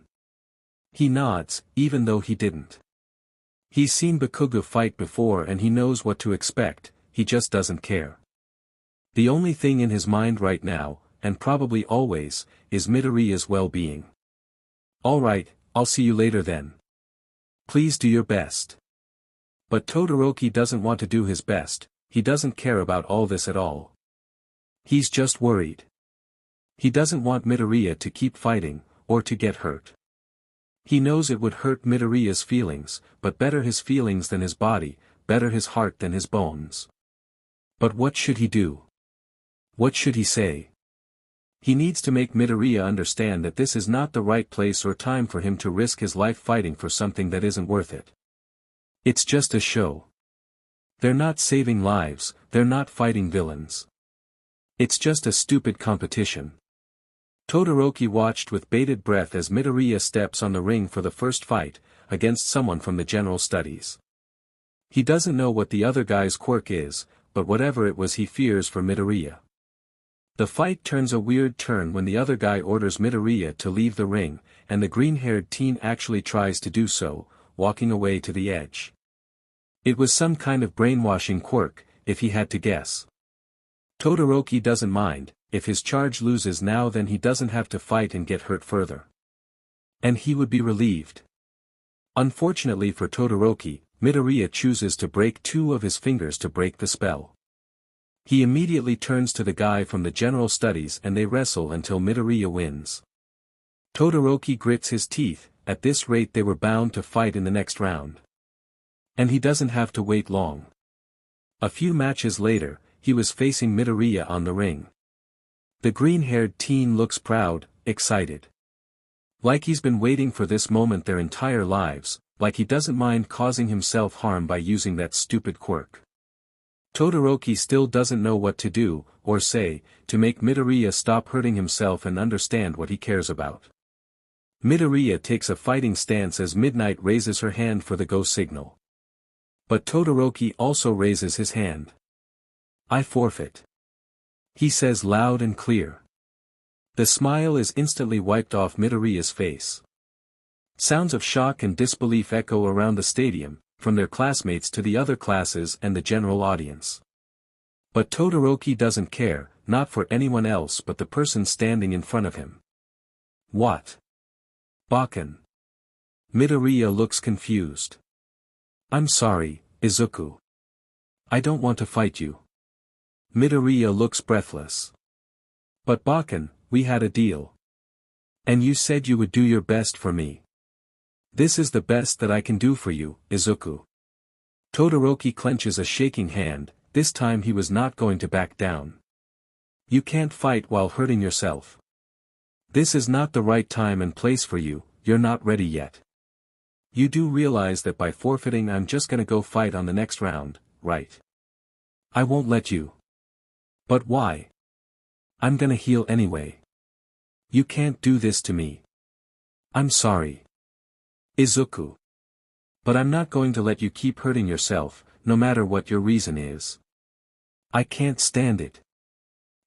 He nods, even though he didn't. He's seen Bakugo fight before and he knows what to expect, he just doesn't care. The only thing in his mind right now, and probably always, is Midoriya's well-being. Alright, I'll see you later then. Please do your best. But Todoroki doesn't want to do his best, he doesn't care about all this at all. He's just worried. He doesn't want Midoriya to keep fighting, or to get hurt. He knows it would hurt Midoriya's feelings, but better his feelings than his body, better his heart than his bones. But what should he do? What should he say? He needs to make Midoriya understand that this is not the right place or time for him to risk his life fighting for something that isn't worth it. It's just a show. They're not saving lives, they're not fighting villains. It's just a stupid competition. Todoroki watched with bated breath as Midoriya steps on the ring for the first fight, against someone from the general studies. He doesn't know what the other guy's quirk is, but whatever it was he fears for Midoriya. The fight turns a weird turn when the other guy orders Midoriya to leave the ring, and the green-haired teen actually tries to do so, walking away to the edge. It was some kind of brainwashing quirk, if he had to guess. Todoroki doesn't mind, if his charge loses now then he doesn't have to fight and get hurt further. And he would be relieved. Unfortunately for Todoroki, Midoriya chooses to break 2 of his fingers to break the spell. He immediately turns to the guy from the general studies and they wrestle until Midoriya wins. Todoroki grits his teeth, at this rate they were bound to fight in the next round. And he doesn't have to wait long. A few matches later, he was facing Midoriya on the ring. The green-haired teen looks proud, excited. Like he's been waiting for this moment their entire lives, like he doesn't mind causing himself harm by using that stupid quirk. Todoroki still doesn't know what to do, or say, to make Midoriya stop hurting himself and understand what he cares about. Midoriya takes a fighting stance as Midnight raises her hand for the go signal. But Todoroki also raises his hand. I forfeit. He says loud and clear. The smile is instantly wiped off Midoriya's face. Sounds of shock and disbelief echo around the stadium, from their classmates to the other classes and the general audience. But Todoroki doesn't care, not for anyone else but the person standing in front of him. What? Bakken. Midoriya looks confused. I'm sorry, Izuku. I don't want to fight you. Midoriya looks breathless. But Bakken, we had a deal. And you said you would do your best for me. This is the best that I can do for you, Izuku. Todoroki clenches a shaking hand, this time he was not going to back down. You can't fight while hurting yourself. This is not the right time and place for you, you're not ready yet. You do realize that by forfeiting I'm just gonna go fight on the next round, right? I won't let you. But why? I'm gonna heal anyway. You can't do this to me. I'm sorry. Izuku. But I'm not going to let you keep hurting yourself, no matter what your reason is. I can't stand it.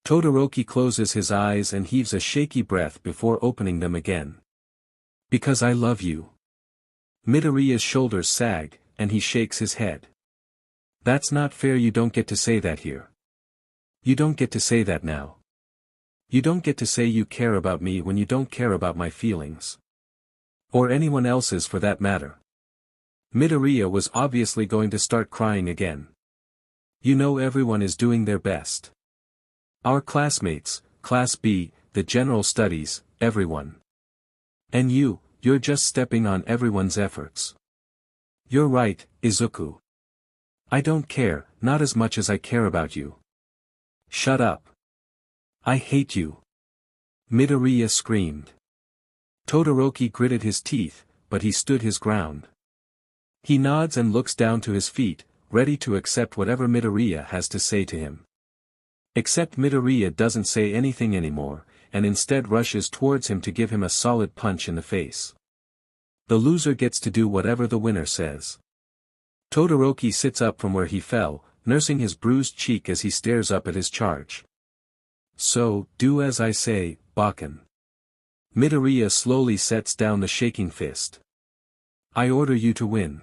Todoroki closes his eyes and heaves a shaky breath before opening them again. Because I love you. Midoriya's shoulders sag, and he shakes his head. That's not fair, you don't get to say that here. You don't get to say that now. You don't get to say you care about me when you don't care about my feelings. Or anyone else's for that matter. Midoriya was obviously going to start crying again. You know everyone is doing their best. Our classmates, Class B, the general studies, everyone. And you're just stepping on everyone's efforts. You're right, Izuku. I don't care, not as much as I care about you. Shut up. I hate you. Midoriya screamed. Todoroki gritted his teeth, but he stood his ground. He nods and looks down to his feet, ready to accept whatever Midoriya has to say to him. Except Midoriya doesn't say anything anymore, and instead rushes towards him to give him a solid punch in the face. The loser gets to do whatever the winner says. Todoroki sits up from where he fell, nursing his bruised cheek as he stares up at his charge. So, do as I say, Bakken. Midoriya slowly sets down the shaking fist. I order you to win.